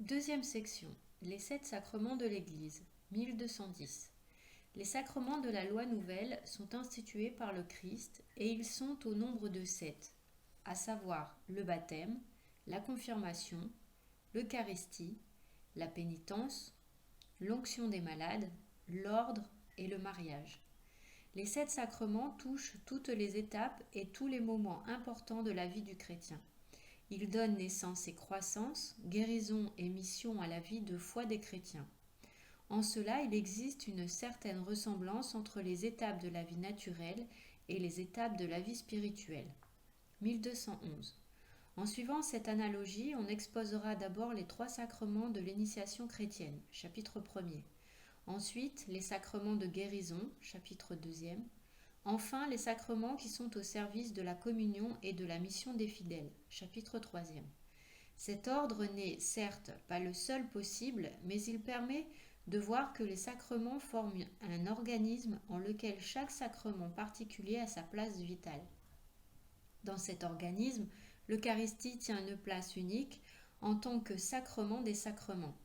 Deuxième section. Les 7 sacrements de l'Église, 1210. Les sacrements de la loi nouvelle sont institués par le Christ et ils sont au nombre de 7, à savoir le baptême, la confirmation, l'Eucharistie, la pénitence, l'onction des malades, l'ordre et le mariage. Les 7 sacrements touchent toutes les étapes et tous les moments importants de la vie du chrétien. Ils donnent naissance et croissance, guérison et mission à la vie de foi des chrétiens. En cela, il existe une certaine ressemblance entre les étapes de la vie naturelle et les étapes de la vie spirituelle. 1211. En suivant cette analogie, on exposera d'abord les 3 sacrements de l'initiation chrétienne, chapitre 1er. Ensuite, les sacrements de guérison, chapitre 2e. Enfin, les sacrements qui sont au service de la communion et de la mission des fidèles, chapitre 3e. Cet ordre n'est certes pas le seul possible, mais il permet de voir que les sacrements forment un organisme en lequel chaque sacrement particulier a sa place vitale. Dans cet organisme, l'Eucharistie tient une place unique en tant que sacrement des sacrements.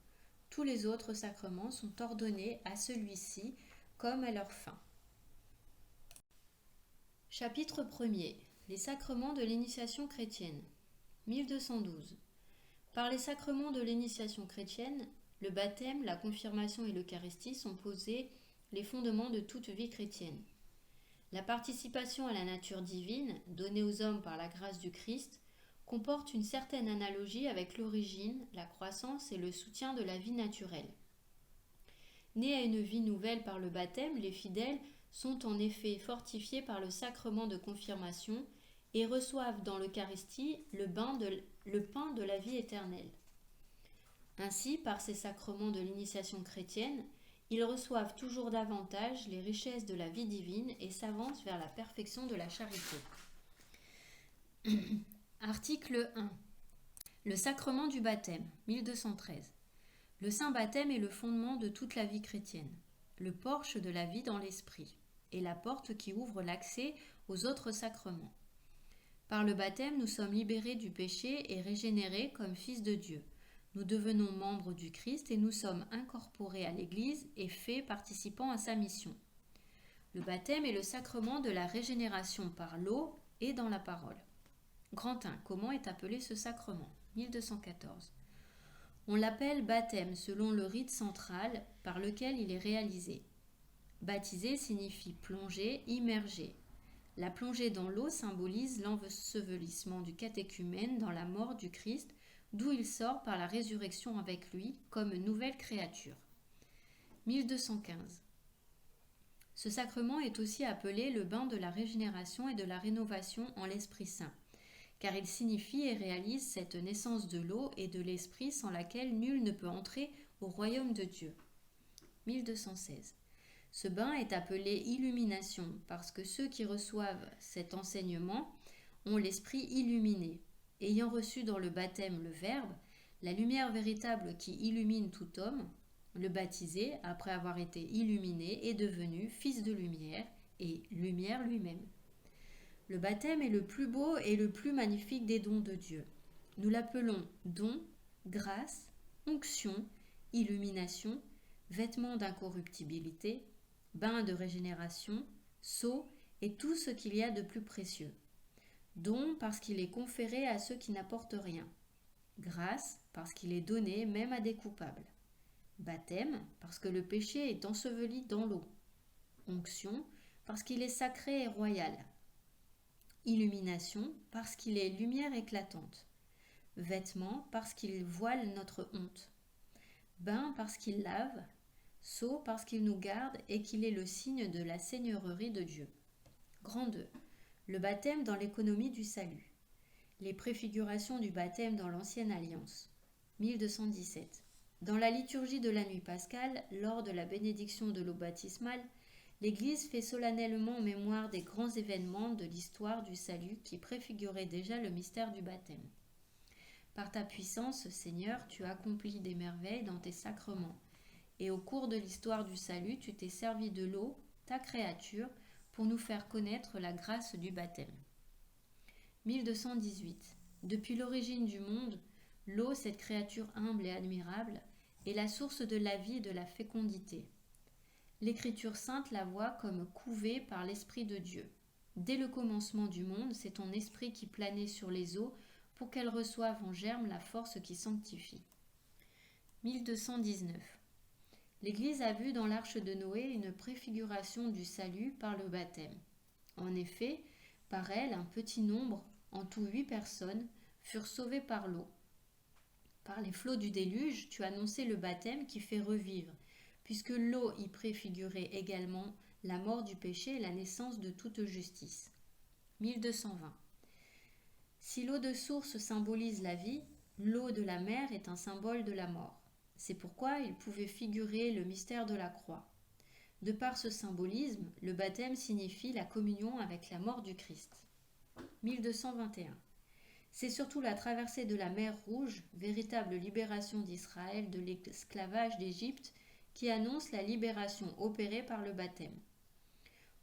Tous les autres sacrements sont ordonnés à celui-ci comme à leur fin. Chapitre 1er. Les sacrements de l'initiation chrétienne. 1212. Par les sacrements de l'initiation chrétienne, le baptême, la confirmation et l'Eucharistie sont posés les fondements de toute vie chrétienne. La participation à la nature divine, donnée aux hommes par la grâce du Christ, comporte une certaine analogie avec l'origine, la croissance et le soutien de la vie naturelle. Nés à une vie nouvelle par le baptême, les fidèles sont en effet fortifiés par le sacrement de confirmation et reçoivent dans l'Eucharistie le pain de la vie éternelle. Ainsi, par ces sacrements de l'initiation chrétienne, ils reçoivent toujours davantage les richesses de la vie divine et s'avancent vers la perfection de la charité. Article 1. Le sacrement du baptême, 1213. Le saint baptême est le fondement de toute la vie chrétienne, le porche de la vie dans l'esprit, et la porte qui ouvre l'accès aux autres sacrements. Par le baptême, nous sommes libérés du péché et régénérés comme fils de Dieu. Nous devenons membres du Christ et nous sommes incorporés à l'Église et faits participants à sa mission. Le baptême est le sacrement de la régénération par l'eau et dans la parole. Grand 1. Comment est appelé ce sacrement ? 1214. On l'appelle baptême selon le rite central par lequel il est réalisé. Baptiser signifie plonger, immerger. La plongée dans l'eau symbolise l'ensevelissement du catéchumène dans la mort du Christ, d'où il sort par la résurrection avec lui comme nouvelle créature. 1215. Ce sacrement est aussi appelé le bain de la régénération et de la rénovation en l'Esprit Saint, car il signifie et réalise cette naissance de l'eau et de l'Esprit sans laquelle nul ne peut entrer au royaume de Dieu. 1216. Ce bain est appelé illumination parce que ceux qui reçoivent cet enseignement ont l'esprit illuminé. Ayant reçu dans le baptême le Verbe, la lumière véritable qui illumine tout homme, le baptisé, après avoir été illuminé, est devenu fils de lumière et lumière lui-même. Le baptême est le plus beau et le plus magnifique des dons de Dieu. Nous l'appelons don, grâce, onction, illumination, vêtement d'incorruptibilité, bain de régénération, sceau et tout ce qu'il y a de plus précieux. Don parce qu'il est conféré à ceux qui n'apportent rien. Grâce parce qu'il est donné même à des coupables. Baptême parce que le péché est enseveli dans l'eau. Onction parce qu'il est sacré et royal. Illumination parce qu'il est lumière éclatante. Vêtement parce qu'il voile notre honte. Bain parce qu'il lave. Sceau parce qu'il nous garde et qu'il est le signe de la seigneurie de Dieu. Grand 2. Le baptême dans l'économie du salut. Les préfigurations du baptême dans l'Ancienne Alliance. 1217. Dans la liturgie de la nuit pascale, lors de la bénédiction de l'eau baptismale, l'Église fait solennellement mémoire des grands événements de l'histoire du salut qui préfiguraient déjà le mystère du baptême. Par ta puissance, Seigneur, tu accomplis des merveilles dans tes sacrements. Et au cours de l'histoire du salut, tu t'es servi de l'eau, ta créature, pour nous faire connaître la grâce du baptême. 1218. Depuis l'origine du monde, L'eau, cette créature humble et admirable, est la source de la vie et de la fécondité. L'Écriture sainte la voit comme couvée par l'Esprit de Dieu. Dès le commencement du monde, c'est ton esprit qui planait sur les eaux pour qu'elles reçoivent en germe la force qui sanctifie. 1219. L'Église a vu dans l'arche de Noé une préfiguration du salut par le baptême. En effet, par elle, un petit nombre, en tout 8 personnes, furent sauvées par l'eau. Par les flots du déluge, tu annonçais le baptême qui fait revivre, puisque l'eau y préfigurait également la mort du péché et la naissance de toute justice. 1220. Si l'eau de source symbolise la vie, l'eau de la mer est un symbole de la mort. C'est pourquoi il pouvait figurer le mystère de la croix. De par ce symbolisme, le baptême signifie la communion avec la mort du Christ. 1221. C'est surtout la traversée de la mer Rouge, véritable libération d'Israël de l'esclavage d'Égypte, qui annonce la libération opérée par le baptême.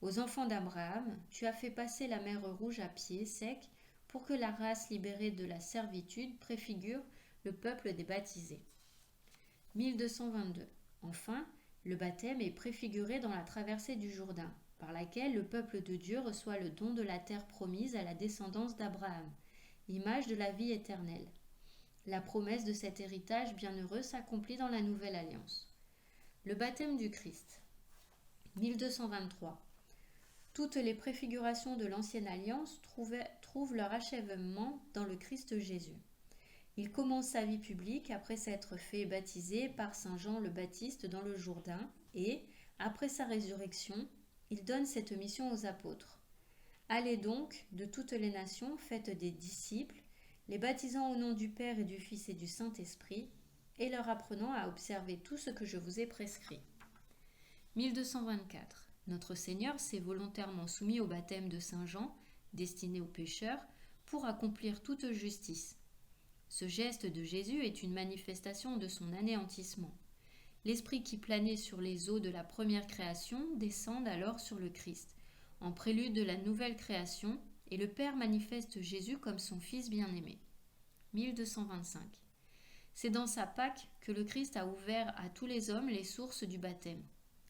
Aux enfants d'Abraham, tu as fait passer la mer Rouge à pied sec pour que la race libérée de la servitude préfigure le peuple des baptisés. 1222. Enfin, le baptême est préfiguré dans la traversée du Jourdain, par laquelle le peuple de Dieu reçoit le don de la terre promise à la descendance d'Abraham, image de la vie éternelle. La promesse de cet héritage bienheureux s'accomplit dans la nouvelle alliance. Le baptême du Christ. 1223. Toutes les préfigurations de l'ancienne alliance trouvent leur achèvement dans le Christ Jésus. Il commence sa vie publique après s'être fait baptiser par saint Jean le Baptiste dans le Jourdain et, après sa résurrection, il donne cette mission aux apôtres. Allez donc de toutes les nations, faites des disciples, les baptisant au nom du Père et du Fils et du Saint-Esprit, et leur apprenant à observer tout ce que je vous ai prescrit. 1224. Notre Seigneur s'est volontairement soumis au baptême de saint Jean, destiné aux pécheurs, pour accomplir toute justice. Ce geste de Jésus est une manifestation de son anéantissement. L'esprit qui planait sur les eaux de la première création descend alors sur le Christ, en prélude de la nouvelle création, et le Père manifeste Jésus comme son Fils bien-aimé. 1225. C'est dans sa Pâque que le Christ a ouvert à tous les hommes les sources du baptême.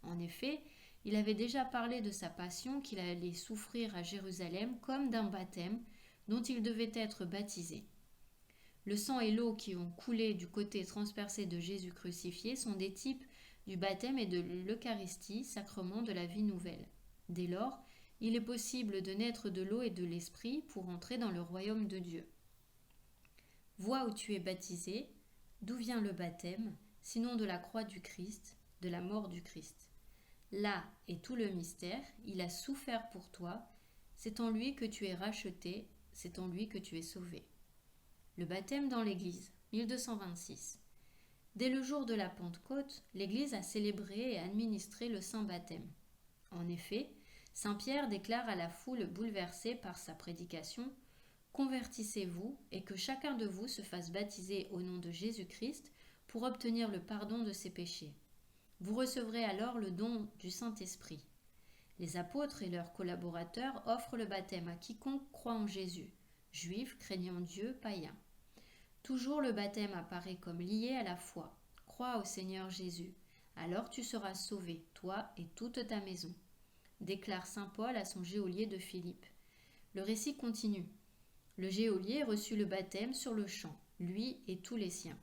En effet, il avait déjà parlé de sa passion qu'il allait souffrir à Jérusalem comme d'un baptême dont il devait être baptisé. Le sang et l'eau qui ont coulé du côté transpercé de Jésus crucifié sont des types du baptême et de l'Eucharistie, sacrement de la vie nouvelle. Dès lors, il est possible de naître de l'eau et de l'esprit pour entrer dans le royaume de Dieu. Vois où tu es baptisé, d'où vient le baptême, sinon de la croix du Christ, de la mort du Christ. Là est tout le mystère, il a souffert pour toi, c'est en lui que tu es racheté, c'est en lui que tu es sauvé. Le baptême dans l'Église, 1226. Dès le jour de la Pentecôte, l'Église a célébré et administré le saint baptême. En effet, saint Pierre déclare à la foule bouleversée par sa prédication « Convertissez-vous et que chacun de vous se fasse baptiser au nom de Jésus-Christ pour obtenir le pardon de ses péchés. Vous recevrez alors le don du Saint-Esprit. » Les apôtres et leurs collaborateurs offrent le baptême à quiconque croit en Jésus, juifs, craignant Dieu, païens. Toujours le baptême apparaît comme lié à la foi. Crois au Seigneur Jésus, alors tu seras sauvé, toi et toute ta maison, déclare saint Paul à son geôlier de Philippe. Le récit continue. Le geôlier reçut le baptême sur le champ, lui et tous les siens.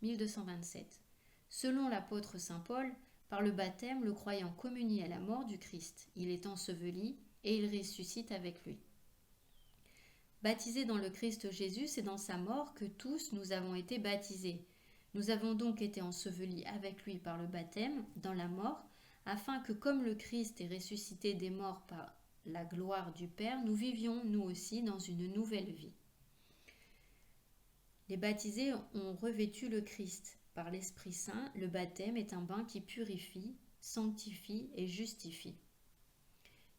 1227. Selon l'apôtre saint Paul, par le baptême, le croyant communie à la mort du Christ. Il est enseveli et il ressuscite avec lui. Baptisés dans le Christ Jésus, c'est dans sa mort que tous nous avons été baptisés. Nous avons donc été ensevelis avec lui par le baptême, dans la mort, afin que comme le Christ est ressuscité des morts par la gloire du Père, nous vivions nous aussi dans une nouvelle vie. Les baptisés ont revêtu le Christ. Par l'Esprit Saint, le baptême est un bain qui purifie, sanctifie et justifie.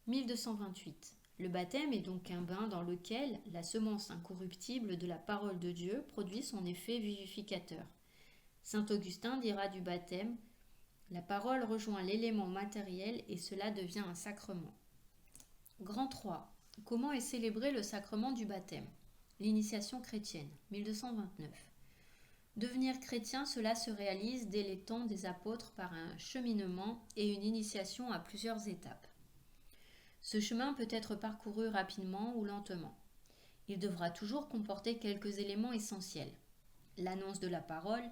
1228. Le baptême est donc un bain dans lequel la semence incorruptible de la parole de Dieu produit son effet vivificateur. Saint Augustin dira du baptême « La parole rejoint l'élément matériel et cela devient un sacrement ». Grand 3. Comment est célébré le sacrement du baptême ? L'initiation chrétienne, 1229. Devenir chrétien, cela se réalise dès les temps des apôtres par un cheminement et une initiation à plusieurs étapes. Ce chemin peut être parcouru rapidement ou lentement. Il devra toujours comporter quelques éléments essentiels. L'annonce de la parole,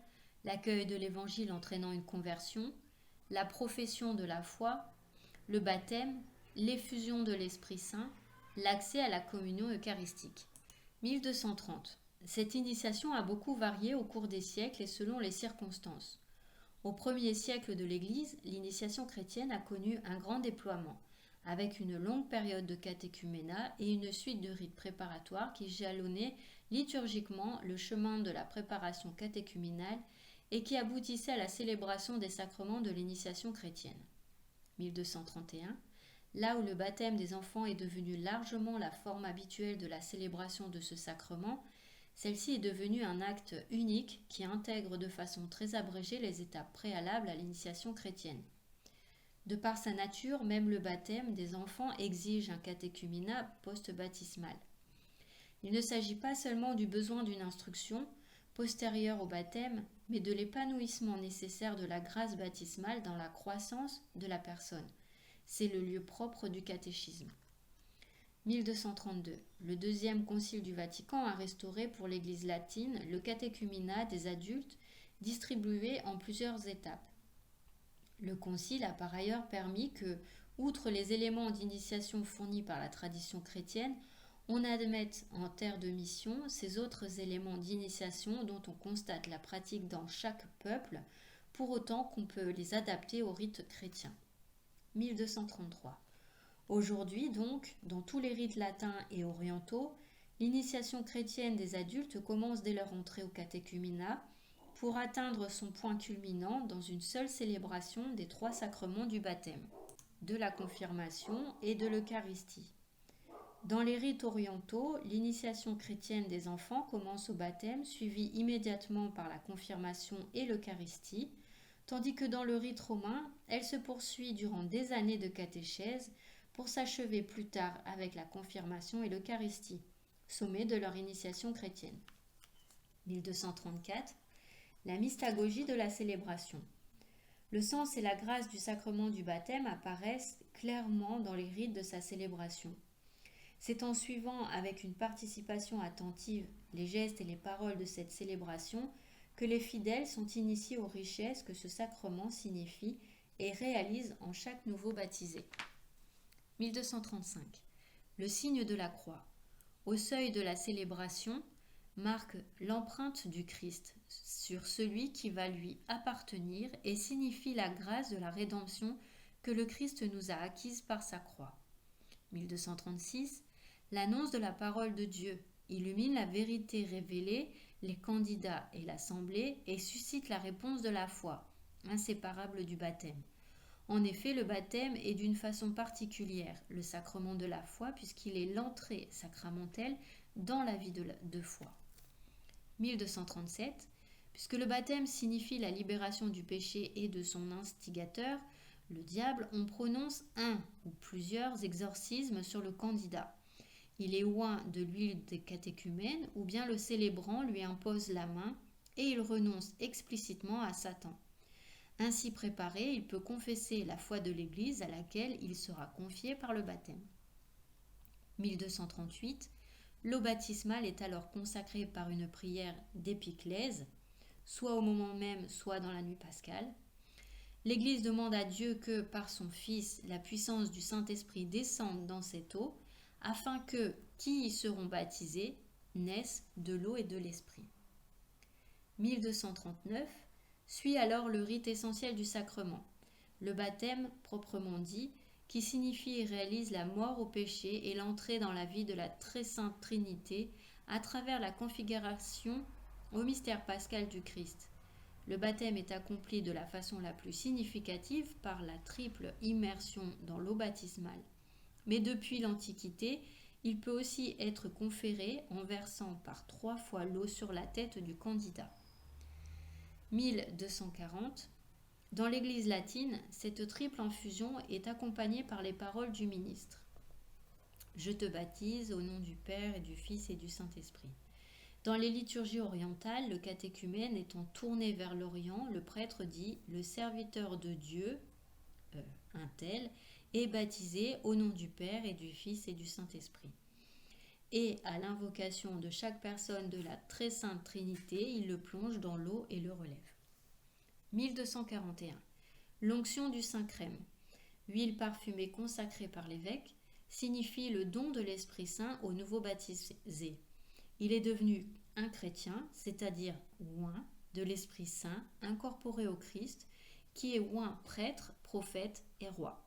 l'accueil de l'évangile entraînant une conversion, la profession de la foi, le baptême, l'effusion de l'Esprit Saint, l'accès à la communion eucharistique. 1230. Cette initiation a beaucoup varié au cours des siècles et selon les circonstances. Au premier siècle de l'Église, l'initiation chrétienne a connu un grand déploiement, avec une longue période de catéchuménat et une suite de rites préparatoires qui jalonnaient liturgiquement le chemin de la préparation catéchuménale et qui aboutissaient à la célébration des sacrements de l'initiation chrétienne. 1231, là où le baptême des enfants est devenu largement la forme habituelle de la célébration de ce sacrement, celle-ci est devenue un acte unique qui intègre de façon très abrégée les étapes préalables à l'initiation chrétienne. De par sa nature, même le baptême des enfants exige un catéchuménat post-baptismal. Il ne s'agit pas seulement du besoin d'une instruction postérieure au baptême, mais de l'épanouissement nécessaire de la grâce baptismale dans la croissance de la personne. C'est le lieu propre du catéchisme. 1232. Le deuxième concile du Vatican a restauré pour l'Église latine le catéchuménat des adultes distribué en plusieurs étapes. Le concile a par ailleurs permis que, outre les éléments d'initiation fournis par la tradition chrétienne, on admette en terre de mission ces autres éléments d'initiation dont on constate la pratique dans chaque peuple, pour autant qu'on peut les adapter au rite chrétien. 1233. Aujourd'hui donc, dans tous les rites latins et orientaux, l'initiation chrétienne des adultes commence dès leur entrée au catéchuménat pour atteindre son point culminant dans une seule célébration des 3 sacrements du baptême, de la confirmation et de l'Eucharistie. Dans les rites orientaux, l'initiation chrétienne des enfants commence au baptême, suivie immédiatement par la confirmation et l'Eucharistie, tandis que dans le rite romain, elle se poursuit durant des années de catéchèse pour s'achever plus tard avec la confirmation et l'Eucharistie, sommet de leur initiation chrétienne. 1234. La mystagogie de la célébration. Le sens et la grâce du sacrement du baptême apparaissent clairement dans les rites de sa célébration. C'est en suivant avec une participation attentive les gestes et les paroles de cette célébration que les fidèles sont initiés aux richesses que ce sacrement signifie et réalise en chaque nouveau baptisé. 1235. Le signe de la croix. Au seuil de la célébration, marque l'empreinte du Christ sur celui qui va lui appartenir et signifie la grâce de la rédemption que le Christ nous a acquise par sa croix. 1236. L'annonce de la parole de Dieu illumine la vérité révélée, les candidats et l'assemblée et suscite la réponse de la foi, inséparable du baptême. En effet, le baptême est d'une façon particulière le sacrement de la foi puisqu'il est l'entrée sacramentelle dans la vie de foi. 1237. Puisque le baptême signifie la libération du péché et de son instigateur, le diable, on prononce un ou plusieurs exorcismes sur le candidat. Il est oint de l'huile des catéchumènes ou bien le célébrant lui impose la main et il renonce explicitement à Satan. Ainsi préparé, il peut confesser la foi de l'Église à laquelle il sera confié par le baptême. 1238. L'eau baptismale est alors consacrée par une prière d'épiclèse, soit au moment même, soit dans la nuit pascale. L'Église demande à Dieu que, par son Fils, la puissance du Saint-Esprit descende dans cette eau, afin que, qui y seront baptisés, naissent de l'eau et de l'Esprit. 1239. Suit alors le rite essentiel du sacrement, le baptême proprement dit, qui signifie et réalise la mort au péché et l'entrée dans la vie de la très sainte Trinité à travers la configuration au mystère pascal du Christ. Le baptême est accompli de la façon la plus significative par la triple immersion dans l'eau baptismale. Mais depuis l'Antiquité, il peut aussi être conféré en versant par 3 fois l'eau sur la tête du candidat. 1240. Dans l'Église latine, cette triple infusion est accompagnée par les paroles du ministre. Je te baptise au nom du Père et du Fils et du Saint-Esprit. Dans les liturgies orientales, le catéchumène étant tourné vers l'Orient, le prêtre dit « Le serviteur de Dieu, un tel, est baptisé au nom du Père et du Fils et du Saint-Esprit. » Et à l'invocation de chaque personne de la très sainte Trinité, il le plonge dans l'eau et le relève. 1241. L'onction du Saint-Crème, huile parfumée consacrée par l'évêque, signifie le don de l'Esprit Saint au nouveau baptisé. Il est devenu un chrétien, c'est-à-dire oint de l'Esprit Saint, incorporé au Christ, qui est oint prêtre, prophète et roi.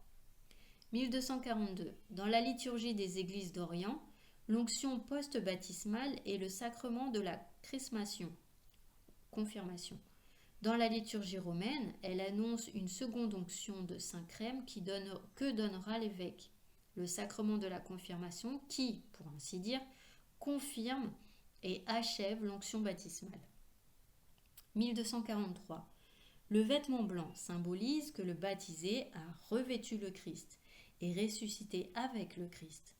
1242. Dans la liturgie des églises d'Orient, l'onction post-baptismale est le sacrement de la chrismation, confirmation. Dans la liturgie romaine, elle annonce une seconde onction de Saint-Crème que donnera l'évêque, le sacrement de la confirmation qui, pour ainsi dire, confirme et achève l'onction baptismale. 1243. Le vêtement blanc symbolise que le baptisé a revêtu le Christ et ressuscité avec le Christ.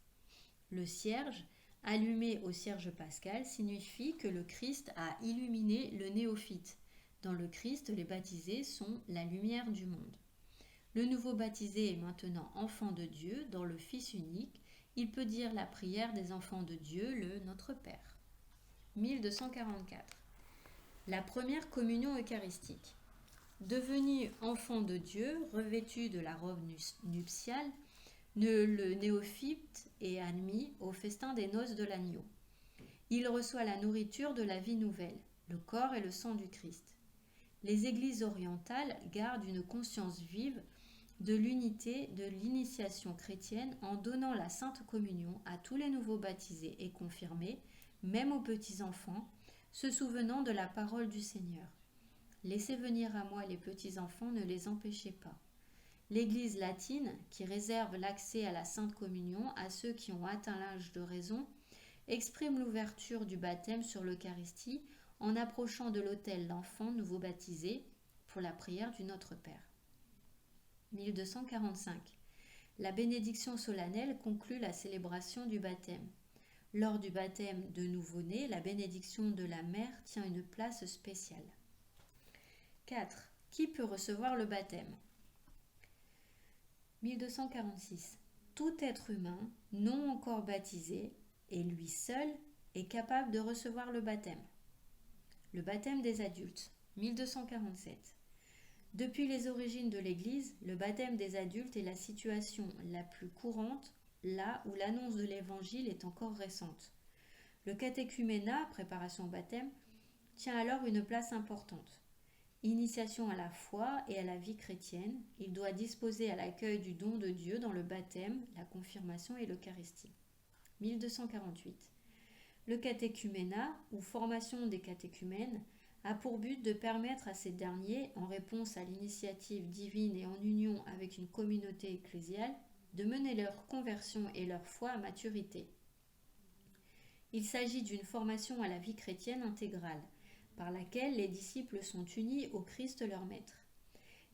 Le cierge, allumé au cierge pascal, signifie que le Christ a illuminé le néophyte. Dans le Christ, les baptisés sont la lumière du monde. Le nouveau baptisé est maintenant enfant de Dieu dans le Fils unique. Il peut dire la prière des enfants de Dieu, le Notre Père. 1244. La première communion eucharistique. Devenu enfant de Dieu, revêtu de la robe nuptiale, le néophyte est admis au festin des noces de l'agneau. Il reçoit la nourriture de la vie nouvelle, le corps et le sang du Christ. Les églises orientales gardent une conscience vive de l'unité de l'initiation chrétienne en donnant la Sainte Communion à tous les nouveaux baptisés et confirmés, même aux petits-enfants, se souvenant de la parole du Seigneur. Laissez venir à moi les petits-enfants, ne les empêchez pas. L'Église latine, qui réserve l'accès à la Sainte Communion à ceux qui ont atteint l'âge de raison, exprime l'ouverture du baptême sur l'Eucharistie en approchant de l'autel l'enfant nouveau baptisé pour la prière du Notre Père. 1245. La bénédiction solennelle conclut la célébration du baptême. Lors du baptême de nouveau-né, la bénédiction de la mère tient une place spéciale. 4. Qui peut recevoir le baptême ? 1246. Tout être humain, non encore baptisé, et lui seul, est capable de recevoir le baptême. Le baptême des adultes, 1247. Depuis les origines de l'Église, le baptême des adultes est la situation la plus courante, là où l'annonce de l'Évangile est encore récente. Le catéchuménat, préparation au baptême, tient alors une place importante. Initiation à la foi et à la vie chrétienne, il doit disposer à l'accueil du don de Dieu dans le baptême, la confirmation et l'Eucharistie. 1248. Le catéchuménat, ou formation des catéchumènes, a pour but de permettre à ces derniers, en réponse à l'initiative divine et en union avec une communauté ecclésiale, de mener leur conversion et leur foi à maturité. Il s'agit d'une formation à la vie chrétienne intégrale, par laquelle les disciples sont unis au Christ leur Maître.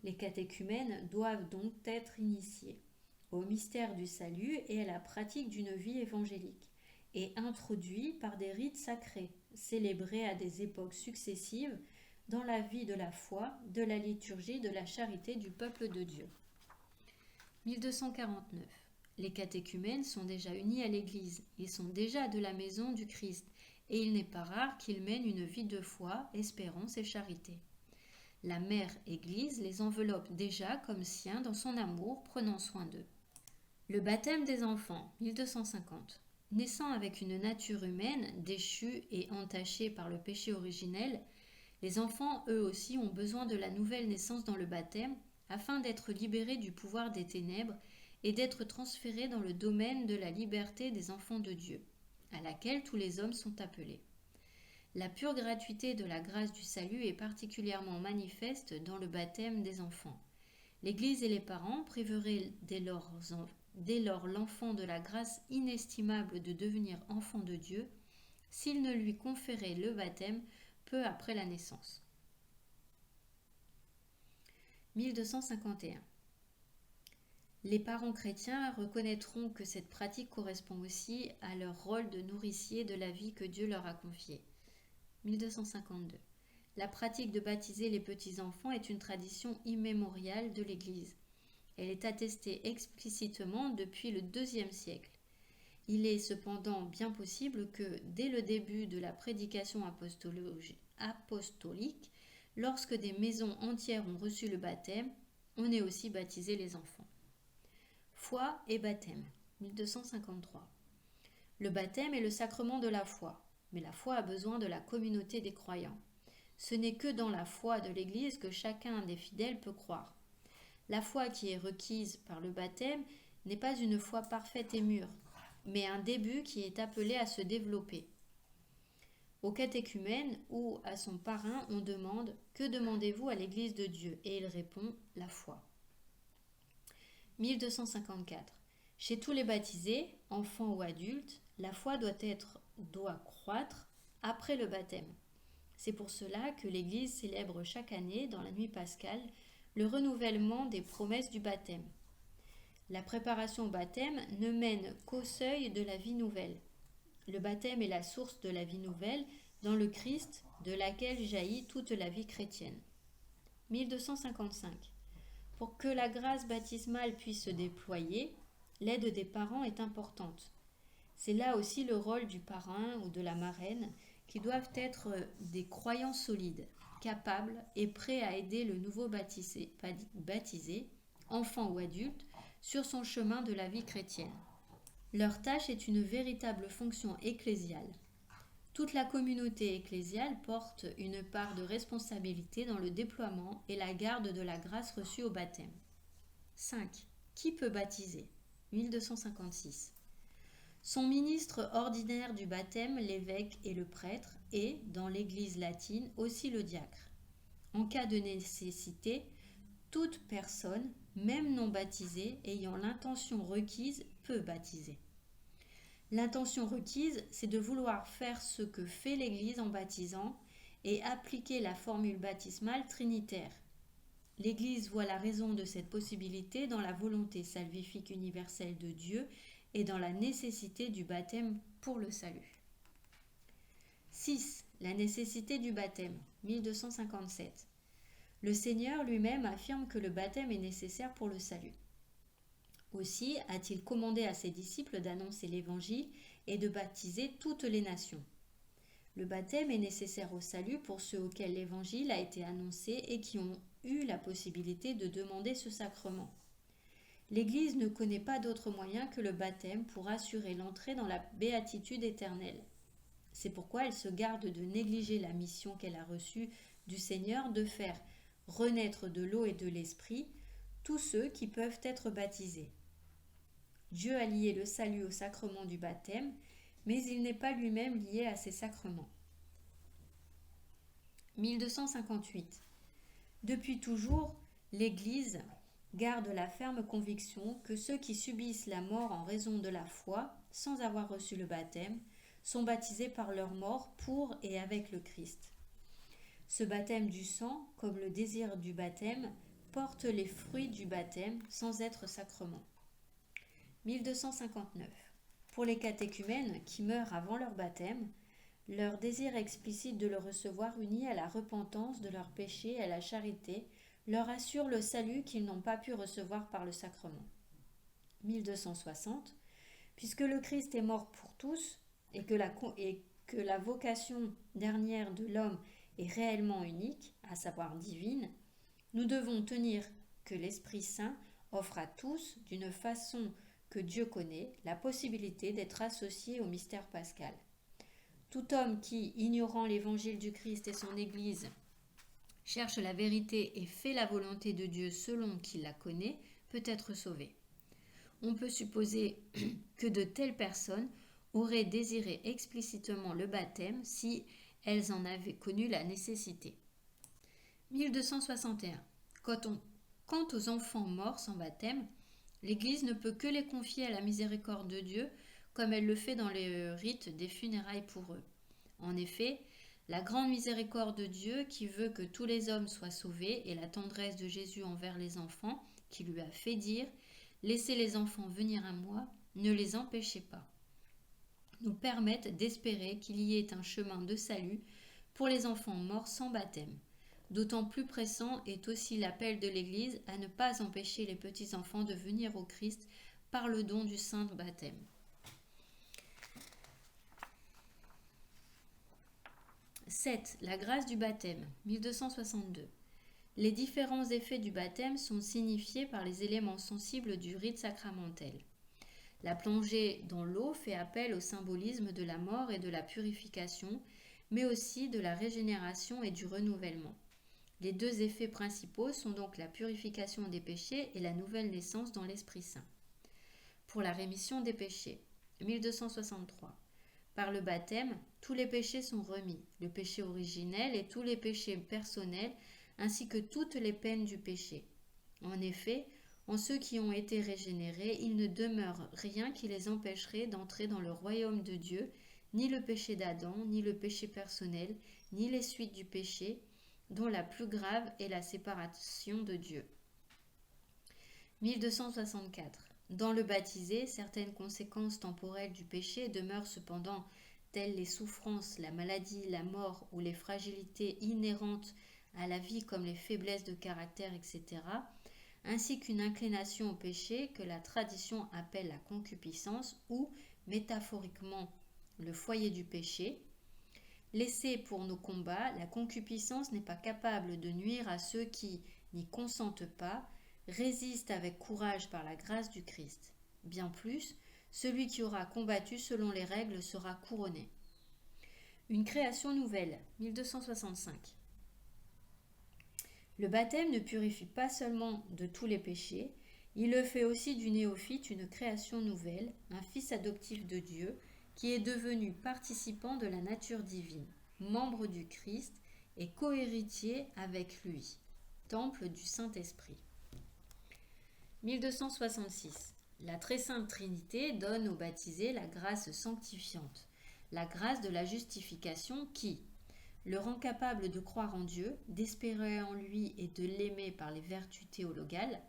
Les catéchumènes doivent donc être initiés au mystère du salut et à la pratique d'une vie évangélique, et introduits par des rites sacrés, célébrés à des époques successives dans la vie de la foi, de la liturgie, de la charité du peuple de Dieu. 1249. Les catéchumènes sont déjà unis à l'Église, ils sont déjà de la maison du Christ, et il n'est pas rare qu'ils mènent une vie de foi, espérance et charité. La mère Église les enveloppe déjà comme siens dans son amour, prenant soin d'eux. Le baptême des enfants, 1250. Naissant avec une nature humaine, déchue et entachée par le péché originel, les enfants, eux aussi, ont besoin de la nouvelle naissance dans le baptême, afin d'être libérés du pouvoir des ténèbres et d'être transférés dans le domaine de la liberté des enfants de Dieu, à laquelle tous les hommes sont appelés. La pure gratuité de la grâce du salut est particulièrement manifeste dans le baptême des enfants. L'Église et les parents priveraient dès lors l'enfant de la grâce inestimable de devenir enfant de Dieu s'ils ne lui conféraient le baptême peu après la naissance. 1251. Les parents chrétiens reconnaîtront que cette pratique correspond aussi à leur rôle de nourricier de la vie que Dieu leur a confiée. 1252. La pratique de baptiser les petits-enfants est une tradition immémoriale de l'Église. Elle est attestée explicitement depuis le IIe siècle. Il est cependant bien possible que, dès le début de la prédication apostolique, lorsque des maisons entières ont reçu le baptême, on ait aussi baptisé les enfants. Foi et baptême, 1253. Le baptême est le sacrement de la foi, mais la foi a besoin de la communauté des croyants. Ce n'est que dans la foi de l'Église que chacun des fidèles peut croire. La foi qui est requise par le baptême n'est pas une foi parfaite et mûre, mais un début qui est appelé à se développer. Au catéchumène ou à son parrain, on demande « Que demandez-vous à l'Église de Dieu ?» et il répond « La foi ». 1254. Chez tous les baptisés, enfants ou adultes, la foi doit croître après le baptême. C'est pour cela que l'Église célèbre chaque année, dans la nuit pascale, le renouvellement des promesses du baptême. La préparation au baptême ne mène qu'au seuil de la vie nouvelle. Le baptême est la source de la vie nouvelle dans le Christ, de laquelle jaillit toute la vie chrétienne. 1255. Pour que la grâce baptismale puisse se déployer, l'aide des parents est importante. C'est là aussi le rôle du parrain ou de la marraine, qui doivent être des croyants solides, capables et prêts à aider le nouveau baptisé, enfant ou adulte, sur son chemin de la vie chrétienne. Leur tâche est une véritable fonction ecclésiale. Toute la communauté ecclésiale porte une part de responsabilité dans le déploiement et la garde de la grâce reçue au baptême. 5. Qui peut baptiser ? 1256. Son ministre ordinaire du baptême, l'évêque et le prêtre, et, dans l'Église latine, aussi le diacre. En cas de nécessité, toute personne, même non baptisée, ayant l'intention requise, peut baptiser. L'intention requise, c'est de vouloir faire ce que fait l'Église en baptisant et appliquer la formule baptismale trinitaire. L'Église voit la raison de cette possibilité dans la volonté salvifique universelle de Dieu et dans la nécessité du baptême pour le salut. 6. La nécessité du baptême, 1257. Le Seigneur lui-même affirme que le baptême est nécessaire pour le salut. Aussi a-t-il commandé à ses disciples d'annoncer l'Évangile et de baptiser toutes les nations. Le baptême est nécessaire au salut pour ceux auxquels l'Évangile a été annoncé et qui ont eu la possibilité de demander ce sacrement. L'Église ne connaît pas d'autre moyen que le baptême pour assurer l'entrée dans la béatitude éternelle. C'est pourquoi elle se garde de négliger la mission qu'elle a reçue du Seigneur de faire renaître de l'eau et de l'esprit tous ceux qui peuvent être baptisés. Dieu a lié le salut au sacrement du baptême, mais il n'est pas lui-même lié à ces sacrements. 1258. Depuis toujours, l'Église garde la ferme conviction que ceux qui subissent la mort en raison de la foi, sans avoir reçu le baptême, sont baptisés par leur mort pour et avec le Christ. Ce baptême du sang, comme le désir du baptême, porte les fruits du baptême sans être sacrement. 1259. Pour les catéchumènes qui meurent avant leur baptême, leur désir explicite de le recevoir uni à la repentance de leurs péchés et à la charité leur assure le salut qu'ils n'ont pas pu recevoir par le sacrement. 1260. Puisque le Christ est mort pour tous et que la vocation dernière de l'homme est réellement unique, à savoir divine, nous devons tenir que l'Esprit Saint offre à tous, d'une façon que Dieu connaît, la possibilité d'être associé au mystère pascal. Tout homme qui, ignorant l'évangile du Christ et son Église, cherche la vérité et fait la volonté de Dieu selon qu'il la connaît, peut être sauvé. On peut supposer que de telles personnes auraient désiré explicitement le baptême si elles en avaient connu la nécessité. 1261. Quant aux enfants morts sans baptême, l'Église ne peut que les confier à la miséricorde de Dieu, comme elle le fait dans les rites des funérailles pour eux. En effet, la grande miséricorde de Dieu qui veut que tous les hommes soient sauvés et la tendresse de Jésus envers les enfants, qui lui a fait dire « Laissez les enfants venir à moi, ne les empêchez pas », nous permettent d'espérer qu'il y ait un chemin de salut pour les enfants morts sans baptême. D'autant plus pressant est aussi l'appel de l'Église à ne pas empêcher les petits-enfants de venir au Christ par le don du saint baptême. 7. La grâce du baptême, 1262. Les différents effets du baptême sont signifiés par les éléments sensibles du rite sacramentel. La plongée dans l'eau fait appel au symbolisme de la mort et de la purification, mais aussi de la régénération et du renouvellement. Les deux effets principaux sont donc la purification des péchés et la nouvelle naissance dans l'Esprit Saint. Pour la rémission des péchés, 1263. Par le baptême, tous les péchés sont remis, le péché originel et tous les péchés personnels, ainsi que toutes les peines du péché. En effet, en ceux qui ont été régénérés, il ne demeure rien qui les empêcherait d'entrer dans le royaume de Dieu, ni le péché d'Adam, ni le péché personnel, ni les suites du péché, dont la plus grave est la séparation de Dieu. 1264. Dans le baptisé, certaines conséquences temporelles du péché demeurent cependant, telles les souffrances, la maladie, la mort ou les fragilités inhérentes à la vie comme les faiblesses de caractère, etc., ainsi qu'une inclination au péché que la tradition appelle la concupiscence ou, métaphoriquement, le foyer du péché. Laissée pour nos combats, la concupiscence n'est pas capable de nuire à ceux qui n'y consentent pas, résistent avec courage par la grâce du Christ. Bien plus, celui qui aura combattu selon les règles sera couronné. Une création nouvelle, 1265. Le baptême ne purifie pas seulement de tous les péchés, il le fait aussi du néophyte une création nouvelle, un fils adoptif de Dieu, qui est devenu participant de la nature divine, membre du Christ et cohéritier avec lui, temple du Saint-Esprit. 1266. La très sainte Trinité donne aux baptisés la grâce sanctifiante, la grâce de la justification qui le rend capable de croire en Dieu, d'espérer en lui et de l'aimer par les vertus théologales,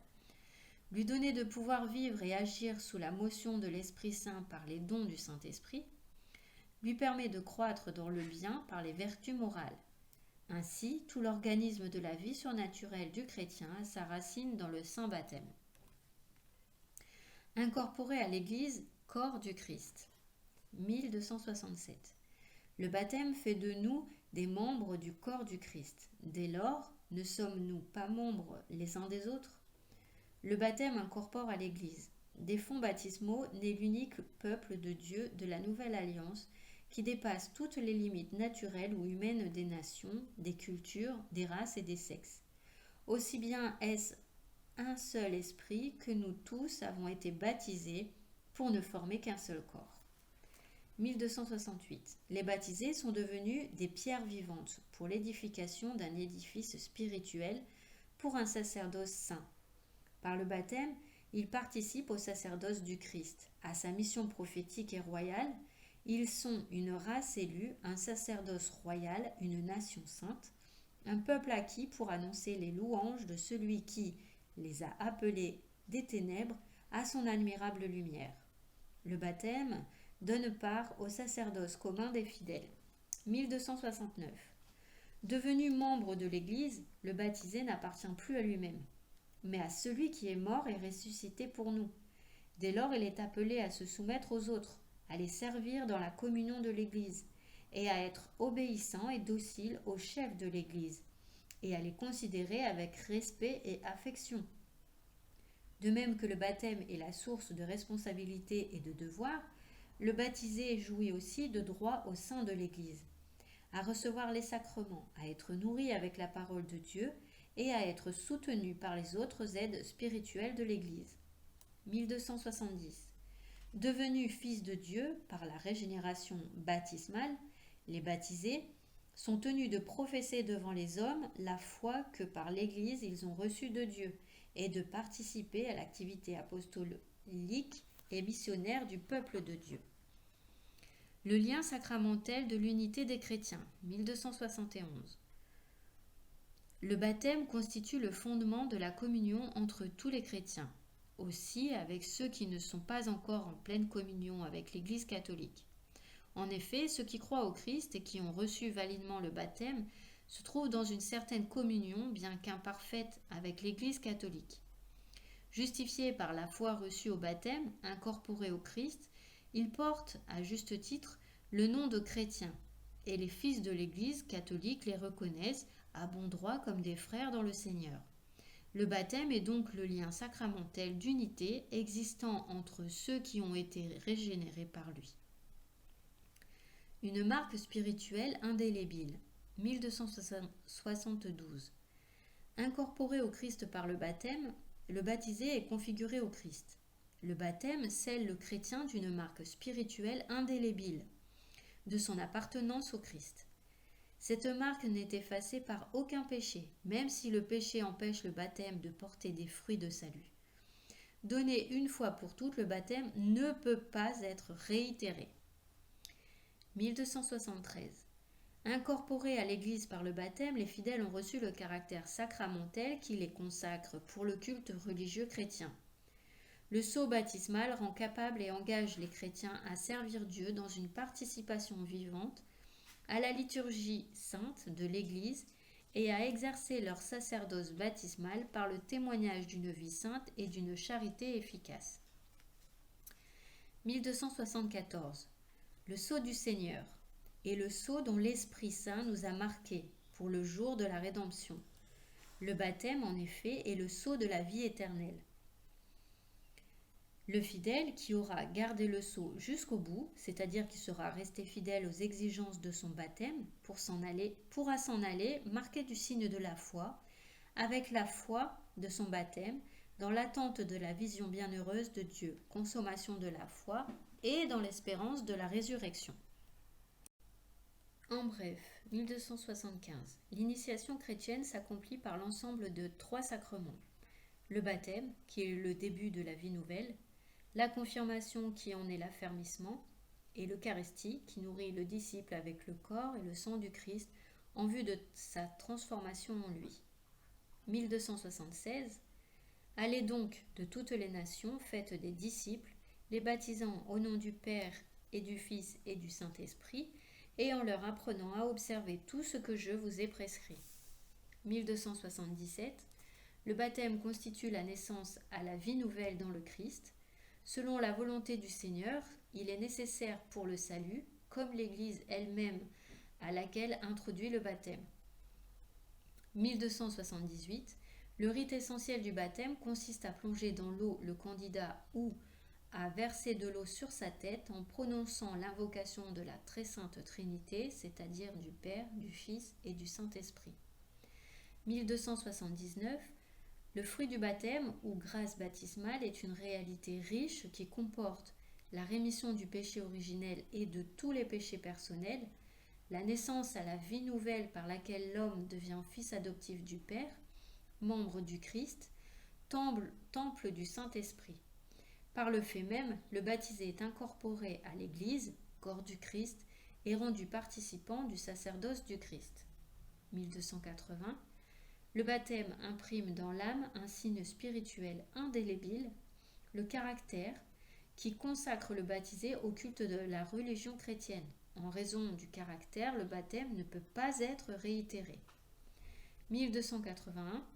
lui donner de pouvoir vivre et agir sous la motion de l'Esprit Saint par les dons du Saint-Esprit, lui permet de croître dans le bien par les vertus morales. Ainsi, tout l'organisme de la vie surnaturelle du chrétien a sa racine dans le saint baptême. Incorporé à l'Église, corps du Christ. 1267. Le baptême fait de nous des membres du corps du Christ. Dès lors, ne sommes-nous pas membres les uns des autres ? Le baptême incorpore à l'Église. Des fonds baptismaux naît l'unique peuple de Dieu de la Nouvelle Alliance qui dépasse toutes les limites naturelles ou humaines des nations, des cultures, des races et des sexes. Aussi bien est-ce un seul esprit que nous tous avons été baptisés pour ne former qu'un seul corps. 1268. Les baptisés sont devenus des pierres vivantes pour l'édification d'un édifice spirituel pour un sacerdoce saint. Par le baptême, ils participent au sacerdoce du Christ, à sa mission prophétique et royale. Ils sont une race élue, un sacerdoce royal, une nation sainte, un peuple acquis pour annoncer les louanges de celui qui les a appelés des ténèbres à son admirable lumière. Le baptême donne part au sacerdoce commun des fidèles. 1269. Devenu membre de l'Église, le baptisé n'appartient plus à lui-même, mais à celui qui est mort et ressuscité pour nous. Dès lors, il est appelé à se soumettre aux autres, à les servir dans la communion de l'Église, et à être obéissant et docile au chef de l'Église, et à les considérer avec respect et affection. De même que le baptême est la source de responsabilité et de devoir, le baptisé jouit aussi de droits au sein de l'Église, à recevoir les sacrements, à être nourri avec la parole de Dieu et à être soutenu par les autres aides spirituelles de l'Église. 1270. Devenus fils de Dieu par la régénération baptismale, les baptisés sont tenus de professer devant les hommes la foi que par l'Église ils ont reçue de Dieu et de participer à l'activité apostolique et missionnaire du peuple de Dieu. Le lien sacramentel de l'unité des chrétiens, 1271. Le baptême constitue le fondement de la communion entre tous les chrétiens, aussi avec ceux qui ne sont pas encore en pleine communion avec l'Église catholique. En effet, ceux qui croient au Christ et qui ont reçu validement le baptême se trouvent dans une certaine communion, bien qu'imparfaite, avec l'Église catholique. Justifiés par la foi reçue au baptême, incorporés au Christ, ils portent, à juste titre, le nom de chrétiens, et les fils de l'Église catholique les reconnaissent à bon droit comme des frères dans le Seigneur. Le baptême est donc le lien sacramentel d'unité existant entre ceux qui ont été régénérés par lui. Une marque spirituelle indélébile, 1272. Incorporé au Christ par le baptême, le baptisé est configuré au Christ. Le baptême scelle le chrétien d'une marque spirituelle indélébile, de son appartenance au Christ. Cette marque n'est effacée par aucun péché, même si le péché empêche le baptême de porter des fruits de salut. Donné une fois pour toutes, le baptême ne peut pas être réitéré. 1273. Incorporés à l'Église par le baptême, les fidèles ont reçu le caractère sacramentel qui les consacre pour le culte religieux chrétien. Le sceau baptismal rend capable et engage les chrétiens à servir Dieu dans une participation vivante à la liturgie sainte de l'Église et à exercer leur sacerdoce baptismal par le témoignage d'une vie sainte et d'une charité efficace. 1274. Le sceau du Seigneur est le sceau dont l'Esprit Saint nous a marqués pour le jour de la rédemption. Le baptême, en effet, est le sceau de la vie éternelle. Le fidèle qui aura gardé le sceau jusqu'au bout, c'est-à-dire qui sera resté fidèle aux exigences de son baptême, pourra s'en aller marqué du signe de la foi, avec la foi de son baptême, dans l'attente de la vision bienheureuse de Dieu, consommation de la foi, et dans l'espérance de la résurrection. En bref, 1275, l'initiation chrétienne s'accomplit par l'ensemble de 3 sacrements. Le baptême, qui est le début de la vie nouvelle, la confirmation qui en est l'affermissement, et l'Eucharistie qui nourrit le disciple avec le corps et le sang du Christ en vue de sa transformation en lui. 1276. Allez donc de toutes les nations, faites des disciples, les baptisant au nom du Père et du Fils et du Saint-Esprit, et en leur apprenant à observer tout ce que je vous ai prescrit. 1277. Le baptême constitue la naissance à la vie nouvelle dans le Christ. Selon la volonté du Seigneur, il est nécessaire pour le salut, comme l'Église elle-même à laquelle introduit le baptême. 1278. Le rite essentiel du baptême consiste à plonger dans l'eau le candidat ou à verser de l'eau sur sa tête en prononçant l'invocation de la très sainte Trinité, c'est-à-dire du Père, du Fils et du Saint-Esprit. 1279. Le fruit du baptême, ou grâce baptismale, est une réalité riche qui comporte la rémission du péché originel et de tous les péchés personnels, la naissance à la vie nouvelle par laquelle l'homme devient fils adoptif du Père, membre du Christ, temple du Saint-Esprit. Par le fait même, le baptisé est incorporé à l'Église, corps du Christ, et rendu participant du sacerdoce du Christ. 1280. Le baptême imprime dans l'âme un signe spirituel indélébile, le caractère, qui consacre le baptisé au culte de la religion chrétienne. En raison du caractère, le baptême ne peut pas être réitéré. 1281.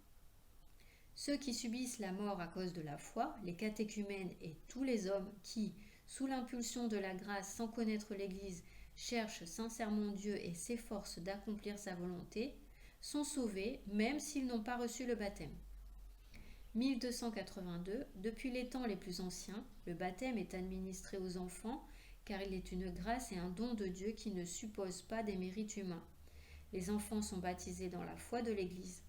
Ceux qui subissent la mort à cause de la foi, les catéchumènes et tous les hommes qui, sous l'impulsion de la grâce sans connaître l'Église, cherchent sincèrement Dieu et s'efforcent d'accomplir sa volonté, sont sauvés même s'ils n'ont pas reçu le baptême. 1282. Depuis les temps les plus anciens, le baptême est administré aux enfants car il est une grâce et un don de Dieu qui ne suppose pas des mérites humains. Les enfants sont baptisés dans la foi de l'Église.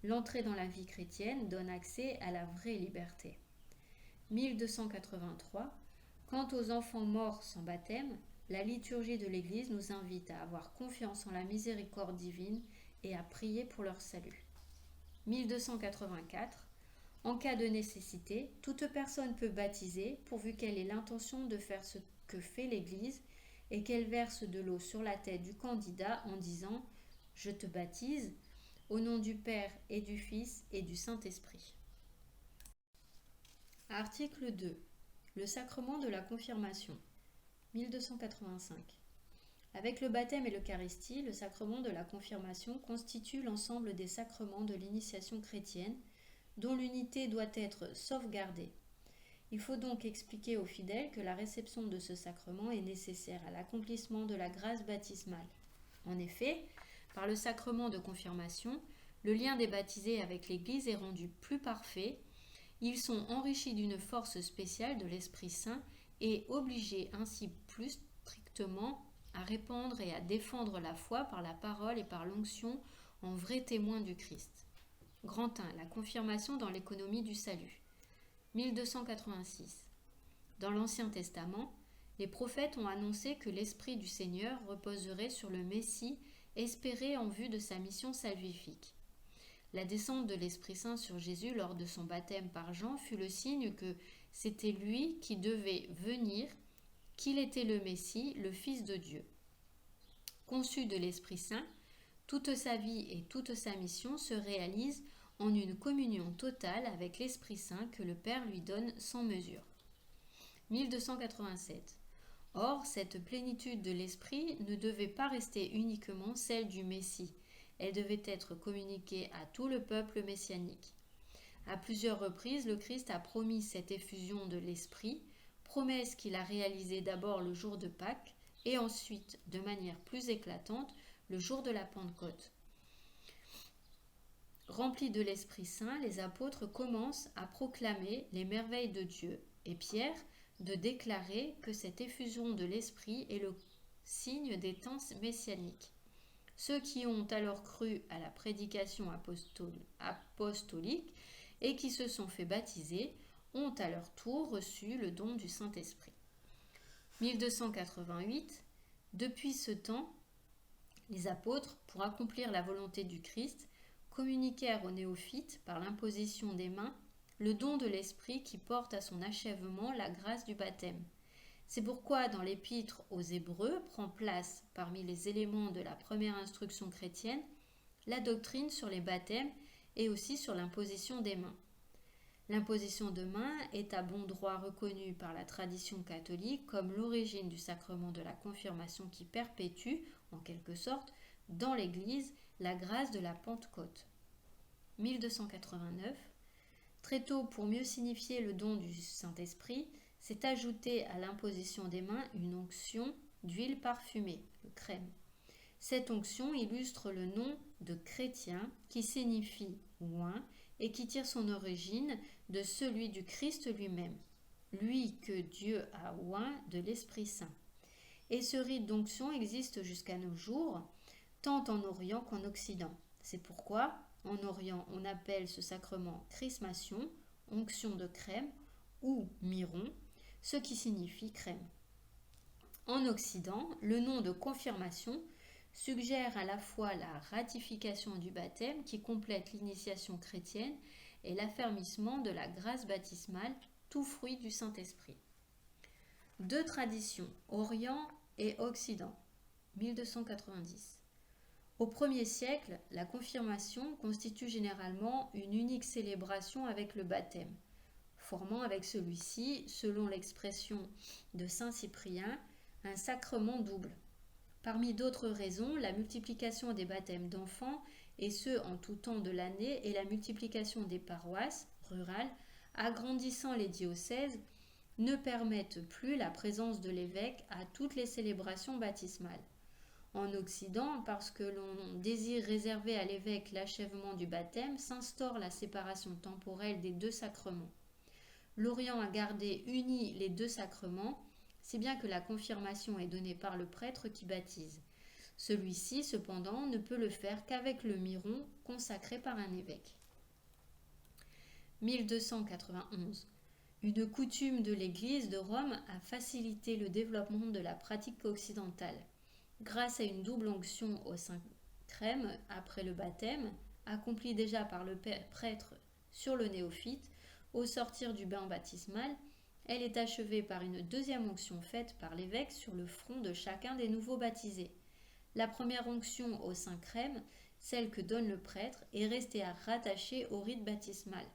L'entrée dans la vie chrétienne donne accès à la vraie liberté. 1283. Quant aux enfants morts sans baptême, la liturgie de l'Église nous invite à avoir confiance en la miséricorde divine et à prier pour leur salut. 1284. En cas de nécessité, toute personne peut baptiser pourvu qu'elle ait l'intention de faire ce que fait l'Église et qu'elle verse de l'eau sur la tête du candidat en disant « Je te baptise » au nom du Père et du Fils et du Saint-Esprit. Article 2. Le sacrement de la confirmation. 1285. Avec le baptême et l'Eucharistie, le sacrement de la confirmation constitue l'ensemble des sacrements de l'initiation chrétienne, dont l'unité doit être sauvegardée. Il faut donc expliquer aux fidèles que la réception de ce sacrement est nécessaire à l'accomplissement de la grâce baptismale. En effet, par le sacrement de confirmation, le lien des baptisés avec l'Église est rendu plus parfait, ils sont enrichis d'une force spéciale de l'Esprit Saint et obligés ainsi plus strictement à répandre et à défendre la foi par la parole et par l'onction en vrais témoins du Christ. Grand 1. La confirmation dans l'économie du salut. 1286. Dans l'Ancien Testament, les prophètes ont annoncé que l'Esprit du Seigneur reposerait sur le Messie espéré en vue de sa mission salvifique. La descente de l'Esprit Saint sur Jésus lors de son baptême par Jean fut le signe que c'était lui qui devait venir, qu'il était le Messie, le Fils de Dieu. Conçu de l'Esprit Saint, toute sa vie et toute sa mission se réalisent en une communion totale avec l'Esprit Saint que le Père lui donne sans mesure. 1287. Or, cette plénitude de l'Esprit ne devait pas rester uniquement celle du Messie, elle devait être communiquée à tout le peuple messianique. À plusieurs reprises, le Christ a promis cette effusion de l'Esprit, promesse qu'il a réalisée d'abord le jour de Pâques et ensuite, de manière plus éclatante, le jour de la Pentecôte. Remplis de l'Esprit Saint, les apôtres commencent à proclamer les merveilles de Dieu et Pierre de déclarer que cette effusion de l'Esprit est le signe des temps messianiques. Ceux qui ont alors cru à la prédication apostolique et qui se sont fait baptiser ont à leur tour reçu le don du Saint-Esprit. 1288. Depuis ce temps, les apôtres, pour accomplir la volonté du Christ, communiquèrent aux néophytes, par l'imposition des mains, le don de l'Esprit qui porte à son achèvement la grâce du baptême. C'est pourquoi dans l'épître aux Hébreux prend place, parmi les éléments de la première instruction chrétienne, la doctrine sur les baptêmes et aussi sur l'imposition des mains. L'imposition de mains est à bon droit reconnue par la tradition catholique comme l'origine du sacrement de la confirmation qui perpétue, en quelque sorte, dans l'Église, la grâce de la Pentecôte. 1289. Très tôt, pour mieux signifier le don du Saint-Esprit, s'est ajoutée à l'imposition des mains une onction d'huile parfumée, le crème. Cette onction illustre le nom de chrétien qui signifie oint et qui tire son origine de celui du Christ lui-même, lui que Dieu a oint de l'Esprit Saint. Et ce rite d'onction existe jusqu'à nos jours, tant en Orient qu'en Occident. C'est pourquoi, en Orient, on appelle ce sacrement chrismation, onction de crème, ou miron, ce qui signifie crème. En Occident, le nom de confirmation suggère à la fois la ratification du baptême qui complète l'initiation chrétienne et l'affermissement de la grâce baptismale, tout fruit du Saint-Esprit. Deux traditions, Orient et Occident, 1290. Au 1er siècle, la confirmation constitue généralement une unique célébration avec le baptême, formant avec celui-ci, selon l'expression de saint Cyprien, un sacrement double. Parmi d'autres raisons, la multiplication des baptêmes d'enfants, et ce en tout temps de l'année, et la multiplication des paroisses rurales, agrandissant les diocèses, ne permettent plus la présence de l'évêque à toutes les célébrations baptismales. En Occident, parce que l'on désire réserver à l'évêque l'achèvement du baptême, s'instaure la séparation temporelle des deux sacrements. L'Orient a gardé unis les deux sacrements, si bien que la confirmation est donnée par le prêtre qui baptise. Celui-ci, cependant, ne peut le faire qu'avec le miron consacré par un évêque. 1291. Une coutume de l'Église de Rome a facilité le développement de la pratique occidentale. Grâce à une double onction au Saint-Crème après le baptême, accomplie déjà par le prêtre sur le néophyte, au sortir du bain baptismal, elle est achevée par une deuxième onction faite par l'évêque sur le front de chacun des nouveaux baptisés. La première onction au Saint-Crème, celle que donne le prêtre, est restée à rattacher au rite baptismal.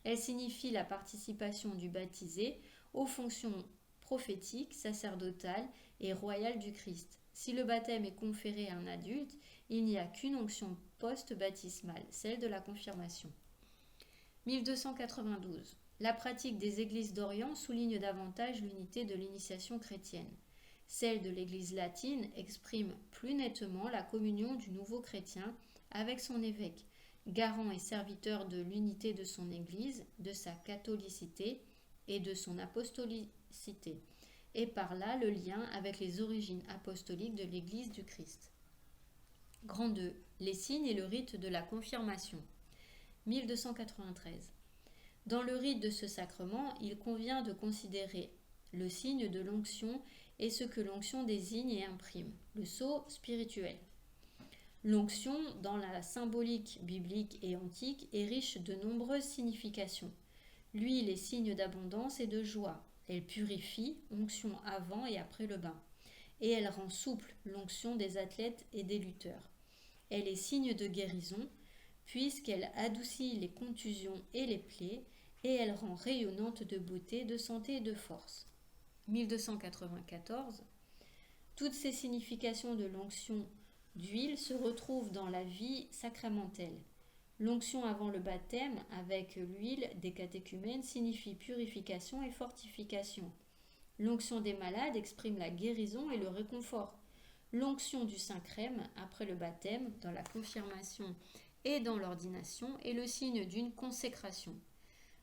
Elle signifie la participation du baptisé aux fonctions prophétiques, sacerdotales et royales du Christ. Si le baptême est conféré à un adulte, il n'y a qu'une onction post-baptismale, celle de la confirmation. 1292. La pratique des églises d'Orient souligne davantage l'unité de l'initiation chrétienne. Celle de l'Église latine exprime plus nettement la communion du nouveau chrétien avec son évêque, garant et serviteur de l'unité de son Église, de sa catholicité et de son apostolicité, et par là le lien avec les origines apostoliques de l'Église du Christ. Grand 2. Les signes et le rite de la confirmation. 1293. Dans le rite de ce sacrement, il convient de considérer le signe de l'onction et ce que l'onction désigne et imprime, le sceau spirituel. L'onction, dans la symbolique biblique et antique, est riche de nombreuses significations. L'huile est signe d'abondance et de joie. Elle purifie, onction avant et après le bain. Et elle rend souple l'onction des athlètes et des lutteurs. Elle est signe de guérison, puisqu'elle adoucit les contusions et les plaies, et elle rend rayonnante de beauté, de santé et de force. 1294. Toutes ces significations de l'onction d'huile se retrouvent dans la vie sacramentelle. L'onction avant le baptême avec l'huile des catéchumènes signifie purification et fortification. L'onction des malades exprime la guérison et le réconfort. L'onction du Saint-Crème après le baptême, dans la confirmation et dans l'ordination, est le signe d'une consécration.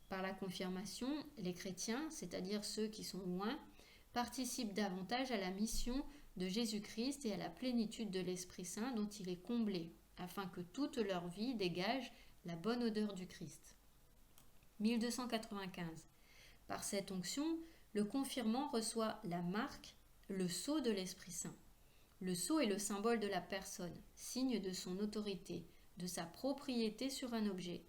Par la confirmation, les chrétiens, c'est-à-dire ceux qui sont loin, participent davantage à la mission de Jésus-Christ et à la plénitude de l'Esprit Saint dont il est comblé, afin que toute leur vie dégage la bonne odeur du Christ. 1295. Par cette onction, le confirmant reçoit la marque, le sceau de l'Esprit Saint. Le sceau est le symbole de la personne, signe de son autorité, de sa propriété sur un objet.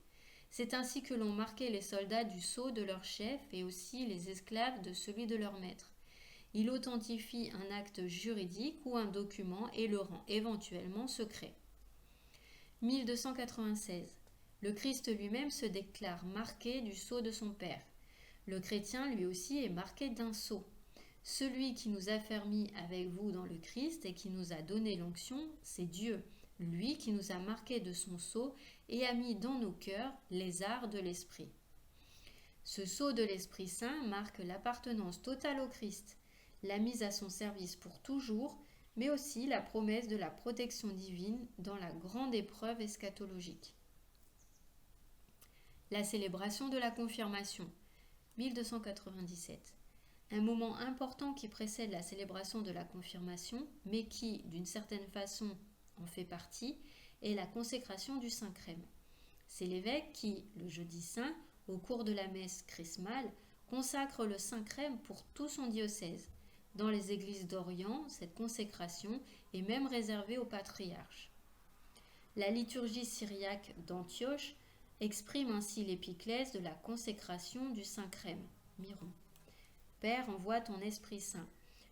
C'est ainsi que l'on marquait les soldats du sceau de leur chef et aussi les esclaves de celui de leur maître. Il authentifie un acte juridique ou un document et le rend éventuellement secret. 1296. Le Christ lui-même se déclare marqué du sceau de son Père. Le chrétien lui aussi est marqué d'un sceau. Celui qui nous a fermis avec vous dans le Christ et qui nous a donné l'onction, c'est Dieu, lui qui nous a marqués de son sceau et a mis dans nos cœurs les arts de l'Esprit. Ce sceau de l'Esprit Saint marque l'appartenance totale au Christ, la mise à son service pour toujours, mais aussi la promesse de la protection divine dans la grande épreuve eschatologique. La célébration de la confirmation, 1297. Un moment important qui précède la célébration de la confirmation, mais qui, d'une certaine façon, en fait partie, est la consécration du Saint-Crème. C'est l'évêque qui, le jeudi saint, au cours de la messe chrismale, consacre le Saint-Crème pour tout son diocèse. Dans les églises d'Orient, cette consécration est même réservée aux patriarches. La liturgie syriaque d'Antioche exprime ainsi l'épiclèse de la consécration du Saint-Crème, Miron. Père, envoie ton Esprit Saint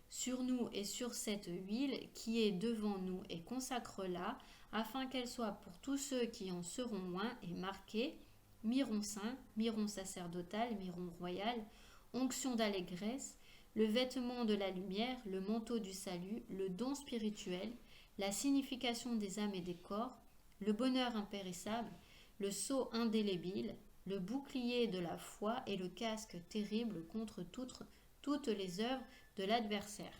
sur nous et sur cette huile qui est devant nous et consacre-la afin qu'elle soit pour tous ceux qui en seront loin et marqués, miron saint, miron sacerdotal, miron royal, onction d'allégresse, le vêtement de la lumière, le manteau du salut, le don spirituel, la signification des âmes et des corps, le bonheur impérissable, le sceau indélébile, le bouclier de la foi et le casque terrible contre toutes les œuvres de l'adversaire.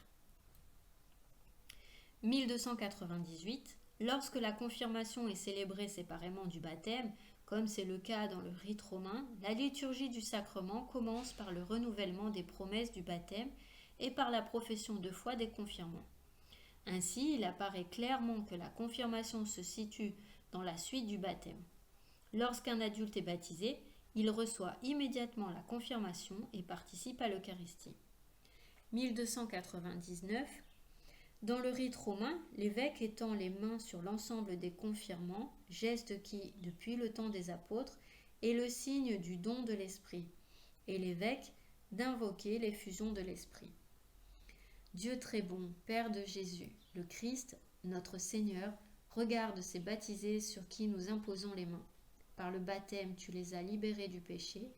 1298. Lorsque la confirmation est célébrée séparément du baptême, comme c'est le cas dans le rite romain, la liturgie du sacrement commence par le renouvellement des promesses du baptême et par la profession de foi des confirmants. Ainsi, il apparaît clairement que la confirmation se situe dans la suite du baptême. Lorsqu'un adulte est baptisé, il reçoit immédiatement la confirmation et participe à l'Eucharistie. 1299. Dans le rite romain, l'évêque étend les mains sur l'ensemble des confirmants, geste qui, depuis le temps des apôtres, est le signe du don de l'Esprit, et l'évêque d'invoquer l'effusion de l'Esprit. Dieu très bon, Père de Jésus, le Christ, notre Seigneur, regarde ces baptisés sur qui nous imposons les mains. Par le baptême, tu les as libérés du péché,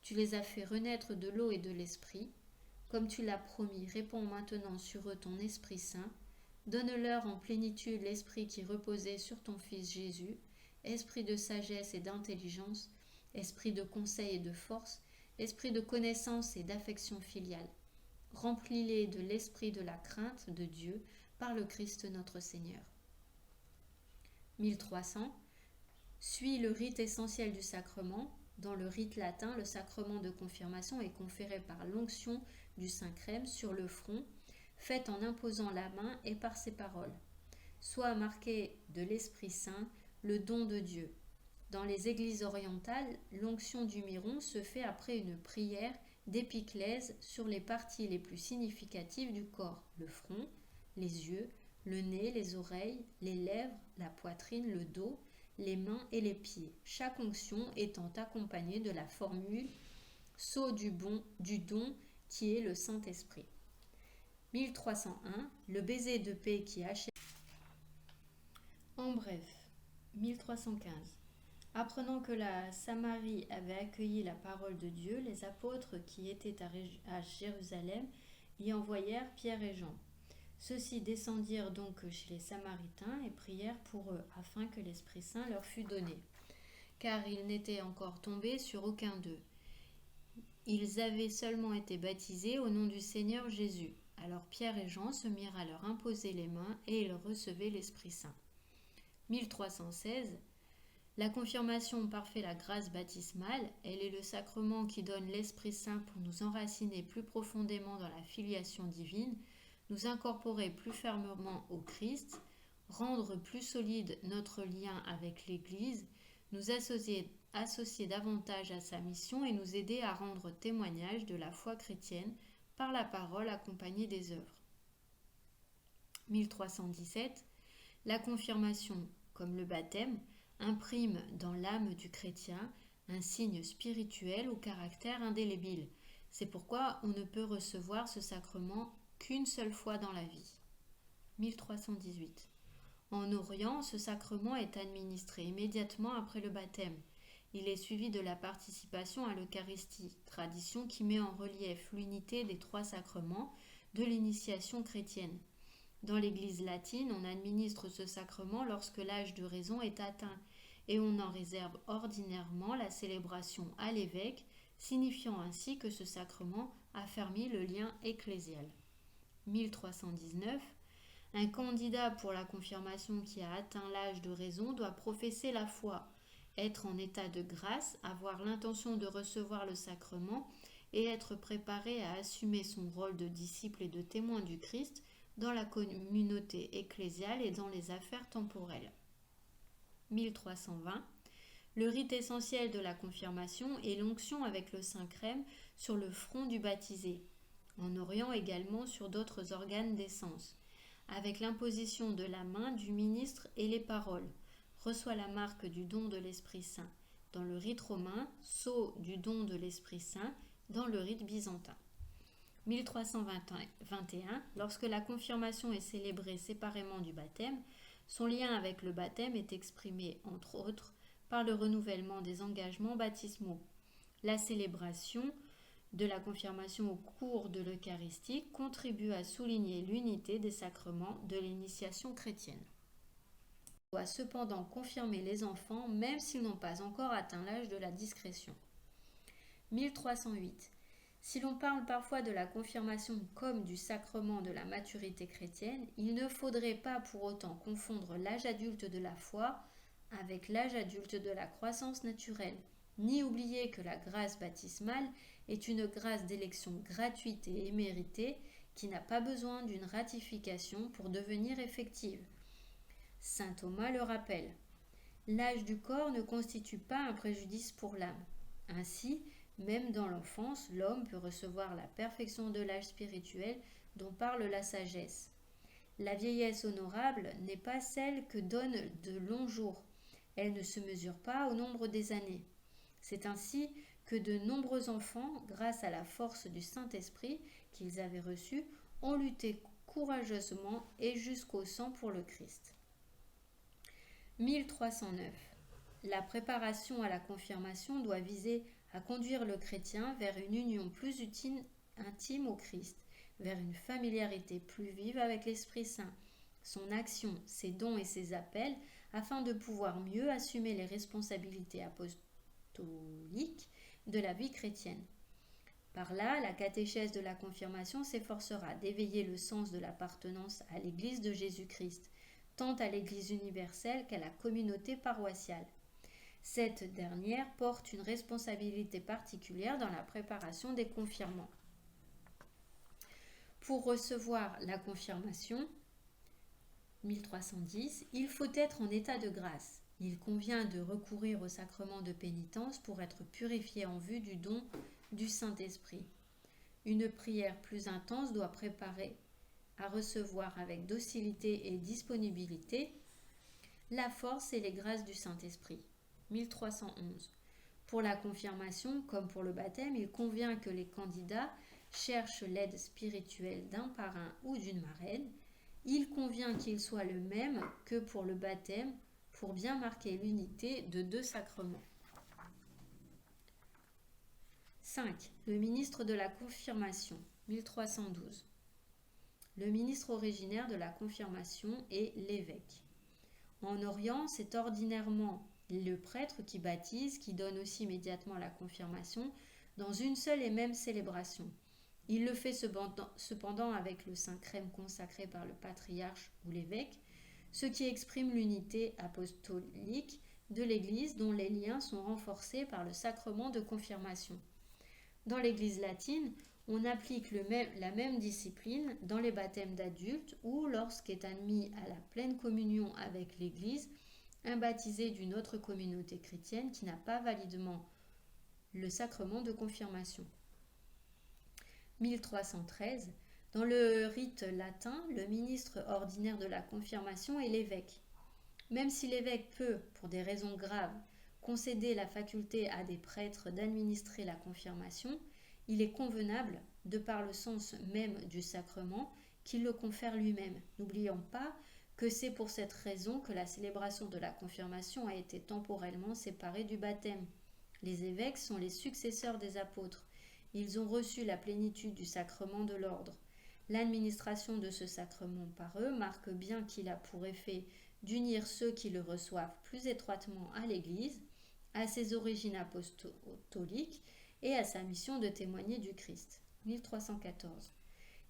tu les as fait renaître de l'eau et de l'Esprit. Comme tu l'as promis, répands maintenant sur eux ton Esprit Saint, Donne-leur en plénitude l'esprit qui reposait sur ton Fils Jésus, esprit de sagesse et d'intelligence, esprit de conseil et de force, esprit de connaissance et d'affection filiale. Remplis-les de l'esprit de la crainte de Dieu par le Christ notre Seigneur. 1300. Suis le rite essentiel du sacrement. Dans le rite latin, le sacrement de confirmation est conféré par l'onction du Saint-Crème sur le front, faite en imposant la main et par ces paroles. Sois marqué de l'Esprit Saint, le don de Dieu. Dans les églises orientales, l'onction du miron se fait après une prière d'épiclèse sur les parties les plus significatives du corps, le front, les yeux, le nez, les oreilles, les lèvres, la poitrine, le dos, les mains et les pieds, chaque onction étant accompagnée de la formule « Sceau du don qui est le Saint-Esprit ». 1301. Le baiser de paix qui achève. En bref, 1315. Apprenant que la Samarie avait accueilli la parole de Dieu, les apôtres qui étaient à Jérusalem y envoyèrent Pierre et Jean. Ceux-ci descendirent donc chez les Samaritains et prièrent pour eux, afin que l'Esprit Saint leur fût donné, car ils n'étaient encore tombés sur aucun d'eux. Ils avaient seulement été baptisés au nom du Seigneur Jésus. Alors Pierre et Jean se mirent à leur imposer les mains et ils recevaient l'Esprit Saint. 1316. La confirmation parfait la grâce baptismale. Elle est le sacrement qui donne l'Esprit Saint pour nous enraciner plus profondément dans la filiation divine, nous incorporer plus fermement au Christ, rendre plus solide notre lien avec l'Église, nous associer davantage à sa mission et nous aider à rendre témoignage de la foi chrétienne par la parole accompagnée des œuvres. 1317. La confirmation, comme le baptême, imprime dans l'âme du chrétien un signe spirituel au caractère indélébile. C'est pourquoi on ne peut recevoir ce sacrement qu'une seule fois dans la vie. 1318. En Orient, ce sacrement est administré immédiatement après le baptême. Il est suivi de la participation à l'Eucharistie, tradition qui met en relief l'unité des trois sacrements de l'initiation chrétienne. Dans l'Église latine, on administre ce sacrement lorsque l'âge de raison est atteint et on en réserve ordinairement la célébration à l'évêque, signifiant ainsi que ce sacrement affermit le lien ecclésial. 1319. Un candidat pour la confirmation qui a atteint l'âge de raison doit professer la foi, être en état de grâce, avoir l'intention de recevoir le sacrement et être préparé à assumer son rôle de disciple et de témoin du Christ dans la communauté ecclésiale et dans les affaires temporelles. 1320. Le rite essentiel de la confirmation est l'onction avec le Saint-Crème sur le front du baptisé, en Orient également sur d'autres organes des sens, avec l'imposition de la main du ministre et les paroles. Reçoit la marque du don de l'Esprit Saint. Dans le rite romain, sceau du don de l'Esprit Saint dans le rite byzantin. 1321. Lorsque la confirmation est célébrée séparément du baptême, son lien avec le baptême est exprimé, entre autres, par le renouvellement des engagements baptismaux. La célébration de la confirmation au cours de l'Eucharistie contribue à souligner l'unité des sacrements de l'initiation chrétienne. On doit cependant confirmer les enfants même s'ils n'ont pas encore atteint l'âge de la discrétion. 1308. Si l'on parle parfois de la confirmation comme du sacrement de la maturité chrétienne, il ne faudrait pas pour autant confondre l'âge adulte de la foi avec l'âge adulte de la croissance naturelle, ni oublier que la grâce baptismale est une grâce d'élection gratuite et imméritée qui n'a pas besoin d'une ratification pour devenir effective. Saint Thomas le rappelle. L'âge du corps ne constitue pas un préjudice pour l'âme. Ainsi, même dans l'enfance, l'homme peut recevoir la perfection de l'âge spirituel dont parle la sagesse. La vieillesse honorable n'est pas celle que donnent de longs jours. Elle ne se mesure pas au nombre des années. C'est ainsi que de nombreux enfants, grâce à la force du Saint-Esprit qu'ils avaient reçue, ont lutté courageusement et jusqu'au sang pour le Christ. 1309. La préparation à la confirmation doit viser à conduire le chrétien vers une union plus intime au Christ, vers une familiarité plus vive avec l'Esprit Saint, son action, ses dons et ses appels, afin de pouvoir mieux assumer les responsabilités apostoliques de la vie chrétienne. Par là, la catéchèse de la confirmation s'efforcera d'éveiller le sens de l'appartenance à l'Église de Jésus-Christ, tant à l'Église universelle qu'à la communauté paroissiale. Cette dernière porte une responsabilité particulière dans la préparation des confirmants. Pour recevoir la confirmation, 1310, il faut être en état de grâce. Il convient de recourir au sacrement de pénitence pour être purifié en vue du don du Saint-Esprit. Une prière plus intense doit préparer à recevoir avec docilité et disponibilité la force et les grâces du Saint-Esprit. 1311. Pour la confirmation, comme pour le baptême, il convient que les candidats cherchent l'aide spirituelle d'un parrain ou d'une marraine. Il convient qu'il soit le même que pour le baptême pour bien marquer l'unité de deux sacrements. 5. Le ministre de la confirmation, 1312. Le ministre originaire de la confirmation est l'évêque. En Orient, c'est ordinairement le prêtre qui baptise, qui donne aussi immédiatement la confirmation dans une seule et même célébration. Il le fait cependant avec le saint crème consacré par le patriarche ou l'évêque, ce qui exprime l'unité apostolique de l'Église dont les liens sont renforcés par le sacrement de confirmation. Dans l'Église latine, on applique la même discipline dans les baptêmes d'adultes ou lorsqu'est admis à la pleine communion avec l'Église un baptisé d'une autre communauté chrétienne qui n'a pas validement le sacrement de confirmation. 1313. Dans le rite latin, le ministre ordinaire de la confirmation est l'évêque. Même si l'évêque peut, pour des raisons graves, concéder la faculté à des prêtres d'administrer la confirmation, il est convenable, de par le sens même du sacrement, qu'il le confère lui-même. N'oublions pas que c'est pour cette raison que la célébration de la confirmation a été temporellement séparée du baptême. Les évêques sont les successeurs des apôtres. Ils ont reçu la plénitude du sacrement de l'ordre. L'administration de ce sacrement par eux marque bien qu'il a pour effet d'unir ceux qui le reçoivent plus étroitement à l'Église, à ses origines apostoliques et à sa mission de témoigner du Christ. 1314.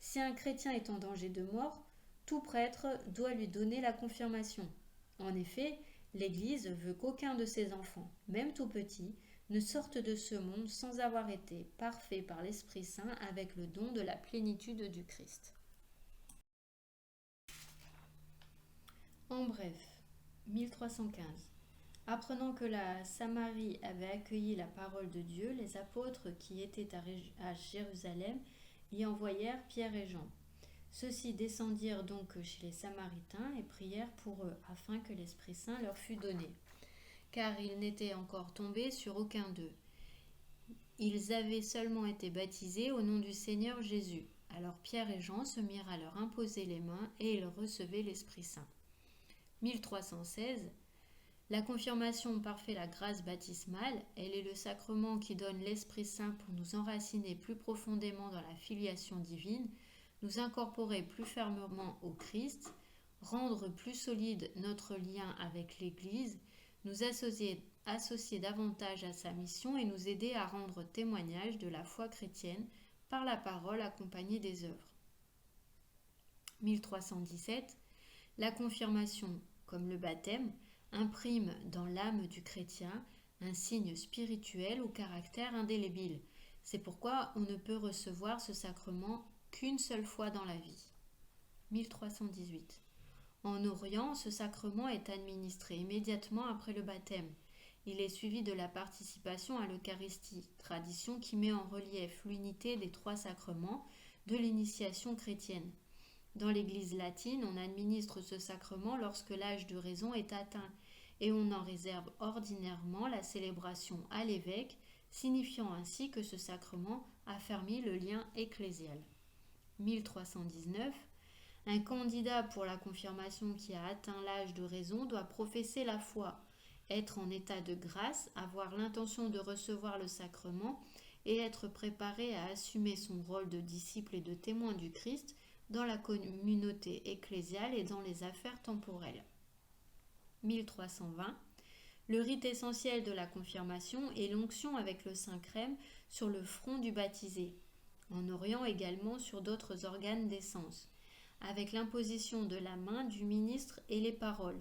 Si un chrétien est en danger de mort, tout prêtre doit lui donner la confirmation. En effet, l'Église veut qu'aucun de ses enfants, même tout petits, ne sorte de ce monde sans avoir été parfait par l'Esprit Saint avec le don de la plénitude du Christ. En bref, 1315. Apprenant que la Samarie avait accueilli la parole de Dieu, les apôtres qui étaient à Jérusalem y envoyèrent Pierre et Jean. Ceux-ci descendirent donc chez les Samaritains et prièrent pour eux, afin que l'Esprit Saint leur fût donné, car ils n'étaient encore tombés sur aucun d'eux. Ils avaient seulement été baptisés au nom du Seigneur Jésus. Alors Pierre et Jean se mirent à leur imposer les mains et ils recevaient l'Esprit Saint. 1316. La confirmation parfait la grâce baptismale. Elle est le sacrement qui donne l'Esprit Saint pour nous enraciner plus profondément dans la filiation divine, nous incorporer plus fermement au Christ, rendre plus solide notre lien avec l'Église, nous associer davantage à sa mission et nous aider à rendre témoignage de la foi chrétienne par la parole accompagnée des œuvres. 1317. La confirmation, comme le baptême, imprime dans l'âme du chrétien un signe spirituel au caractère indélébile. C'est pourquoi on ne peut recevoir ce sacrement qu'une seule fois dans la vie. 1318. En Orient, ce sacrement est administré immédiatement après le baptême. Il est suivi de la participation à l'Eucharistie, tradition qui met en relief l'unité des trois sacrements de l'initiation chrétienne. Dans l'Église latine, on administre ce sacrement lorsque l'âge de raison est atteint et on en réserve ordinairement la célébration à l'évêque, signifiant ainsi que ce sacrement affermit le lien ecclésial. 1319. Un candidat pour la confirmation qui a atteint l'âge de raison doit professer la foi, être en état de grâce, avoir l'intention de recevoir le sacrement et être préparé à assumer son rôle de disciple et de témoin du Christ dans la communauté ecclésiale et dans les affaires temporelles. 1320. Le rite essentiel de la confirmation est l'onction avec le Saint-Crème sur le front du baptisé, en Orient également sur d'autres organes des sens, avec l'imposition de la main du ministre et les paroles,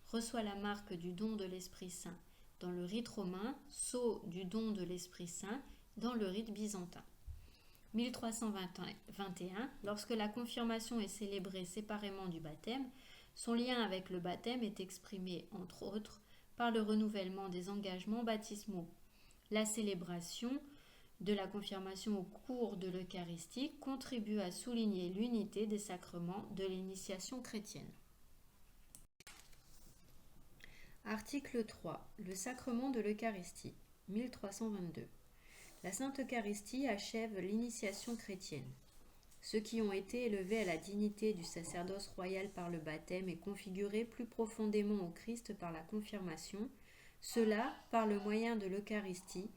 reçoit la marque du don de l'Esprit Saint, dans le rite romain, sceau du don de l'Esprit Saint, dans le rite byzantin. 1321, lorsque la confirmation est célébrée séparément du baptême, son lien avec le baptême est exprimé, entre autres, par le renouvellement des engagements baptismaux. La célébration de la confirmation au cours de l'Eucharistie contribue à souligner l'unité des sacrements de l'initiation chrétienne. Article 3. Le sacrement de l'Eucharistie, 1322. La Sainte Eucharistie achève l'initiation chrétienne. Ceux qui ont été élevés à la dignité du sacerdoce royal par le baptême et configurés plus profondément au Christ par la confirmation, ceux-là, par le moyen de l'Eucharistie,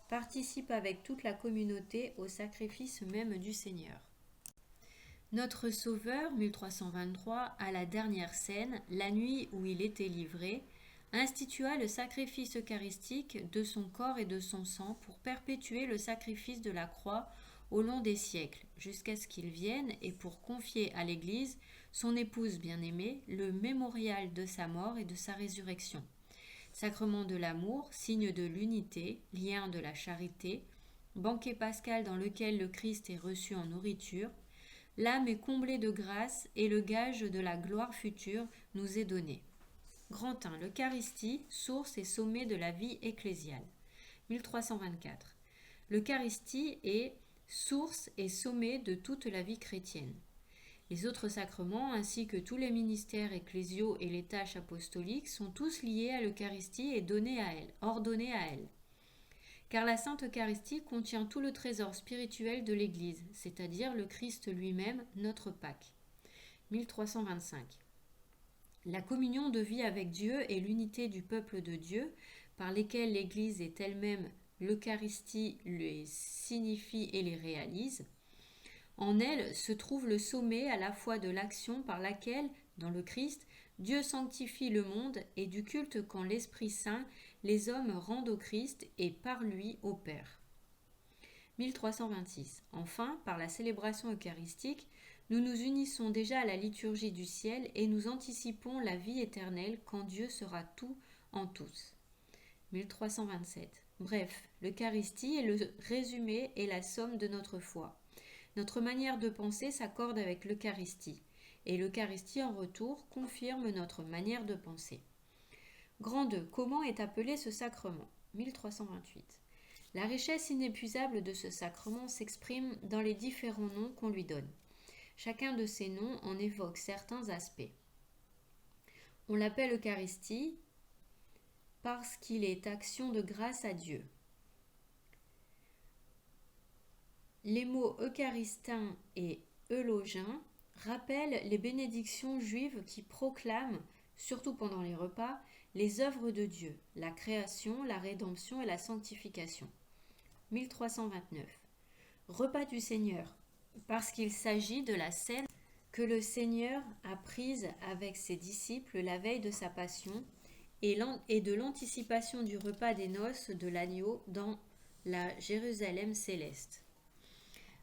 participent avec toute la communauté au sacrifice même du Seigneur. Notre Sauveur, 1323, à la dernière scène, la nuit où il était livré, institua le sacrifice eucharistique de son corps et de son sang pour perpétuer le sacrifice de la croix au long des siècles, jusqu'à ce qu'il vienne et pour confier à l'Église, son épouse bien-aimée, le mémorial de sa mort et de sa résurrection. Sacrement de l'amour, signe de l'unité, lien de la charité, banquet pascal dans lequel le Christ est reçu en nourriture, l'âme est comblée de grâce et le gage de la gloire future nous est donné. Grand 1. L'Eucharistie, source et sommet de la vie ecclésiale. 1324. L'Eucharistie est source et sommet de toute la vie chrétienne. Les autres sacrements, ainsi que tous les ministères ecclésiaux et les tâches apostoliques, sont tous liés à l'Eucharistie et donnés à elle, ordonnés à elle. Car la Sainte Eucharistie contient tout le trésor spirituel de l'Église, c'est-à-dire le Christ lui-même, notre Pâque. 1325. La communion de vie avec Dieu et l'unité du peuple de Dieu, par lesquelles l'Église est elle-même l'Eucharistie, les signifie et les réalise. En elle se trouve le sommet à la fois de l'action par laquelle, dans le Christ, Dieu sanctifie le monde et du culte qu'en l'Esprit Saint, les hommes rendent au Christ et par lui au Père. 1326. Enfin, par la célébration eucharistique, nous nous unissons déjà à la liturgie du ciel et nous anticipons la vie éternelle quand Dieu sera tout en tous. 1327. Bref, l'Eucharistie est le résumé et la somme de notre foi. Notre manière de penser s'accorde avec l'Eucharistie, et l'Eucharistie en retour confirme notre manière de penser. Grand 2. Comment est appelé ce sacrement ? 1328. La richesse inépuisable de ce sacrement s'exprime dans les différents noms qu'on lui donne. Chacun de ces noms en évoque certains aspects. On l'appelle Eucharistie parce qu'il est action de grâce à Dieu. Les mots eucharistin et eulogien rappellent les bénédictions juives qui proclament, surtout pendant les repas, les œuvres de Dieu, la création, la rédemption et la sanctification. 1329. Repas du Seigneur, parce qu'il s'agit de la scène que le Seigneur a prise avec ses disciples la veille de sa passion et de l'anticipation du repas des noces de l'agneau dans la Jérusalem céleste.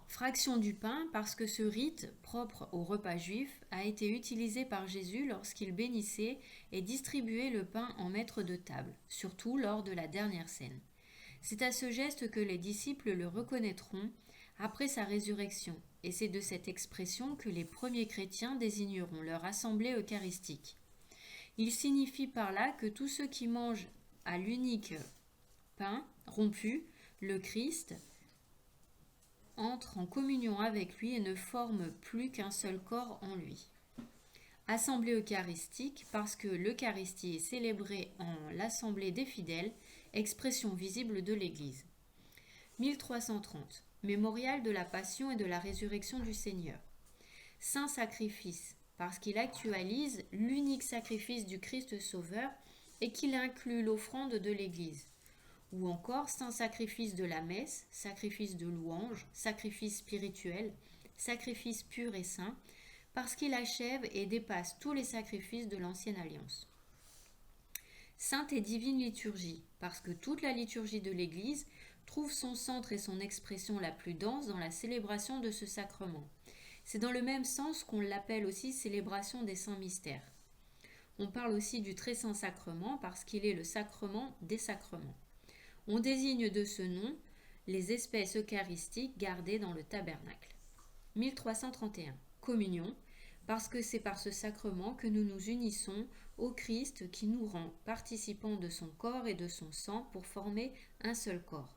Fraction du pain, parce que ce rite, propre au repas juif, a été utilisé par Jésus lorsqu'il bénissait et distribuait le pain en maître de table, surtout lors de la dernière scène. C'est à ce geste que les disciples le reconnaîtront après sa résurrection, et c'est de cette expression que les premiers chrétiens désigneront leur assemblée eucharistique. Il signifie par là que tous ceux qui mangent à l'unique pain rompu, le Christ, entrent en communion avec lui et ne forment plus qu'un seul corps en lui. Assemblée eucharistique parce que l'Eucharistie est célébrée en l'assemblée des fidèles, expression visible de l'Église. 1330. Mémorial de la passion et de la résurrection du Seigneur. Saint sacrifice parce qu'il actualise l'unique sacrifice du Christ Sauveur et qu'il inclut l'offrande de l'Église. Ou encore saint sacrifice de la messe, sacrifice de louange, sacrifice spirituel, sacrifice pur et saint, parce qu'il achève et dépasse tous les sacrifices de l'ancienne alliance. Sainte et divine liturgie, parce que toute la liturgie de l'Église trouve son centre et son expression la plus dense dans la célébration de ce sacrement. C'est dans le même sens qu'on l'appelle aussi célébration des saints mystères. On parle aussi du très saint sacrement parce qu'il est le sacrement des sacrements. On désigne de ce nom les espèces eucharistiques gardées dans le tabernacle. 1331. Communion, parce que c'est par ce sacrement que nous nous unissons au Christ qui nous rend participants de son corps et de son sang pour former un seul corps.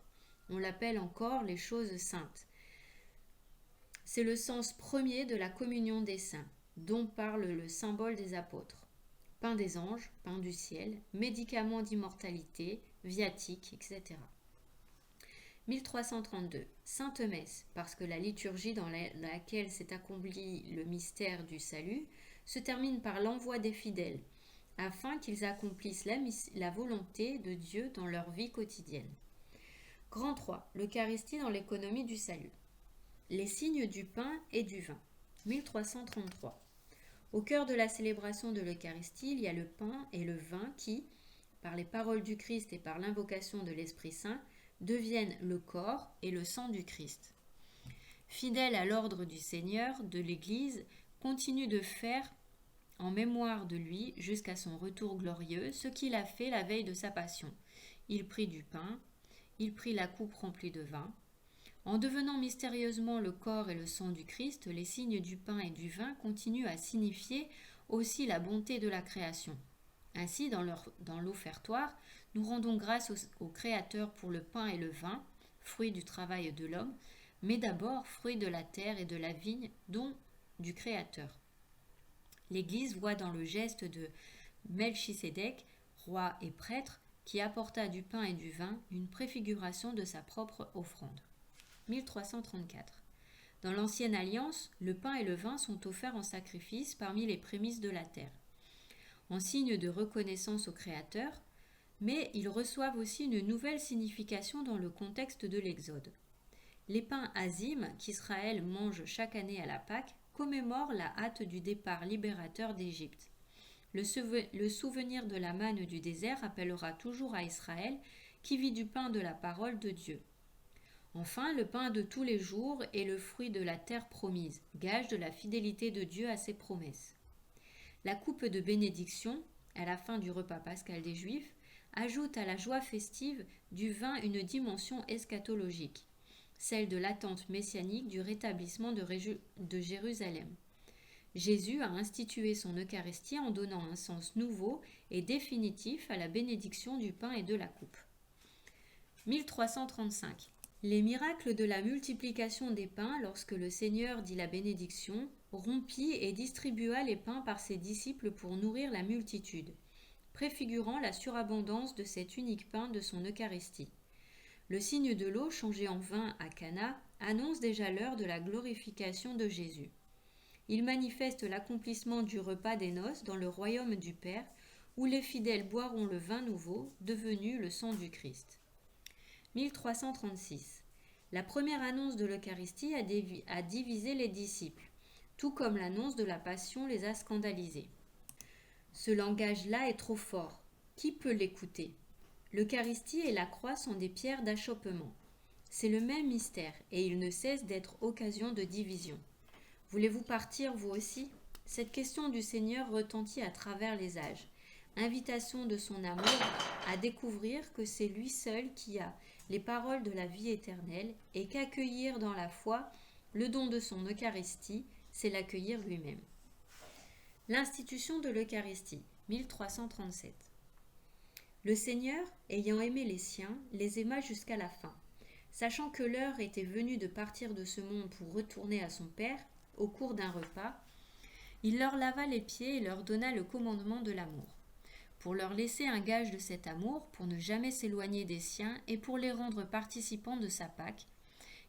On l'appelle encore les choses saintes. C'est le sens premier de la communion des saints, dont parle le symbole des apôtres. Pain des anges, pain du ciel, médicament d'immortalité, viatique, etc. 1332. Sainte Messe, parce que la liturgie dans laquelle s'est accompli le mystère du salut se termine par l'envoi des fidèles, afin qu'ils accomplissent la volonté de Dieu dans leur vie quotidienne. Grand 3. L'Eucharistie dans l'économie du salut. Les signes du pain et du vin. 1333. Au cœur de la célébration de l'Eucharistie, il y a le pain et le vin qui, par les paroles du Christ et par l'invocation de l'Esprit Saint, deviennent le corps et le sang du Christ. Fidèle à l'ordre du Seigneur, de l'Église, continue de faire, en mémoire de lui, jusqu'à son retour glorieux, ce qu'il a fait la veille de sa passion. Il prit du pain, il prit la coupe remplie de vin. En devenant mystérieusement le corps et le sang du Christ, les signes du pain et du vin continuent à signifier aussi la bonté de la création. Ainsi, dans l'offertoire, nous rendons grâce au Créateur pour le pain et le vin, fruit du travail de l'homme, mais d'abord fruit de la terre et de la vigne, dont du Créateur. L'Église voit dans le geste de Melchisédek, roi et prêtre, qui apporta du pain et du vin, une préfiguration de sa propre offrande. 1334. Dans l'Ancienne Alliance, le pain et le vin sont offerts en sacrifice parmi les prémices de la terre, en signe de reconnaissance au Créateur, mais ils reçoivent aussi une nouvelle signification dans le contexte de l'Exode. Les pains azim qu'Israël mange chaque année à la Pâque commémorent la hâte du départ libérateur d'Égypte. Le souvenir de la manne du désert rappellera toujours à Israël qui vit du pain de la parole de Dieu. Enfin, le pain de tous les jours est le fruit de la terre promise, gage de la fidélité de Dieu à ses promesses. La coupe de bénédiction, à la fin du repas pascal des Juifs, ajoute à la joie festive du vin une dimension eschatologique, celle de l'attente messianique du rétablissement de Jérusalem. Jésus a institué son Eucharistie en donnant un sens nouveau et définitif à la bénédiction du pain et de la coupe. 1335. Les miracles de la multiplication des pains lorsque le Seigneur dit la bénédiction, rompit et distribua les pains par ses disciples pour nourrir la multitude, préfigurant la surabondance de cet unique pain de son Eucharistie. Le signe de l'eau changée en vin à Cana annonce déjà l'heure de la glorification de Jésus. Il manifeste l'accomplissement du repas des noces dans le royaume du Père, où les fidèles boiront le vin nouveau, devenu le sang du Christ. 1336. La première annonce de l'Eucharistie a divisé les disciples, tout comme l'annonce de la Passion les a scandalisés. Ce langage-là est trop fort. Qui peut l'écouter ? L'Eucharistie et la croix sont des pierres d'achoppement. C'est le même mystère, et il ne cesse d'être occasion de division. Voulez-vous partir, vous aussi ? Cette question du Seigneur retentit à travers les âges. Invitation de son amour à découvrir que c'est lui seul qui a les paroles de la vie éternelle et qu'accueillir dans la foi le don de son Eucharistie, c'est l'accueillir lui-même. L'institution de l'Eucharistie, 1337. Le Seigneur, ayant aimé les siens, les aima jusqu'à la fin. Sachant que l'heure était venue de partir de ce monde pour retourner à son Père, au cours d'un repas, il leur lava les pieds et leur donna le commandement de l'amour. Pour leur laisser un gage de cet amour, pour ne jamais s'éloigner des siens et pour les rendre participants de sa Pâque,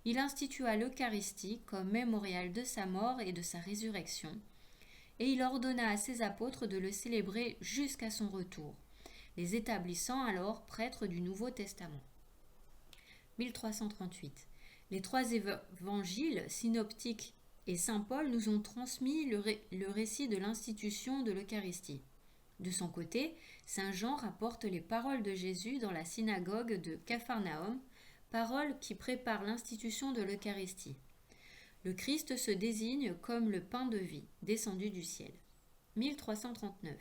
il institua l'Eucharistie comme mémorial de sa mort et de sa résurrection, et il ordonna à ses apôtres de le célébrer jusqu'à son retour, les établissant alors prêtres du Nouveau Testament. 1338. Les trois évangiles synoptiques et saint Paul nous ont transmis le récit de l'institution de l'Eucharistie. De son côté, saint Jean rapporte les paroles de Jésus dans la synagogue de Capharnaüm, paroles qui préparent l'institution de l'Eucharistie. Le Christ se désigne comme le pain de vie, descendu du ciel. 1339.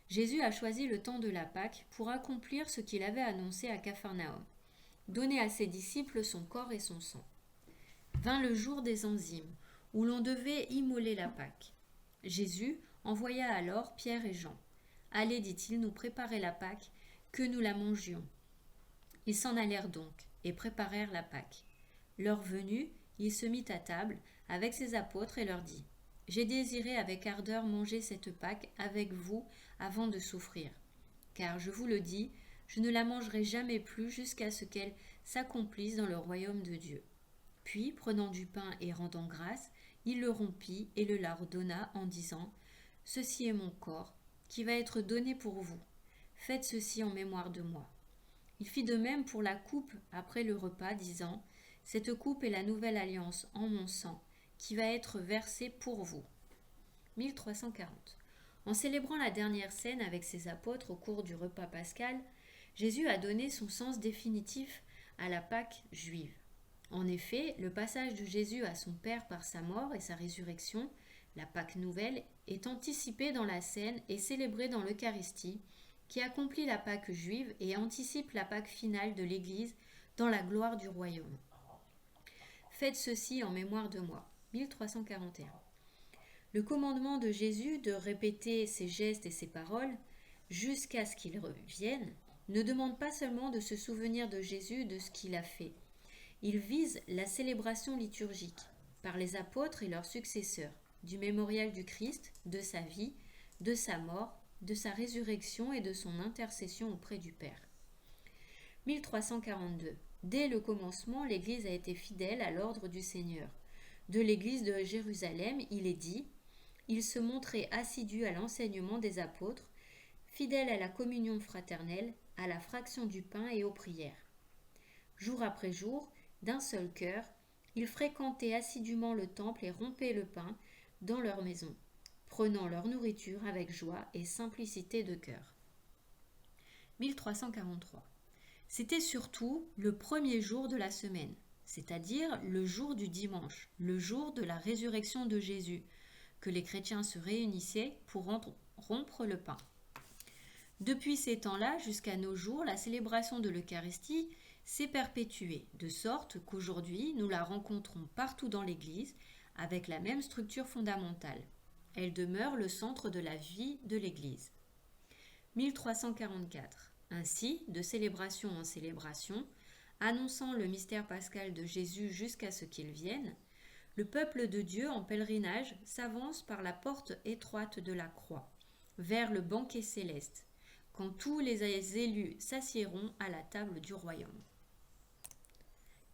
Jésus a choisi le temps de la Pâque pour accomplir ce qu'il avait annoncé à Capharnaüm, donner à ses disciples son corps et son sang. Vint le jour des enzymes, où l'on devait immoler la Pâque. Jésus envoya alors Pierre et Jean. « Allez, dit-il, nous préparer la Pâque, que nous la mangions. » Ils s'en allèrent donc, et préparèrent la Pâque. L'heure venue, il se mit à table avec ses apôtres et leur dit « J'ai désiré avec ardeur manger cette Pâque avec vous avant de souffrir. Car je vous le dis, je ne la mangerai jamais plus jusqu'à ce qu'elle s'accomplisse dans le royaume de Dieu. » Puis, prenant du pain et rendant grâce, il le rompit et le leur donna en disant « Ceci est mon corps, qui va être donné pour vous. Faites ceci en mémoire de moi. » Il fit de même pour la coupe après le repas, disant « Cette coupe est la nouvelle alliance en mon sang, qui va être versée pour vous. » 1340. En célébrant la dernière scène avec ses apôtres au cours du repas pascal, Jésus a donné son sens définitif à la Pâque juive. En effet, le passage de Jésus à son Père par sa mort et sa résurrection, la Pâque nouvelle, est anticipé dans la scène et célébré dans l'Eucharistie, qui accomplit la Pâque juive et anticipe la Pâque finale de l'Église dans la gloire du royaume. Faites ceci en mémoire de moi. 1341. Le commandement de Jésus de répéter ses gestes et ses paroles jusqu'à ce qu'il revienne ne demande pas seulement de se souvenir de Jésus de ce qu'il a fait. Il vise la célébration liturgique par les apôtres et leurs successeurs du mémorial du Christ, de sa vie, de sa mort, de sa résurrection et de son intercession auprès du Père. 1342. Dès le commencement, l'Église a été fidèle à l'ordre du Seigneur. De l'Église de Jérusalem, il est dit « Il se montrait assidu à l'enseignement des apôtres, fidèle à la communion fraternelle, à la fraction du pain et aux prières. » Jour après jour, d'un seul cœur, ils fréquentaient assidûment le temple et rompaient le pain dans leur maison, prenant leur nourriture avec joie et simplicité de cœur. 1343. C'était surtout le premier jour de la semaine, c'est-à-dire le jour du dimanche, le jour de la résurrection de Jésus, que les chrétiens se réunissaient pour rompre le pain. Depuis ces temps-là jusqu'à nos jours, la célébration de l'Eucharistie s'est perpétuée, de sorte qu'aujourd'hui, nous la rencontrons partout dans l'Église avec la même structure fondamentale. Elle demeure le centre de la vie de l'Église. 1344. Ainsi, de célébration en célébration, annonçant le mystère pascal de Jésus jusqu'à ce qu'il vienne, le peuple de Dieu en pèlerinage s'avance par la porte étroite de la croix, vers le banquet céleste, quand tous les élus s'assiéront à la table du royaume.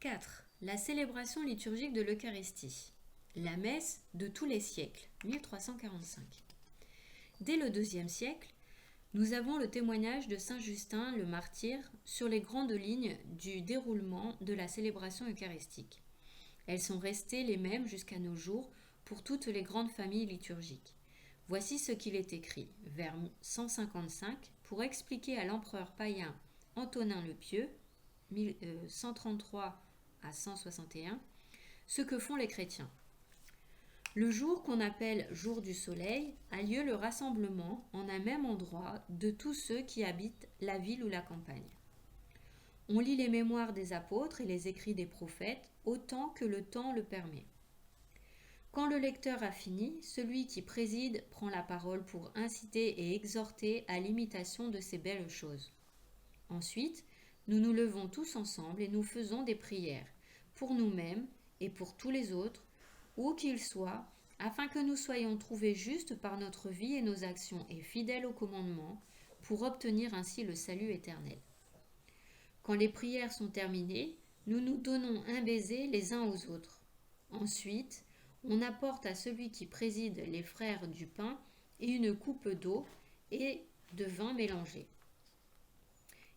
4. La célébration liturgique de l'Eucharistie. La messe de tous les siècles, 1345. Dès le IIe siècle, nous avons le témoignage de saint Justin le martyr sur les grandes lignes du déroulement de la célébration eucharistique. Elles sont restées les mêmes jusqu'à nos jours pour toutes les grandes familles liturgiques. Voici ce qu'il est écrit, vers 155, pour expliquer à l'empereur païen Antonin le Pieux, 133 à 161, ce que font les chrétiens. Le jour qu'on appelle jour du soleil a lieu le rassemblement en un même endroit de tous ceux qui habitent la ville ou la campagne. On lit les mémoires des apôtres et les écrits des prophètes autant que le temps le permet. Quand le lecteur a fini, celui qui préside prend la parole pour inciter et exhorter à l'imitation de ces belles choses. Ensuite, nous nous levons tous ensemble et nous faisons des prières, pour nous-mêmes et pour tous les autres, où qu'ils soient, afin que nous soyons trouvés justes par notre vie et nos actions et fidèles au commandement, pour obtenir ainsi le salut éternel. Quand les prières sont terminées, nous nous donnons un baiser les uns aux autres. Ensuite, on apporte à celui qui préside les frères du pain et une coupe d'eau et de vin mélangés.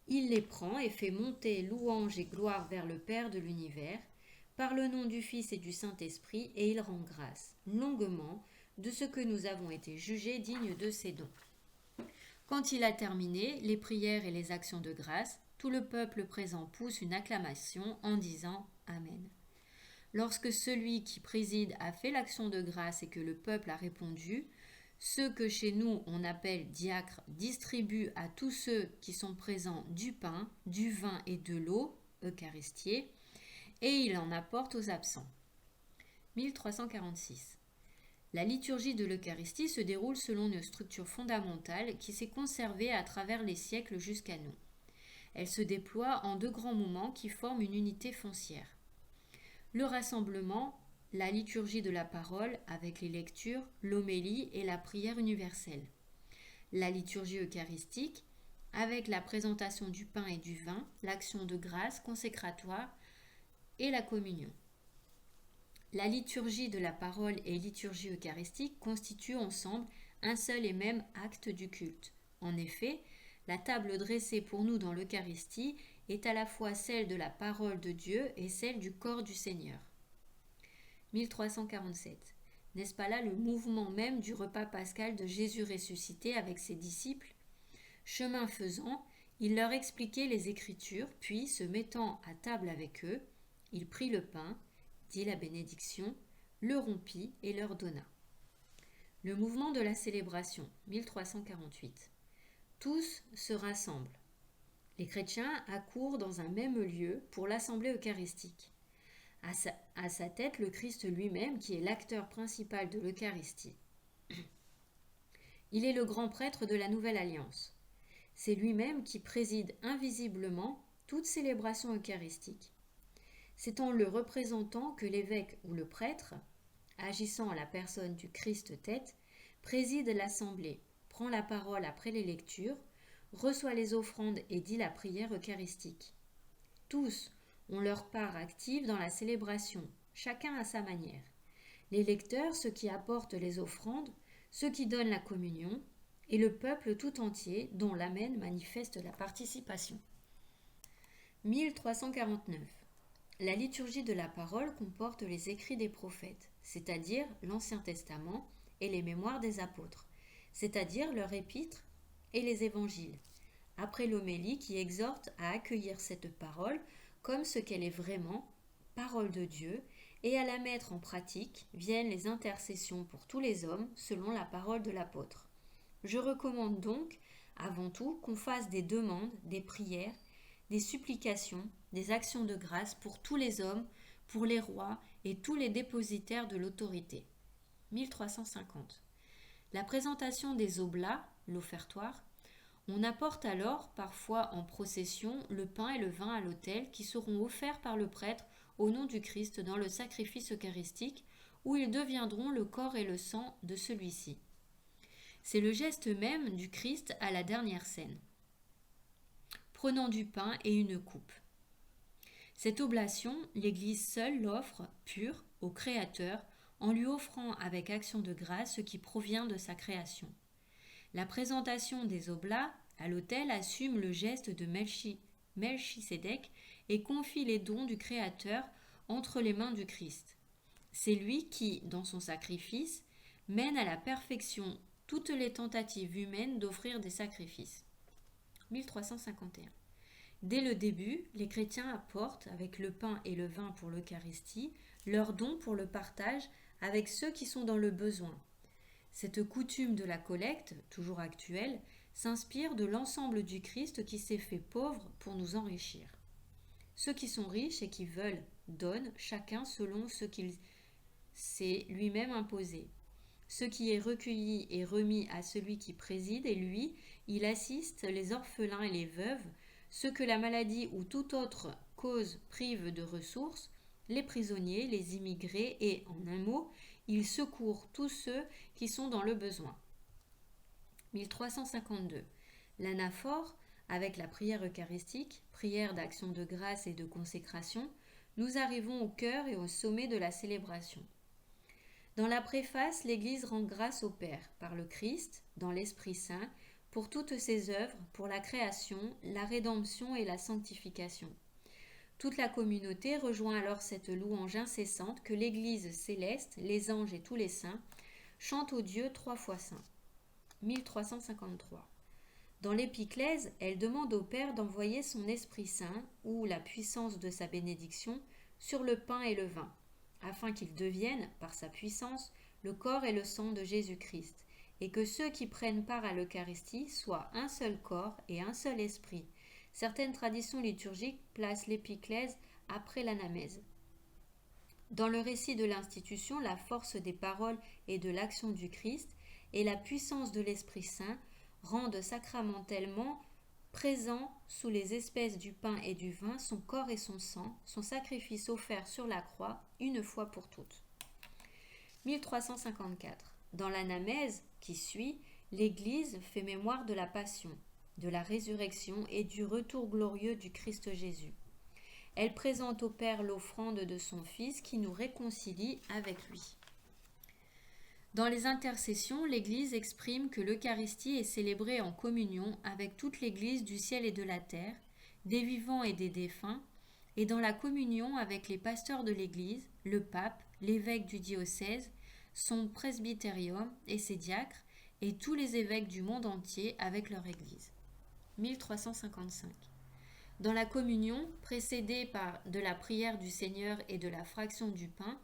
Il les prend et fait monter louange et gloire vers le Père de l'univers, par le nom du Fils et du Saint-Esprit, et il rend grâce, longuement, de ce que nous avons été jugés dignes de ses dons. Quand il a terminé les prières et les actions de grâce, tout le peuple présent pousse une acclamation en disant Amen. Lorsque celui qui préside a fait l'action de grâce et que le peuple a répondu, ceux que chez nous on appelle diacres distribuent à tous ceux qui sont présents du pain, du vin et de l'eau, eucharistiée, et il en apporte aux absents. 1346. La liturgie de l'Eucharistie se déroule selon une structure fondamentale qui s'est conservée à travers les siècles jusqu'à nous. Elle se déploie en 2 grands moments qui forment une unité foncière. Le rassemblement, la liturgie de la parole avec les lectures, l'homélie et la prière universelle. La liturgie eucharistique avec la présentation du pain et du vin, l'action de grâce consécratoire et la communion. La liturgie de la parole et liturgie eucharistique constituent ensemble un seul et même acte du culte. En effet, la table dressée pour nous dans l'Eucharistie est à la fois celle de la parole de Dieu et celle du corps du Seigneur. 1347. N'est-ce pas là le mouvement même du repas pascal de Jésus ressuscité avec ses disciples ? Chemin faisant, il leur expliquait les Écritures, puis, se mettant à table avec eux, il prit le pain, dit la bénédiction, le rompit et leur donna. Le mouvement de la célébration, 1348. Tous se rassemblent. Les chrétiens accourent dans un même lieu pour l'assemblée eucharistique. À sa tête, le Christ lui-même, qui est l'acteur principal de l'Eucharistie. Il est le grand prêtre de la Nouvelle Alliance. C'est lui-même qui préside invisiblement toute célébration eucharistique. C'est en le représentant que l'évêque ou le prêtre, agissant en la personne du Christ tête, préside l'assemblée, prend la parole après les lectures, reçoit les offrandes et dit la prière eucharistique. Tous ont leur part active dans la célébration, chacun à sa manière. Les lecteurs, ceux qui apportent les offrandes, ceux qui donnent la communion, et le peuple tout entier dont l'Amen manifeste la participation. 1349. La liturgie de la parole comporte les écrits des prophètes, c'est-à-dire l'Ancien Testament et les mémoires des apôtres, c'est-à-dire leurs épîtres et les évangiles. Après l'homélie qui exhorte à accueillir cette parole comme ce qu'elle est vraiment, parole de Dieu, et à la mettre en pratique, viennent les intercessions pour tous les hommes selon la parole de l'apôtre. Je recommande donc, avant tout, qu'on fasse des demandes, des prières, des supplications, des actions de grâce pour tous les hommes, pour les rois et tous les dépositaires de l'autorité. 1350. La présentation des oblats, l'offertoire, on apporte alors, parfois en procession, le pain et le vin à l'autel qui seront offerts par le prêtre au nom du Christ dans le sacrifice eucharistique, où ils deviendront le corps et le sang de celui-ci. C'est le geste même du Christ à la dernière scène, prenant du pain et une coupe. Cette oblation, l'Église seule l'offre, pure, au Créateur, en lui offrant avec action de grâce ce qui provient de sa création. La présentation des oblats à l'autel assume le geste de Melchisédek et confie les dons du Créateur entre les mains du Christ. C'est lui qui, dans son sacrifice, mène à la perfection toutes les tentatives humaines d'offrir des sacrifices. 1351. Dès le début, les chrétiens apportent, avec le pain et le vin pour l'Eucharistie, leurs dons pour le partage avec ceux qui sont dans le besoin. Cette coutume de la collecte, toujours actuelle, s'inspire de l'ensemble du Christ qui s'est fait pauvre pour nous enrichir. Ceux qui sont riches et qui veulent donnent chacun selon ce qu'il s'est lui-même imposé. Ce qui est recueilli est remis à celui qui préside et lui, il assiste les orphelins et les veuves, ceux que la maladie ou toute autre cause prive de ressources, les prisonniers, les immigrés et, en un mot, il secourt tous ceux qui sont dans le besoin. 1352. L'anaphore, avec la prière eucharistique, prière d'action de grâce et de consécration, nous arrivons au cœur et au sommet de la célébration. Dans la préface, l'Église rend grâce au Père, par le Christ, dans l'Esprit Saint, pour toutes ses œuvres, pour la création, la rédemption et la sanctification. Toute la communauté rejoint alors cette louange incessante que l'Église céleste, les anges et tous les saints chantent au Dieu 3 fois saint. 1353. Dans l'épiclèse, elle demande au Père d'envoyer son Esprit Saint, ou la puissance de sa bénédiction, sur le pain et le vin, afin qu'ils deviennent, par sa puissance, le corps et le sang de Jésus-Christ, et que ceux qui prennent part à l'Eucharistie soient un seul corps et un seul esprit. Certaines traditions liturgiques placent l'épiclèse après l'anamèse. Dans le récit de l'institution, la force des paroles et de l'action du Christ et la puissance de l'Esprit Saint rendent sacramentellement présent sous les espèces du pain et du vin son corps et son sang, son sacrifice offert sur la croix une fois pour toutes. 1354. Dans l'anamèse qui suit, l'Église fait mémoire de la passion, de la résurrection et du retour glorieux du Christ Jésus. Elle présente au Père l'offrande de son Fils qui nous réconcilie avec lui. Dans les intercessions, l'Église exprime que l'Eucharistie est célébrée en communion avec toute l'Église du ciel et de la terre, des vivants et des défunts, et dans la communion avec les pasteurs de l'Église, le pape, l'évêque du diocèse, son presbytérium et ses diacres, et tous les évêques du monde entier avec leur Église. 1355. Dans la communion, précédée par de la prière du Seigneur et de la fraction du pain,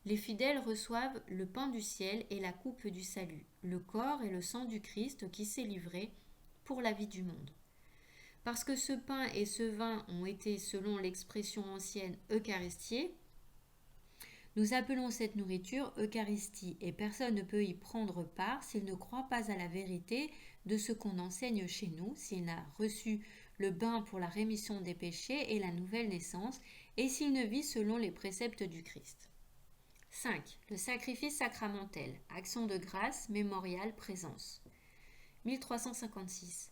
les fidèles reçoivent le pain du ciel et la coupe du salut, le corps et le sang du Christ qui s'est livré pour la vie du monde. Parce que ce pain et ce vin ont été, selon l'expression ancienne, eucharistiés, nous appelons cette nourriture Eucharistie, et personne ne peut y prendre part s'il ne croit pas à la vérité de ce qu'on enseigne chez nous, s'il n'a reçu le bain pour la rémission des péchés et la nouvelle naissance, et s'il ne vit selon les préceptes du Christ. 5. Le sacrifice sacramentel, action de grâce, mémorial, présence. 1356.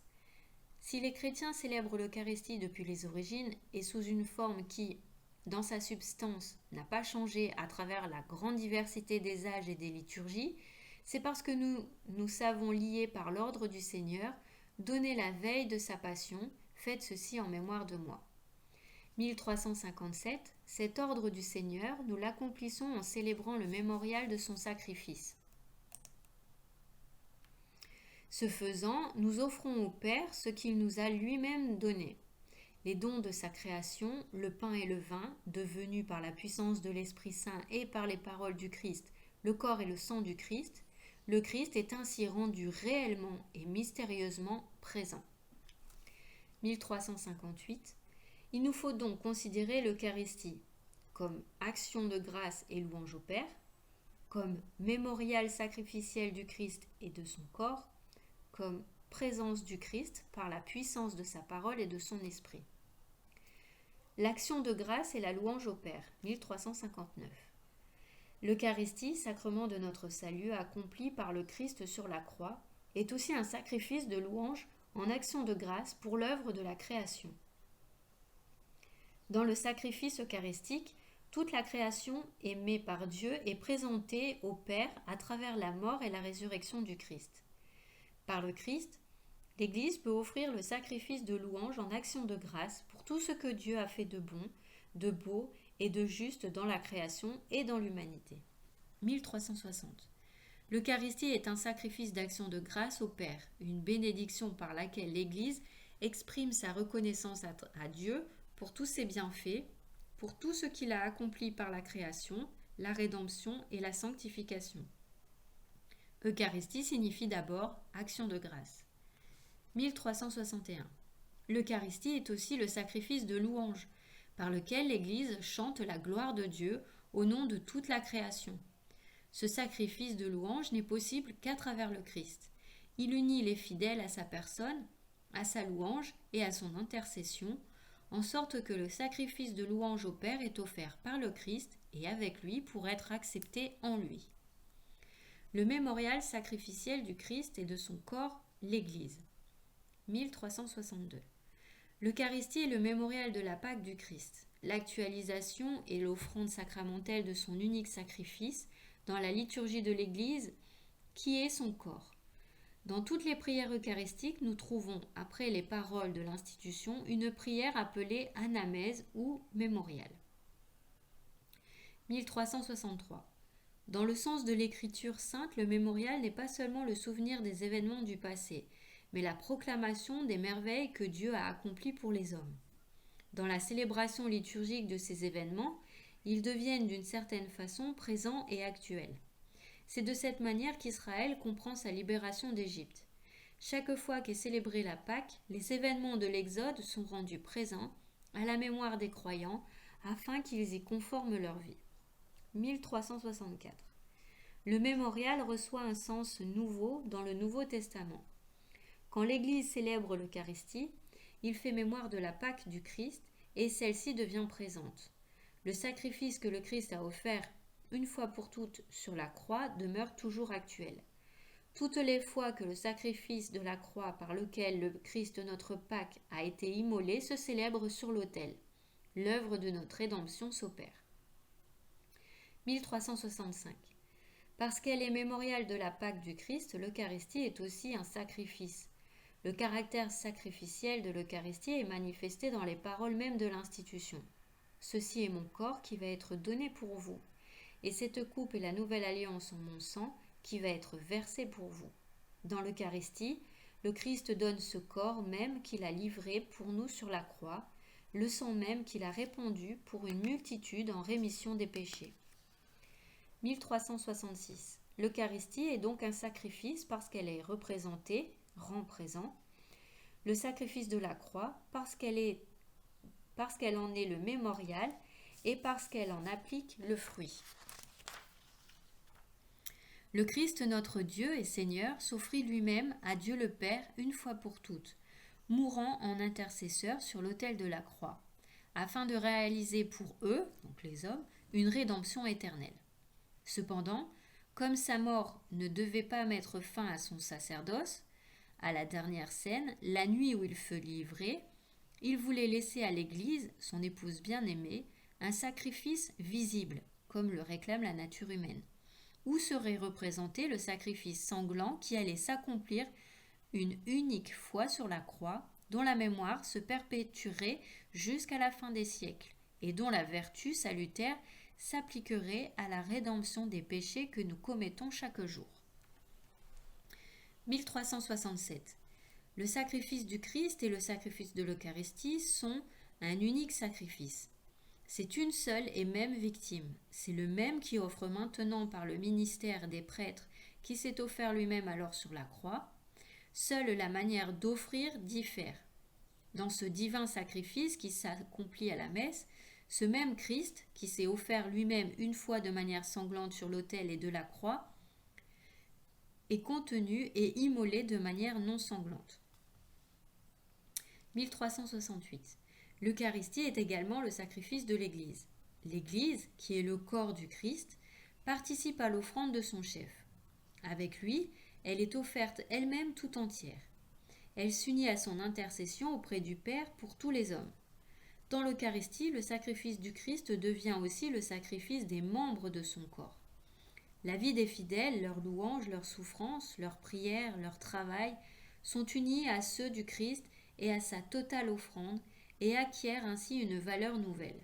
Si les chrétiens célèbrent l'Eucharistie depuis les origines et sous une forme qui, dans sa substance, n'a pas changé à travers la grande diversité des âges et des liturgies, c'est parce que nous savons lier par l'ordre du Seigneur, donner la veille de sa passion, faites ceci en mémoire de moi. 1357, cet ordre du Seigneur, nous l'accomplissons en célébrant le mémorial de son sacrifice. Ce faisant, nous offrons au Père ce qu'il nous a lui-même donné. Les dons de sa création, le pain et le vin, devenus par la puissance de l'Esprit Saint et par les paroles du Christ, le corps et le sang du Christ, le Christ est ainsi rendu réellement et mystérieusement présent. 1358. Il nous faut donc considérer l'Eucharistie comme action de grâce et louange au Père, comme mémorial sacrificiel du Christ et de son corps, comme présence du Christ par la puissance de sa parole et de son esprit. L'action de grâce et la louange au Père, 1359. L'Eucharistie, sacrement de notre salut accompli par le Christ sur la croix, est aussi un sacrifice de louange en action de grâce pour l'œuvre de la création. Dans le sacrifice eucharistique, toute la création aimée par Dieu est présentée au Père à travers la mort et la résurrection du Christ. Par le Christ, l'Église peut offrir le sacrifice de louange en action de grâce pour tout ce que Dieu a fait de bon, de beau et de juste dans la création et dans l'humanité. 1360. L'Eucharistie est un sacrifice d'action de grâce au Père, une bénédiction par laquelle l'Église exprime sa reconnaissance à Dieu pour tous ses bienfaits, pour tout ce qu'il a accompli par la création, la rédemption et la sanctification. Eucharistie signifie d'abord action de grâce. 1361. L'Eucharistie est aussi le sacrifice de louange, par lequel l'Église chante la gloire de Dieu au nom de toute la création. Ce sacrifice de louange n'est possible qu'à travers le Christ. Il unit les fidèles à sa personne, à sa louange et à son intercession, en sorte que le sacrifice de louange au Père est offert par le Christ et avec lui pour être accepté en lui. Le mémorial sacrificiel du Christ et de son corps, l'Église. 1362. L'Eucharistie est le mémorial de la Pâque du Christ, l'actualisation et l'offrande sacramentelle de son unique sacrifice dans la liturgie de l'Église, qui est son corps. Dans toutes les prières eucharistiques, nous trouvons, après les paroles de l'institution, une prière appelée anamèse ou mémorial. 1363. Dans le sens de l'écriture sainte, le mémorial n'est pas seulement le souvenir des événements du passé, mais la proclamation des merveilles que Dieu a accomplies pour les hommes. Dans la célébration liturgique de ces événements, ils deviennent d'une certaine façon présents et actuels. C'est de cette manière qu'Israël comprend sa libération d'Égypte. Chaque fois qu'est célébrée la Pâque, les événements de l'Exode sont rendus présents à la mémoire des croyants afin qu'ils y conforment leur vie. 1364. Le mémorial reçoit un sens nouveau dans le Nouveau Testament. Quand l'Église célèbre l'Eucharistie, il fait mémoire de la Pâque du Christ et celle-ci devient présente. Le sacrifice que le Christ a offert une fois pour toutes sur la croix demeure toujours actuel. Toutes les fois que le sacrifice de la croix par lequel le Christ notre Pâque a été immolé se célèbre sur l'autel. L'œuvre de notre rédemption s'opère. 1365. Parce qu'elle est mémorial de la Pâque du Christ, l'Eucharistie est aussi un sacrifice. Le caractère sacrificiel de l'Eucharistie est manifesté dans les paroles mêmes de l'institution. Ceci est mon corps qui va être donné pour vous. Et cette coupe est la nouvelle alliance en mon sang qui va être versée pour vous. Dans l'Eucharistie, le Christ donne ce corps même qu'il a livré pour nous sur la croix, le sang même qu'il a répandu pour une multitude en rémission des péchés. 1366. L'Eucharistie est donc un sacrifice parce qu'elle est représentée, rend présent. Le sacrifice de la croix parce qu'elle en est le mémorial et parce qu'elle en applique le fruit. Le Christ notre Dieu et Seigneur s'offrit lui-même à Dieu le Père une fois pour toutes, mourant en intercesseur sur l'autel de la croix, afin de réaliser pour eux, donc les hommes, une rédemption éternelle. Cependant, comme sa mort ne devait pas mettre fin à son sacerdoce, à la dernière scène, la nuit où il fut livré, il voulait laisser à l'Église, son épouse bien-aimée, un sacrifice visible, comme le réclame la nature humaine, où serait représenté le sacrifice sanglant qui allait s'accomplir une unique fois sur la croix, dont la mémoire se perpétuerait jusqu'à la fin des siècles, et dont la vertu salutaire s'appliquerait à la rédemption des péchés que nous commettons chaque jour. 1367. Le sacrifice du Christ et le sacrifice de l'Eucharistie sont un unique sacrifice. C'est une seule et même victime. C'est le même qui offre maintenant par le ministère des prêtres qui s'est offert lui-même alors sur la croix. Seule la manière d'offrir diffère. Dans ce divin sacrifice qui s'accomplit à la messe, ce même Christ, qui s'est offert lui-même une fois de manière sanglante sur l'autel et de la croix, est contenu et immolé de manière non sanglante. 1368. L'Eucharistie est également le sacrifice de l'Église. L'Église, qui est le corps du Christ, participe à l'offrande de son chef. Avec lui, elle est offerte elle-même tout entière. Elle s'unit à son intercession auprès du Père pour tous les hommes. Dans l'Eucharistie, le sacrifice du Christ devient aussi le sacrifice des membres de son corps. La vie des fidèles, leurs louanges, leurs souffrances, leurs prières, leur travail sont unis à ceux du Christ et à sa totale offrande et acquièrent ainsi une valeur nouvelle.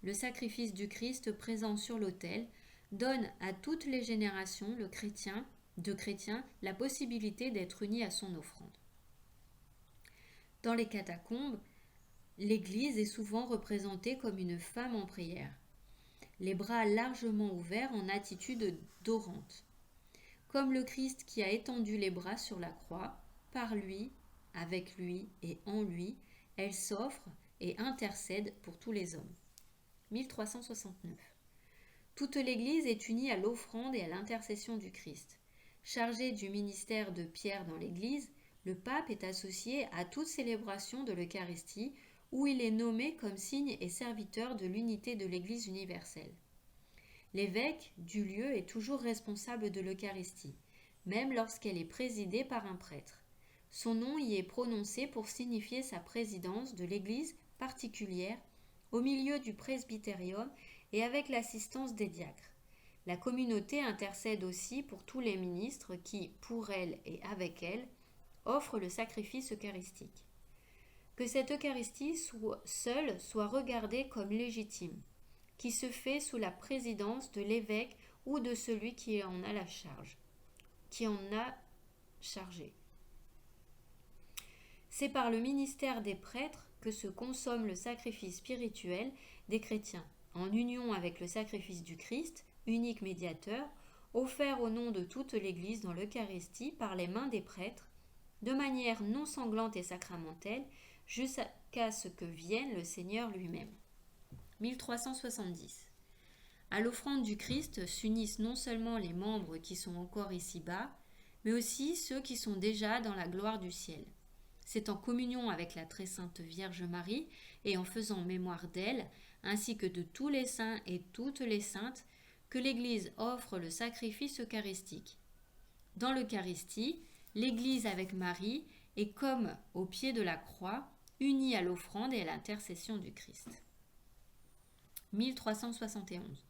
Le sacrifice du Christ présent sur l'autel donne à toutes les générations de chrétiens la possibilité d'être unis à son offrande. Dans les catacombes, l'Église est souvent représentée comme une femme en prière, les bras largement ouverts en attitude d'orante. Comme le Christ qui a étendu les bras sur la croix, par lui, avec lui et en lui, elle s'offre et intercède pour tous les hommes. 1369. Toute l'Église est unie à l'offrande et à l'intercession du Christ. Chargé du ministère de Pierre dans l'Église, le pape est associé à toute célébration de l'Eucharistie où il est nommé comme signe et serviteur de l'unité de l'Église universelle. L'évêque du lieu est toujours responsable de l'Eucharistie, même lorsqu'elle est présidée par un prêtre. Son nom y est prononcé pour signifier sa présidence de l'Église particulière au milieu du presbytérium et avec l'assistance des diacres. La communauté intercède aussi pour tous les ministres qui, pour elle et avec elle, offrent le sacrifice eucharistique. Que cette Eucharistie seule soit regardée comme légitime, qui se fait sous la présidence de l'évêque ou de celui qui en a la charge, qui en a chargé. C'est par le ministère des prêtres que se consomme le sacrifice spirituel des chrétiens, en union avec le sacrifice du Christ, unique médiateur, offert au nom de toute l'Église dans l'Eucharistie par les mains des prêtres, de manière non sanglante et sacramentelle, jusqu'à ce que vienne le Seigneur lui-même. 1370. À l'offrande du Christ s'unissent non seulement les membres qui sont encore ici-bas, mais aussi ceux qui sont déjà dans la gloire du ciel. C'est en communion avec la très sainte Vierge Marie et en faisant mémoire d'elle, ainsi que de tous les saints et toutes les saintes, que l'Église offre le sacrifice eucharistique. Dans l'Eucharistie, l'Église avec Marie est comme au pied de la croix, unie à l'offrande et à l'intercession du Christ. 1371.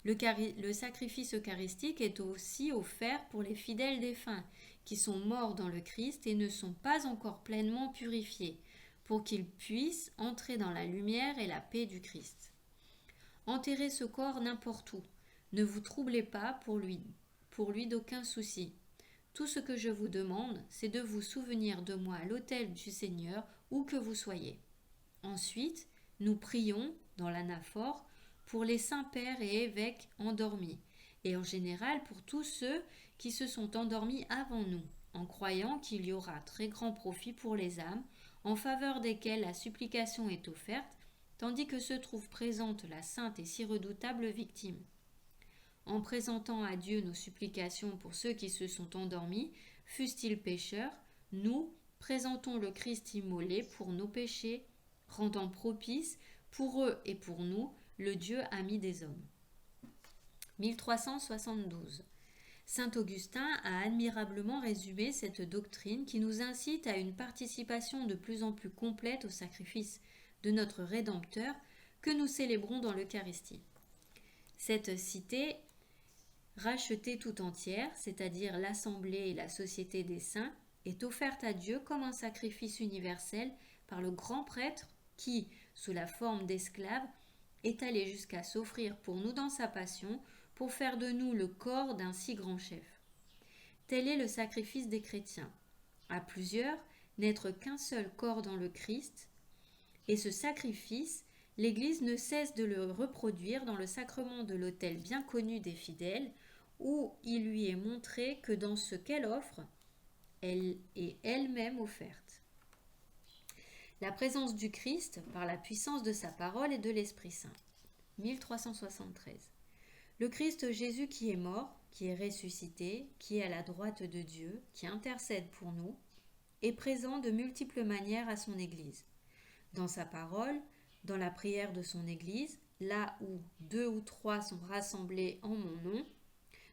Le sacrifice eucharistique est aussi offert pour les fidèles défunts qui sont morts dans le Christ et ne sont pas encore pleinement purifiés, pour qu'ils puissent entrer dans la lumière et la paix du Christ. Enterrez ce corps n'importe où, ne vous troublez pas pour lui d'aucun souci. Tout ce que je vous demande, c'est de vous souvenir de moi à l'autel du Seigneur, où que vous soyez. Ensuite, nous prions, dans l'anaphore, pour les saints pères et évêques endormis, et en général pour tous ceux qui se sont endormis avant nous, en croyant qu'il y aura très grand profit pour les âmes, en faveur desquelles la supplication est offerte, tandis que se trouve présente la sainte et si redoutable victime. En présentant à Dieu nos supplications pour ceux qui se sont endormis, fussent-ils pécheurs, nous présentons le Christ immolé pour nos péchés, rendant propice, pour eux et pour nous, le Dieu ami des hommes. 1372. Saint Augustin a admirablement résumé cette doctrine qui nous incite à une participation de plus en plus complète au sacrifice de notre Rédempteur que nous célébrons dans l'Eucharistie. Cette cité, rachetée tout entière, c'est-à-dire l'assemblée et la société des saints, est offerte à Dieu comme un sacrifice universel par le grand prêtre qui, sous la forme d'esclave, est allé jusqu'à s'offrir pour nous dans sa passion, pour faire de nous le corps d'un si grand chef. Tel est le sacrifice des chrétiens. À plusieurs, n'être qu'un seul corps dans le Christ, et ce sacrifice, l'Église ne cesse de le reproduire dans le sacrement de l'autel bien connu des fidèles, où il lui est montré que dans ce qu'elle offre, elle est elle-même offerte. La présence du Christ par la puissance de sa parole et de l'Esprit Saint. 1373. Le Christ Jésus qui est mort, qui est ressuscité, qui est à la droite de Dieu, qui intercède pour nous, est présent de multiples manières à son Église. Dans sa parole, dans la prière de son Église, là où 2 ou 3 sont rassemblés en mon nom,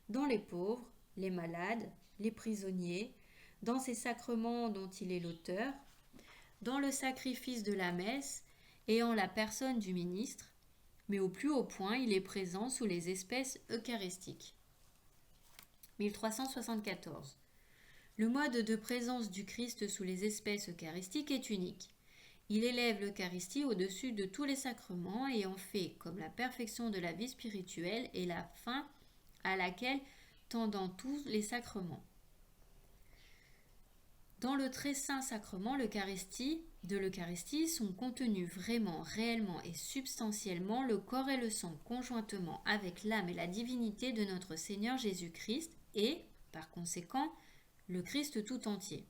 dans les pauvres, les malades, les prisonniers, dans ces sacrements dont il est l'auteur, dans le sacrifice de la messe et en la personne du ministre, mais au plus haut point, il est présent sous les espèces eucharistiques. 1374. Le mode de présence du Christ sous les espèces eucharistiques est unique. Il élève l'Eucharistie au-dessus de tous les sacrements et en fait, comme la perfection de la vie spirituelle et la fin à laquelle tendent tous les sacrements. Dans le très saint sacrement de l'Eucharistie sont contenus vraiment, réellement et substantiellement le corps et le sang conjointement avec l'âme et la divinité de notre Seigneur Jésus-Christ et, par conséquent, le Christ tout entier.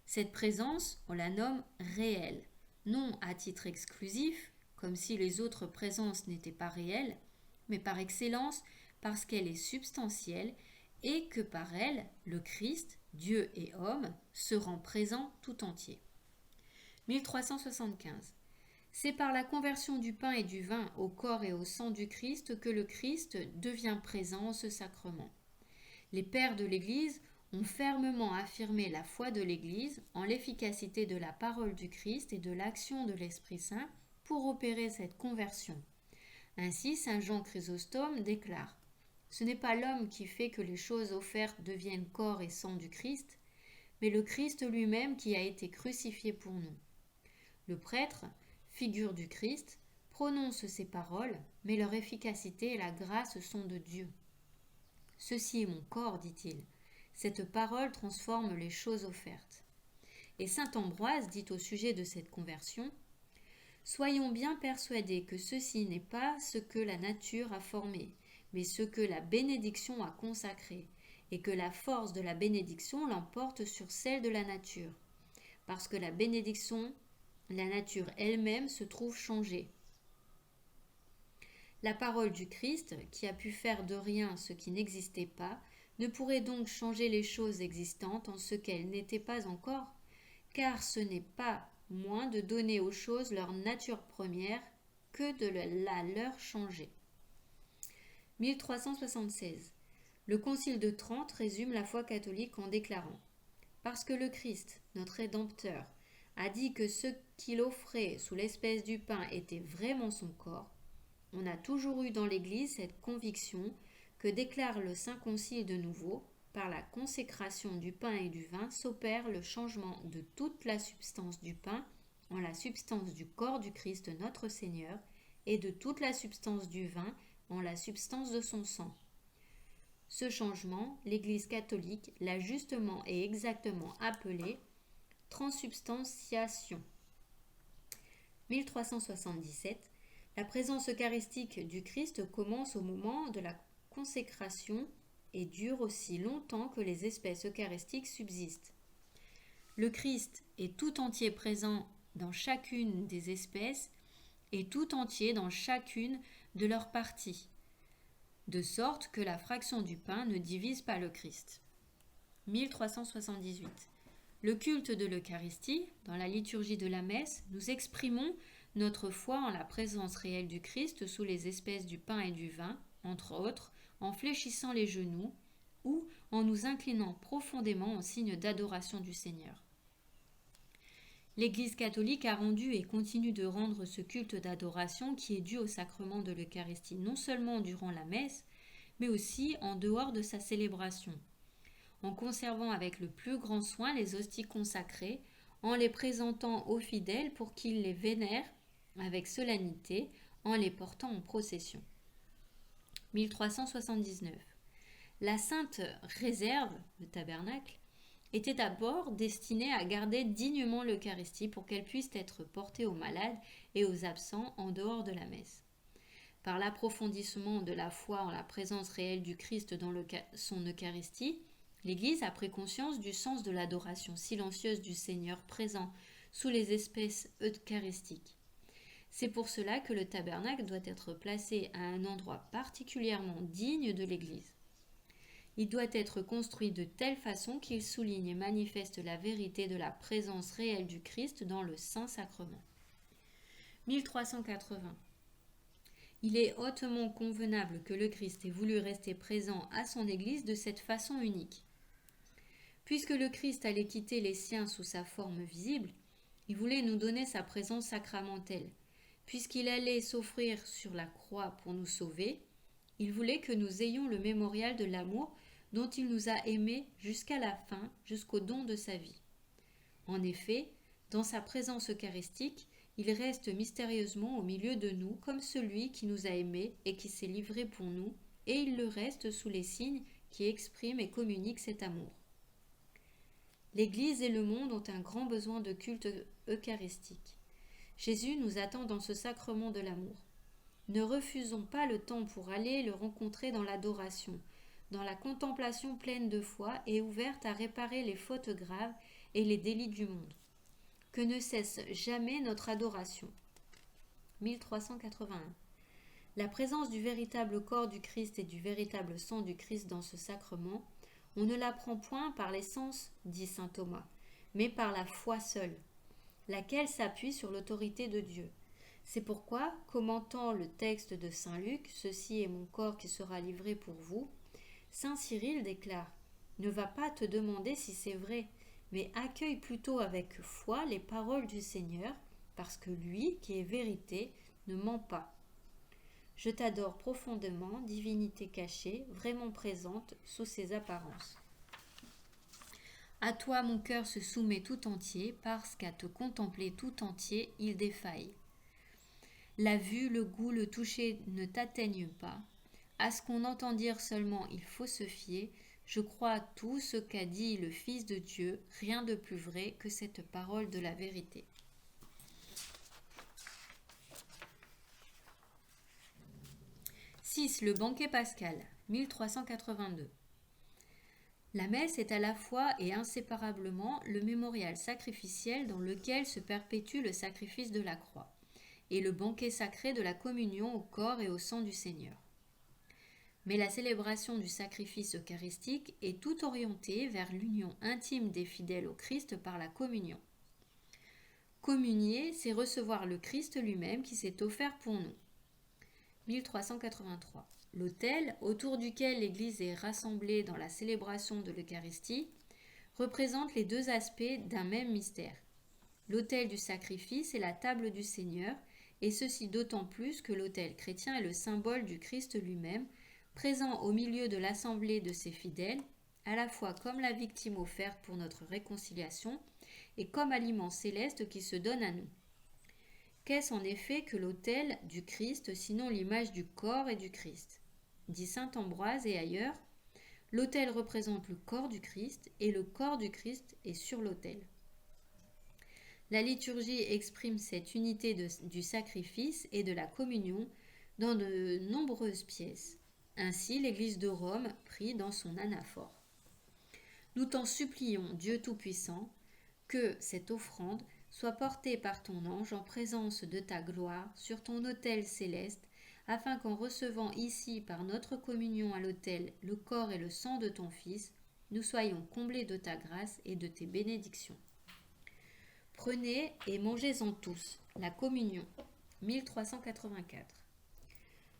Cette présence, on la nomme réelle, non à titre exclusif, comme si les autres présences n'étaient pas réelles, mais par excellence parce qu'elle est substantielle et que par elle, le Christ, Dieu et homme, se rend présent tout entier. 1375. C'est par la conversion du pain et du vin au corps et au sang du Christ que le Christ devient présent en ce sacrement. Les pères de l'Église ont fermement affirmé la foi de l'Église en l'efficacité de la parole du Christ et de l'action de l'Esprit Saint pour opérer cette conversion. Ainsi, saint Jean Chrysostome déclare Ce n'est pas l'homme qui fait que les choses offertes deviennent corps et sang du Christ, mais le Christ lui-même qui a été crucifié pour nous. Le prêtre, figure du Christ, prononce ces paroles, mais leur efficacité et la grâce sont de Dieu. Ceci est mon corps, dit-il. Cette parole transforme les choses offertes. Et saint Ambroise dit au sujet de cette conversion: soyons bien persuadés que ceci n'est pas ce que la nature a formé, mais ce que la bénédiction a consacré, et que la force de la bénédiction l'emporte sur celle de la nature, parce que la bénédiction, la nature elle-même se trouve changée. La parole du Christ, qui a pu faire de rien ce qui n'existait pas, ne pourrait donc changer les choses existantes en ce qu'elles n'étaient pas encore, car ce n'est pas moins de donner aux choses leur nature première que de la leur changer. 1376. Le Concile de Trente résume la foi catholique en déclarant: parce que le Christ, notre Rédempteur, a dit que ce qu'il offrait sous l'espèce du pain était vraiment son corps, on a toujours eu dans l'Église cette conviction que déclare le Saint Concile de nouveau: par la consécration du pain et du vin s'opère le changement de toute la substance du pain en la substance du corps du Christ notre Seigneur, et de toute la substance du vin en la substance de son sang. Ce changement, l'Église catholique l'a justement et exactement appelé transsubstantiation. 1377. La présence eucharistique du Christ commence au moment de la consécration et dure aussi longtemps que les espèces eucharistiques subsistent. Le Christ est tout entier présent dans chacune des espèces et tout entier dans chacune de leurs parties, de sorte que la fraction du pain ne divise pas le Christ. 1378. Le culte de l'Eucharistie, dans la liturgie de la messe, nous exprimons notre foi en la présence réelle du Christ sous les espèces du pain et du vin, entre autres, en fléchissant les genoux ou en nous inclinant profondément en signe d'adoration du Seigneur. L'Église catholique a rendu et continue de rendre ce culte d'adoration qui est dû au sacrement de l'Eucharistie non seulement durant la messe, mais aussi en dehors de sa célébration, en conservant avec le plus grand soin les hosties consacrées, en les présentant aux fidèles pour qu'ils les vénèrent avec solennité, en les portant en procession. 1379. La sainte réserve, le tabernacle, était d'abord destinée à garder dignement l'Eucharistie pour qu'elle puisse être portée aux malades et aux absents en dehors de la messe. Par l'approfondissement de la foi en la présence réelle du Christ dans son Eucharistie, l'Église a pris conscience du sens de l'adoration silencieuse du Seigneur présent sous les espèces eucharistiques. C'est pour cela que le tabernacle doit être placé à un endroit particulièrement digne de l'Église. Il doit être construit de telle façon qu'il souligne et manifeste la vérité de la présence réelle du Christ dans le Saint-Sacrement. 1380. Il est hautement convenable que le Christ ait voulu rester présent à son Église de cette façon unique. Puisque le Christ allait quitter les siens sous sa forme visible, il voulait nous donner sa présence sacramentelle. Puisqu'il allait s'offrir sur la croix pour nous sauver, il voulait que nous ayons le mémorial de l'amour dont il nous a aimés jusqu'à la fin, jusqu'au don de sa vie. En effet, dans sa présence eucharistique, il reste mystérieusement au milieu de nous comme celui qui nous a aimés et qui s'est livré pour nous, et il le reste sous les signes qui expriment et communiquent cet amour. L'Église et le monde ont un grand besoin de culte eucharistique. Jésus nous attend dans ce sacrement de l'amour. Ne refusons pas le temps pour aller le rencontrer dans l'adoration, dans la contemplation pleine de foi et ouverte à réparer les fautes graves et les délits du monde. Que ne cesse jamais notre adoration. 1381. La présence du véritable corps du Christ et du véritable sang du Christ dans ce sacrement, on ne l'apprend point par les sens, dit saint Thomas, mais par la foi seule, laquelle s'appuie sur l'autorité de Dieu. C'est pourquoi, commentant le texte de saint Luc, « Ceci est mon corps qui sera livré pour vous », saint Cyril déclare « Ne va pas te demander si c'est vrai, mais accueille plutôt avec foi les paroles du Seigneur, parce que lui, qui est vérité, ne ment pas. Je t'adore profondément, divinité cachée, vraiment présente sous ses apparences. À toi mon cœur se soumet tout entier, parce qu'à te contempler tout entier, il défaille. La vue, le goût, le toucher ne t'atteignent pas. À ce qu'on entend dire seulement il faut se fier. Je crois à tout ce qu'a dit le Fils de Dieu, rien de plus vrai que cette parole de la vérité. « 6. Le banquet pascal, 1382. La messe est à la fois et inséparablement le mémorial sacrificiel dans lequel se perpétue le sacrifice de la croix, et le banquet sacré de la communion au corps et au sang du Seigneur. Mais la célébration du sacrifice eucharistique est tout orientée vers l'union intime des fidèles au Christ par la communion. Communier, c'est recevoir le Christ lui-même qui s'est offert pour nous. 1383. L'autel, autour duquel l'Église est rassemblée dans la célébration de l'Eucharistie, représente les deux aspects d'un même mystère. L'autel du sacrifice est la table du Seigneur, et ceci d'autant plus que l'autel chrétien est le symbole du Christ lui-même, présent au milieu de l'assemblée de ses fidèles, à la fois comme la victime offerte pour notre réconciliation et comme aliment céleste qui se donne à nous. Qu'est-ce en effet que l'autel du Christ, sinon l'image du corps et du Christ ? Dit saint Ambroise et ailleurs, l'autel représente le corps du Christ et le corps du Christ est sur l'autel. La liturgie exprime cette unité du sacrifice et de la communion dans de nombreuses pièces. Ainsi, l'Église de Rome prie dans son anaphore. Nous t'en supplions, Dieu Tout-Puissant, que cette offrande soit portée par ton ange en présence de ta gloire sur ton autel céleste, afin qu'en recevant ici par notre communion à l'autel le corps et le sang de ton Fils, nous soyons comblés de ta grâce et de tes bénédictions. Prenez et mangez-en tous, la communion, 1384.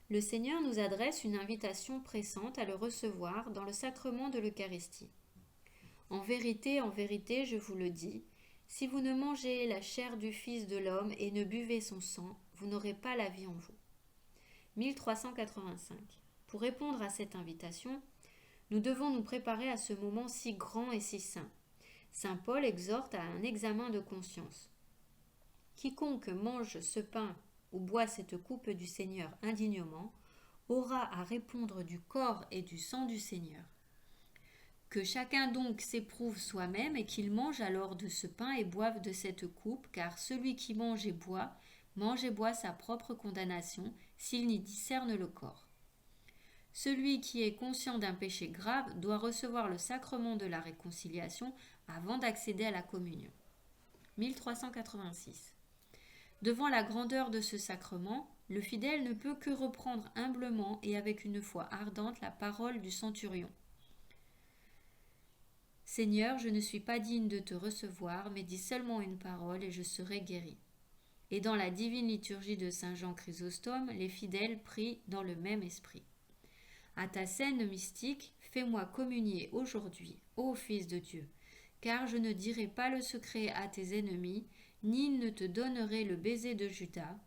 Le Seigneur nous adresse une invitation pressante à le recevoir dans le sacrement de l'Eucharistie. En vérité, je vous le dis, si vous ne mangez la chair du Fils de l'homme et ne buvez son sang, vous n'aurez pas la vie en vous. 1385. Pour répondre à cette invitation, nous devons nous préparer à ce moment si grand et si saint. Saint Paul exhorte à un examen de conscience. Quiconque mange ce pain ou boit cette coupe du Seigneur indignement aura à répondre du corps et du sang du Seigneur. Que chacun donc s'éprouve soi-même et qu'il mange alors de ce pain et boive de cette coupe, car celui qui mange et boit sa propre condamnation s'il n'y discerne le corps. Celui qui est conscient d'un péché grave doit recevoir le sacrement de la réconciliation avant d'accéder à la communion. 1386. Devant la grandeur de ce sacrement, le fidèle ne peut que reprendre humblement et avec une foi ardente la parole du centurion. Seigneur, je ne suis pas digne de te recevoir, mais dis seulement une parole et je serai guéri. Et dans la divine liturgie de Saint Jean Chrysostome, les fidèles prient dans le même esprit. À ta scène mystique, fais-moi communier aujourd'hui, ô Fils de Dieu, car je ne dirai pas le secret à tes ennemis, ni ne te donnerai le baiser de Judas,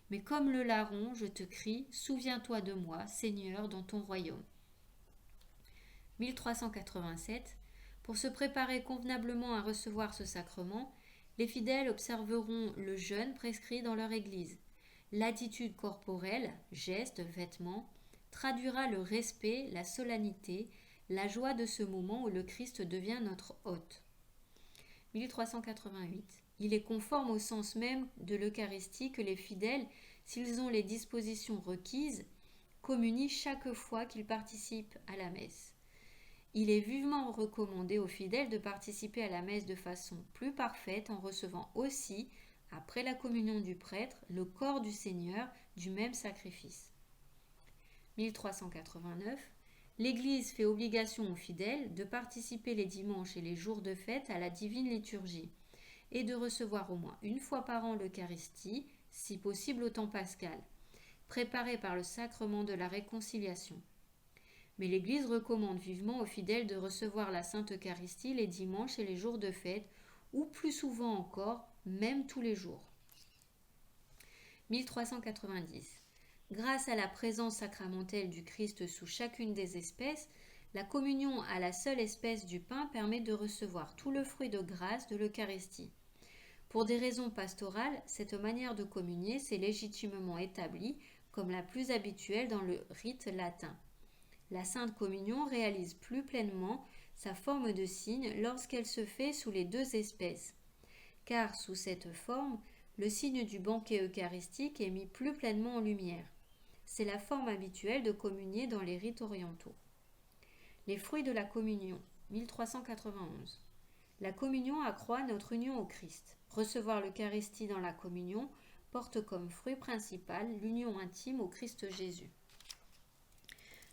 mais comme le larron, je te crie, souviens-toi de moi, Seigneur, dans ton royaume. 1387. Pour se préparer convenablement à recevoir ce sacrement, les fidèles observeront le jeûne prescrit dans leur église. L'attitude corporelle, gestes, vêtements, traduira le respect, la solennité, la joie de ce moment où le Christ devient notre hôte. 1388. Il est conforme au sens même de l'Eucharistie que les fidèles, s'ils ont les dispositions requises, communient chaque fois qu'ils participent à la messe. Il est vivement recommandé aux fidèles de participer à la messe de façon plus parfaite en recevant aussi, après la communion du prêtre, le corps du Seigneur du même sacrifice. 1389. L'Église fait obligation aux fidèles de participer les dimanches et les jours de fête à la divine liturgie et de recevoir au moins une fois par an l'Eucharistie, si possible au temps pascal, préparée par le sacrement de la réconciliation. Mais l'Église recommande vivement aux fidèles de recevoir la Sainte Eucharistie les dimanches et les jours de fête, ou plus souvent encore, même tous les jours. 1390. Grâce à la présence sacramentelle du Christ sous chacune des espèces, la communion à la seule espèce du pain permet de recevoir tout le fruit de grâce de l'Eucharistie. Pour des raisons pastorales, cette manière de communier s'est légitimement établie comme la plus habituelle dans le rite latin. La Sainte Communion réalise plus pleinement sa forme de signe lorsqu'elle se fait sous les deux espèces, car sous cette forme, le signe du banquet eucharistique est mis plus pleinement en lumière. C'est la forme habituelle de communier dans les rites orientaux. Les fruits de la communion, 1391. La communion accroît notre union au Christ. Recevoir l'Eucharistie dans la communion porte comme fruit principal l'union intime au Christ Jésus.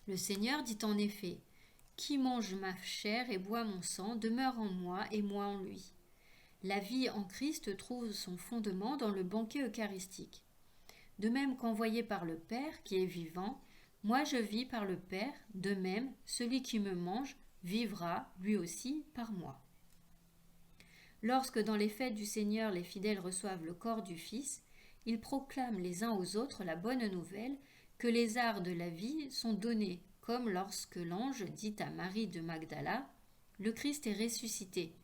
Le Seigneur dit en effet : « Qui mange ma chair et boit mon sang demeure en moi et moi en lui. » La vie en Christ trouve son fondement dans le banquet eucharistique. De même qu'envoyé par le Père qui est vivant, moi je vis par le Père, de même celui qui me mange vivra lui aussi par moi. Lorsque dans les fêtes du Seigneur les fidèles reçoivent le corps du Fils, ils proclament les uns aux autres la bonne nouvelle que les arts de la vie sont donnés, comme lorsque l'ange dit à Marie de Magdala : « Le Christ est ressuscité.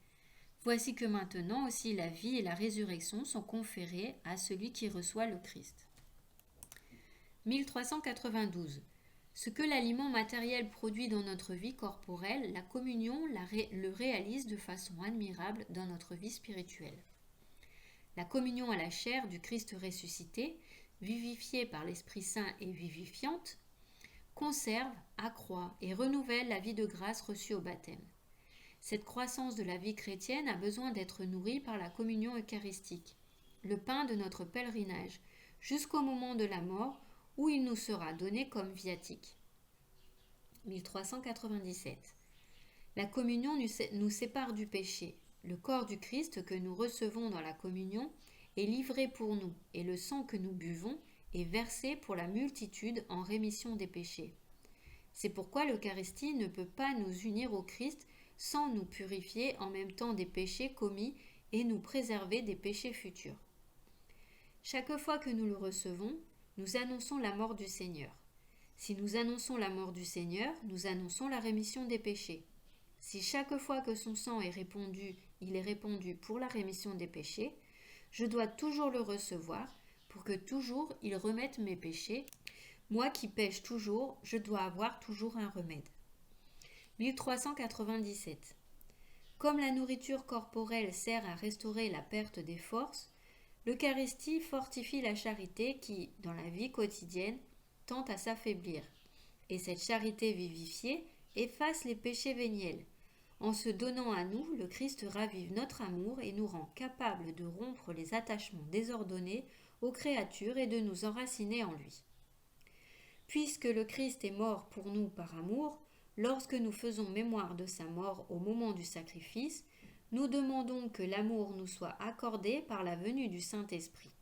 Voici que maintenant aussi la vie et la résurrection sont conférées à celui qui reçoit le Christ. » 1392. Ce que l'aliment matériel produit dans notre vie corporelle, la communion le réalise de façon admirable dans notre vie spirituelle. La communion à la chair du Christ ressuscité, vivifiée par l'Esprit Saint et vivifiante, conserve, accroît et renouvelle la vie de grâce reçue au baptême. Cette croissance de la vie chrétienne a besoin d'être nourrie par la communion eucharistique, le pain de notre pèlerinage, jusqu'au moment de la mort où il nous sera donné comme viatique. 1397. La communion nous sépare du péché. Le corps du Christ que nous recevons dans la communion est livré pour nous et le sang que nous buvons est versé pour la multitude en rémission des péchés. C'est pourquoi l'Eucharistie ne peut pas nous unir au Christ sans nous purifier en même temps des péchés commis et nous préserver des péchés futurs. Chaque fois que nous le recevons, nous annonçons la mort du Seigneur. Si nous annonçons la mort du Seigneur, nous annonçons la rémission des péchés. Si chaque fois que son sang est répandu, il est répandu pour la rémission des péchés, je dois toujours le recevoir pour que toujours il remette mes péchés. Moi qui pêche toujours, je dois avoir toujours un remède. 1397. Comme la nourriture corporelle sert à restaurer la perte des forces, l'Eucharistie fortifie la charité qui, dans la vie quotidienne, tend à s'affaiblir. Et cette charité vivifiée efface les péchés véniels. En se donnant à nous, le Christ ravive notre amour et nous rend capables de rompre les attachements désordonnés aux créatures et de nous enraciner en lui. Puisque le Christ est mort pour nous par amour, lorsque nous faisons mémoire de sa mort au moment du sacrifice, nous demandons que l'amour nous soit accordé par la venue du Saint-Esprit.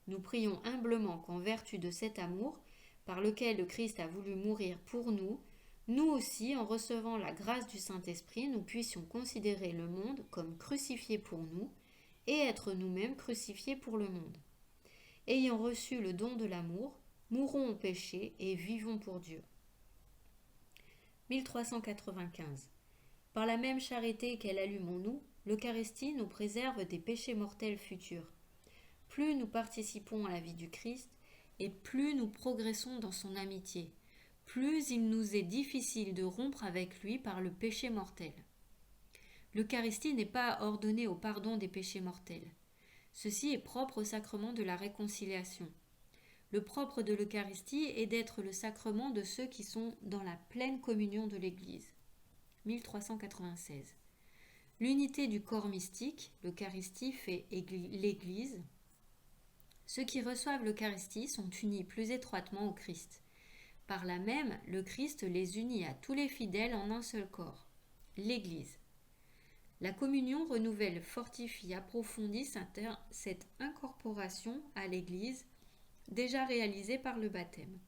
Nous prions humblement qu'en vertu de cet amour, par lequel le Christ a voulu mourir pour nous, nous aussi, en recevant la grâce du Saint-Esprit, nous puissions considérer le monde comme crucifié pour nous et être nous-mêmes crucifiés pour le monde. Ayant reçu le don de l'amour, mourons au péché et vivons pour Dieu. 1395. Par la même charité qu'elle allume en nous, l'Eucharistie nous préserve des péchés mortels futurs. Plus nous participons à la vie du Christ, et plus nous progressons dans son amitié, plus il nous est difficile de rompre avec lui par le péché mortel. L'Eucharistie n'est pas ordonnée au pardon des péchés mortels. Ceci est propre au sacrement de la réconciliation. Le propre de l'Eucharistie est d'être le sacrement de ceux qui sont dans la pleine communion de l'Église. 1396. L'unité du corps mystique, l'Eucharistie fait l'Église. Ceux qui reçoivent l'Eucharistie sont unis plus étroitement au Christ. Par là même, le Christ les unit à tous les fidèles en un seul corps, l'Église. La communion renouvelle, fortifie, approfondit cette incorporation à l'Église déjà réalisée par le baptême.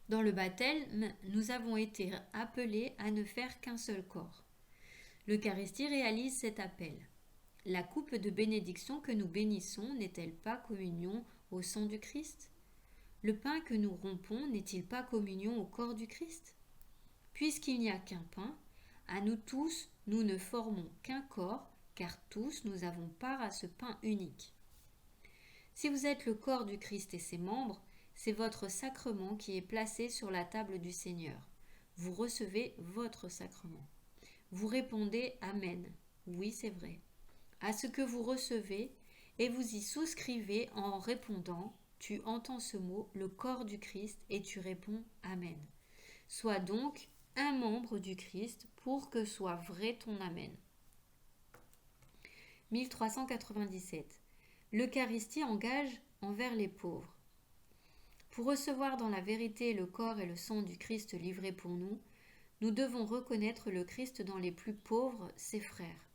Dans le baptême, nous avons été appelés à ne faire qu'un seul corps. L'Eucharistie réalise cet appel. La coupe de bénédiction que nous bénissons n'est-elle pas communion au sang du Christ ? Le pain que nous rompons n'est-il pas communion au corps du Christ? Puisqu'il n'y a qu'un pain, à nous tous, nous ne formons qu'un corps, car tous nous avons part à ce pain unique. Si vous êtes le corps du Christ et ses membres, c'est votre sacrement qui est placé sur la table du Seigneur. Vous recevez votre sacrement. Vous répondez Amen. Oui, c'est vrai. À ce que vous recevez, et vous y souscrivez en répondant, tu entends ce mot, le corps du Christ, et tu réponds Amen. Sois donc un membre du Christ pour que soit vrai ton Amen. 1397. L'Eucharistie engage envers les pauvres. Pour recevoir dans la vérité le corps et le sang du Christ livré pour nous, nous devons reconnaître le Christ dans les plus pauvres, ses frères.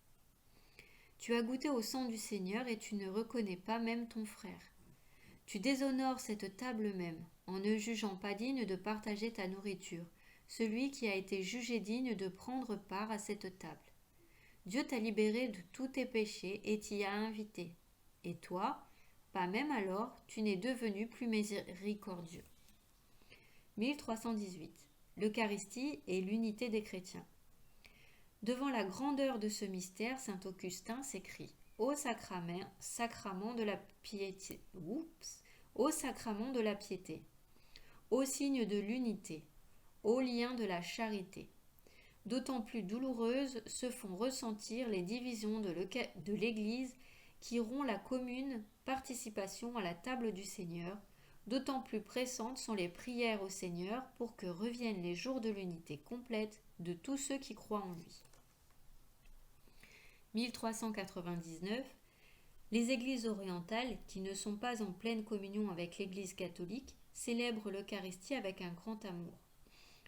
Tu as goûté au sang du Seigneur et tu ne reconnais pas même ton frère. Tu déshonores cette table même, en ne jugeant pas digne de partager ta nourriture, celui qui a été jugé digne de prendre part à cette table. Dieu t'a libéré de tous tes péchés et t'y a invité. Et toi, pas même alors, tu n'es devenu plus miséricordieux. 1318. L'Eucharistie et l'unité des chrétiens. Devant la grandeur de ce mystère, saint Augustin s'écrie « Ô sacrament de la piété, ô sacrament de la piété, ô signe de l'unité, ô lien de la charité. D'autant plus douloureuses se font ressentir les divisions de l'Église qui rompt la commune participation à la table du Seigneur, d'autant plus pressantes sont les prières au Seigneur pour que reviennent les jours de l'unité complète de tous ceux qui croient en lui. 1399. Les églises orientales, qui ne sont pas en pleine communion avec l'Église catholique, célèbrent l'Eucharistie avec un grand amour.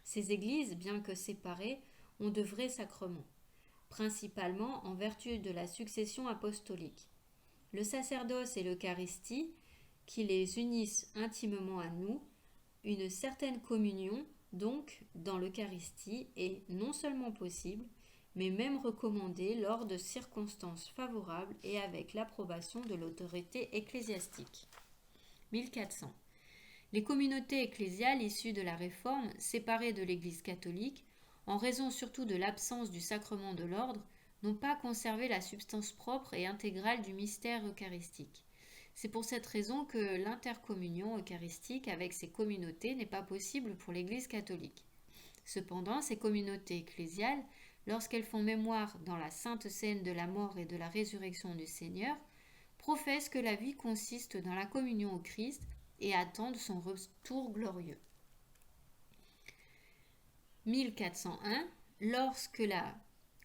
Ces églises, bien que séparées, ont de vrais sacrements, principalement en vertu de la succession apostolique. Le sacerdoce et l'Eucharistie, qui les unissent intimement à nous, une certaine communion, donc, dans l'Eucharistie est non seulement possible, mais même recommandée lors de circonstances favorables et avec l'approbation de l'autorité ecclésiastique. 1400. Les communautés ecclésiales issues de la Réforme, séparées de l'Église catholique, en raison surtout de l'absence du sacrement de l'ordre, n'ont pas conservé la substance propre et intégrale du mystère eucharistique. C'est pour cette raison que l'intercommunion eucharistique avec ces communautés n'est pas possible pour l'Église catholique. Cependant, ces communautés ecclésiales, lorsqu'elles font mémoire dans la sainte scène de la mort et de la résurrection du Seigneur, professent que la vie consiste dans la communion au Christ et attendent son retour glorieux. 1401.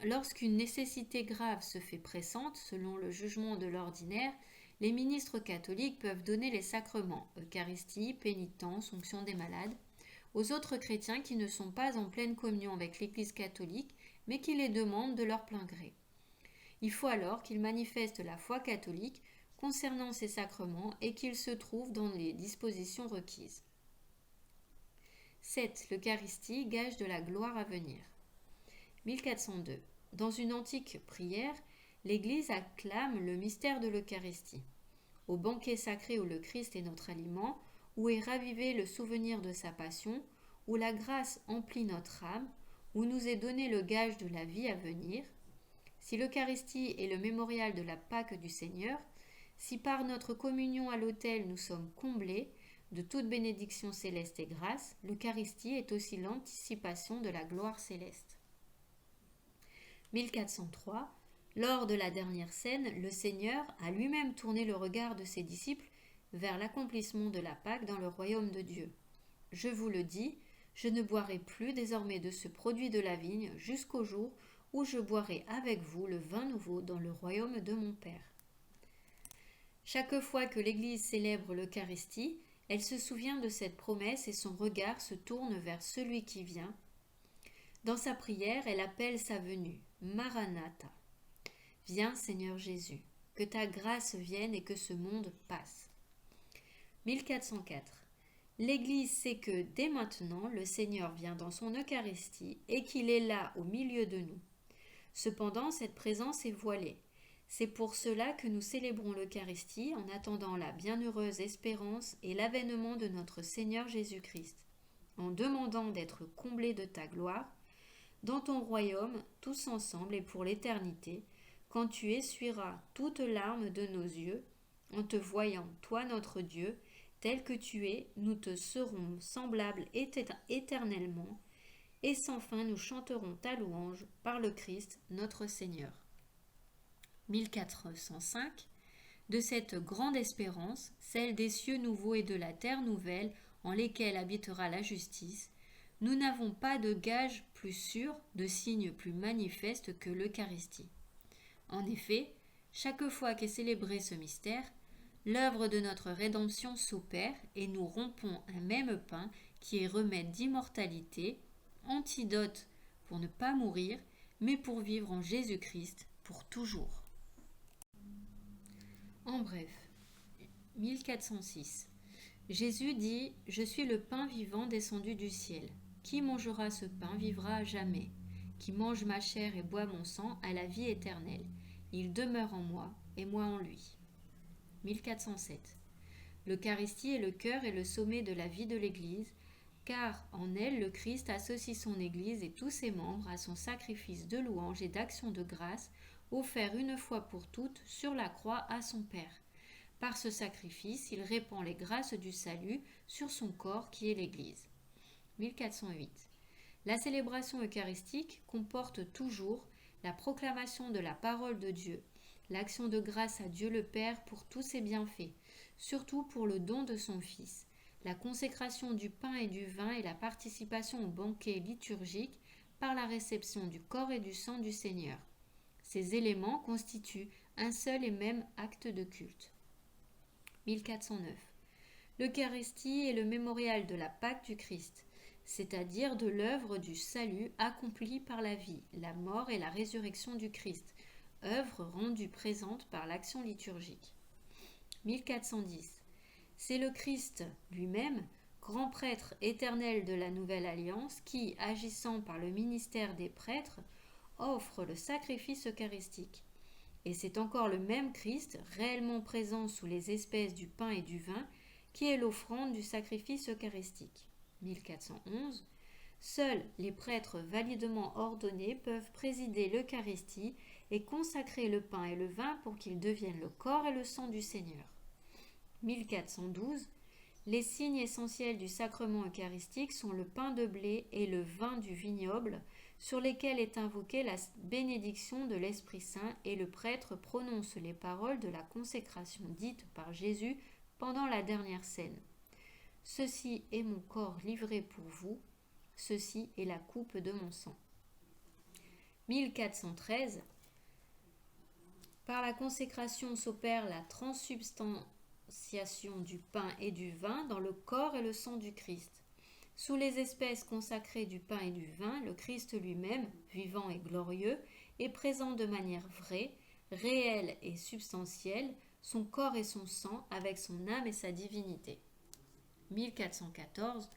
Lorsqu'une nécessité grave se fait pressante, selon le jugement de l'ordinaire, les ministres catholiques peuvent donner les sacrements, Eucharistie, pénitence, onction des malades, aux autres chrétiens qui ne sont pas en pleine communion avec l'Église catholique, mais qui les demandent de leur plein gré. Il faut alors qu'ils manifestent la foi catholique concernant ces sacrements et qu'ils se trouvent dans les dispositions requises. 7. L'Eucharistie, gage de la gloire à venir. 1402. Dans une antique prière, l'Église acclame le mystère de l'Eucharistie. Au banquet sacré où le Christ est notre aliment, où est ravivé le souvenir de sa passion, où la grâce emplit notre âme, où nous est donné le gage de la vie à venir. Si l'Eucharistie est le mémorial de la Pâque du Seigneur, si par notre communion à l'autel nous sommes comblés de toute bénédiction céleste et grâce, l'Eucharistie est aussi l'anticipation de la gloire céleste. 1403. Lors de la dernière scène, le Seigneur a lui-même tourné le regard de ses disciples vers l'accomplissement de la Pâque dans le royaume de Dieu. Je vous le dis, je ne boirai plus désormais de ce produit de la vigne jusqu'au jour où je boirai avec vous le vin nouveau dans le royaume de mon Père. Chaque fois que l'Église célèbre l'Eucharistie, elle se souvient de cette promesse et son regard se tourne vers celui qui vient. Dans sa prière, elle appelle sa venue, Maranatha. Viens Seigneur Jésus, que ta grâce vienne et que ce monde passe. 1404. L'Église sait que dès maintenant le Seigneur vient dans son Eucharistie et qu'il est là au milieu de nous. Cependant, cette présence est voilée. C'est pour cela que nous célébrons l'Eucharistie en attendant la bienheureuse espérance et l'avènement de notre Seigneur Jésus-Christ, en demandant d'être comblés de ta gloire, dans ton royaume, tous ensemble et pour l'éternité, quand tu essuieras toute larme de nos yeux, en te voyant, toi notre Dieu, tel que tu es, nous te serons semblables éternellement, et sans fin nous chanterons ta louange par le Christ notre Seigneur. 1405. De cette grande espérance, celle des cieux nouveaux et de la terre nouvelle, en lesquels habitera la justice, nous n'avons pas de gage plus sûr, de signe plus manifeste que l'Eucharistie. En effet, chaque fois qu'est célébré ce mystère, l'œuvre de notre rédemption s'opère et nous rompons un même pain qui est remède d'immortalité, antidote pour ne pas mourir, mais pour vivre en Jésus-Christ pour toujours. En bref, 1406. Jésus dit « Je suis le pain vivant descendu du ciel. Qui mangera ce pain vivra à jamais. Qui mange ma chair et boit mon sang a la vie éternelle. Il demeure en moi et moi en lui. » 1407. L'Eucharistie est le cœur et le sommet de la vie de l'Église, car en elle le Christ associe son Église et tous ses membres à son sacrifice de louange et d'action de grâce offert une fois pour toutes sur la croix à son Père. Par ce sacrifice, il répand les grâces du salut sur son corps qui est l'Église. 1408. La célébration eucharistique comporte toujours la proclamation de la parole de Dieu, l'action de grâce à Dieu le Père pour tous ses bienfaits, surtout pour le don de son Fils, la consécration du pain et du vin et la participation au banquet liturgique par la réception du corps et du sang du Seigneur. Ces éléments constituent un seul et même acte de culte. 1409. L'Eucharistie est le mémorial de la Pâque du Christ, c'est-à-dire de l'œuvre du salut accomplie par la vie, la mort et la résurrection du Christ, œuvre rendue présente par l'action liturgique. 1410. C'est le Christ lui-même, grand prêtre éternel de la Nouvelle Alliance, qui, agissant par le ministère des prêtres, offre le sacrifice eucharistique. Et c'est encore le même Christ, réellement présent sous les espèces du pain et du vin, qui est l'offrande du sacrifice eucharistique. 1411. Seuls les prêtres validement ordonnés peuvent présider l'Eucharistie et consacrer le pain et le vin pour qu'ils deviennent le corps et le sang du Seigneur. 1412. Les signes essentiels du sacrement eucharistique sont le pain de blé et le vin du vignoble, sur lesquels est invoquée la bénédiction de l'Esprit Saint, et le prêtre prononce les paroles de la consécration dite par Jésus pendant la dernière scène. « Ceci est mon corps livré pour vous, ceci est la coupe de mon sang. » 1413. Par la consécration s'opère la transsubstantiation du pain et du vin dans le corps et le sang du Christ. Sous les espèces consacrées du pain et du vin, le Christ lui-même, vivant et glorieux, est présent de manière vraie, réelle et substantielle, son corps et son sang avec son âme et sa divinité. 1414.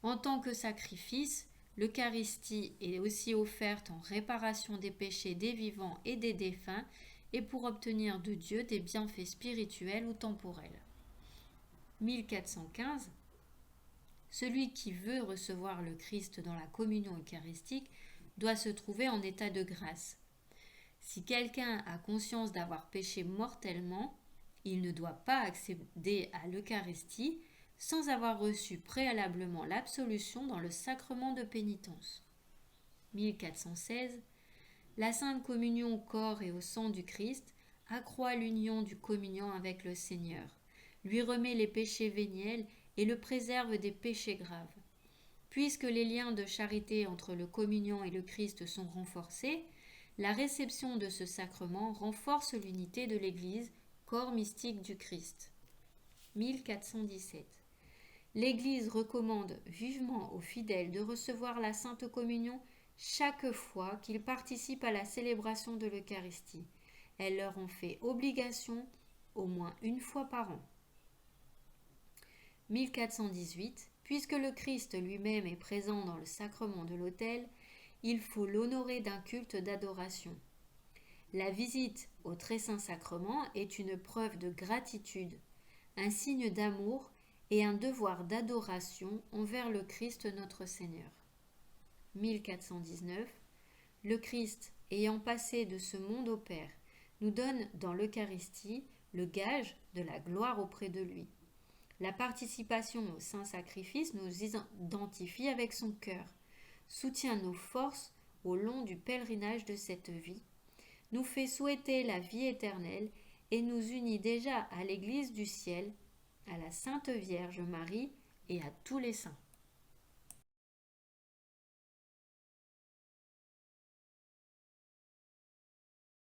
En tant que sacrifice, l'Eucharistie est aussi offerte en réparation des péchés des vivants et des défunts et pour obtenir de Dieu des bienfaits spirituels ou temporels. 1415. Celui qui veut recevoir le Christ dans la communion eucharistique doit se trouver en état de grâce. Si quelqu'un a conscience d'avoir péché mortellement, il ne doit pas accéder à l'Eucharistie sans avoir reçu préalablement l'absolution dans le sacrement de pénitence. 1416. La Sainte Communion au corps et au sang du Christ accroît l'union du communiant avec le Seigneur, lui remet les péchés véniels et le préserve des péchés graves. Puisque les liens de charité entre le communiant et le Christ sont renforcés, la réception de ce sacrement renforce l'unité de l'Église, corps mystique du Christ. 1417. L'Église recommande vivement aux fidèles de recevoir la Sainte Communion chaque fois qu'ils participent à la célébration de l'Eucharistie. Elle leur en fait obligation au moins une fois par an. 1418. Puisque le Christ lui-même est présent dans le sacrement de l'autel, il faut l'honorer d'un culte d'adoration. La visite au très saint sacrement est une preuve de gratitude, un signe d'amour et un devoir d'adoration envers le Christ notre Seigneur. 1419. Le Christ, ayant passé de ce monde au Père, nous donne dans l'Eucharistie le gage de la gloire auprès de lui. La participation au saint sacrifice nous identifie avec son cœur, soutient nos forces au long du pèlerinage de cette vie, nous fait souhaiter la vie éternelle et nous unit déjà à l'Église du ciel, à la Sainte Vierge Marie et à tous les saints.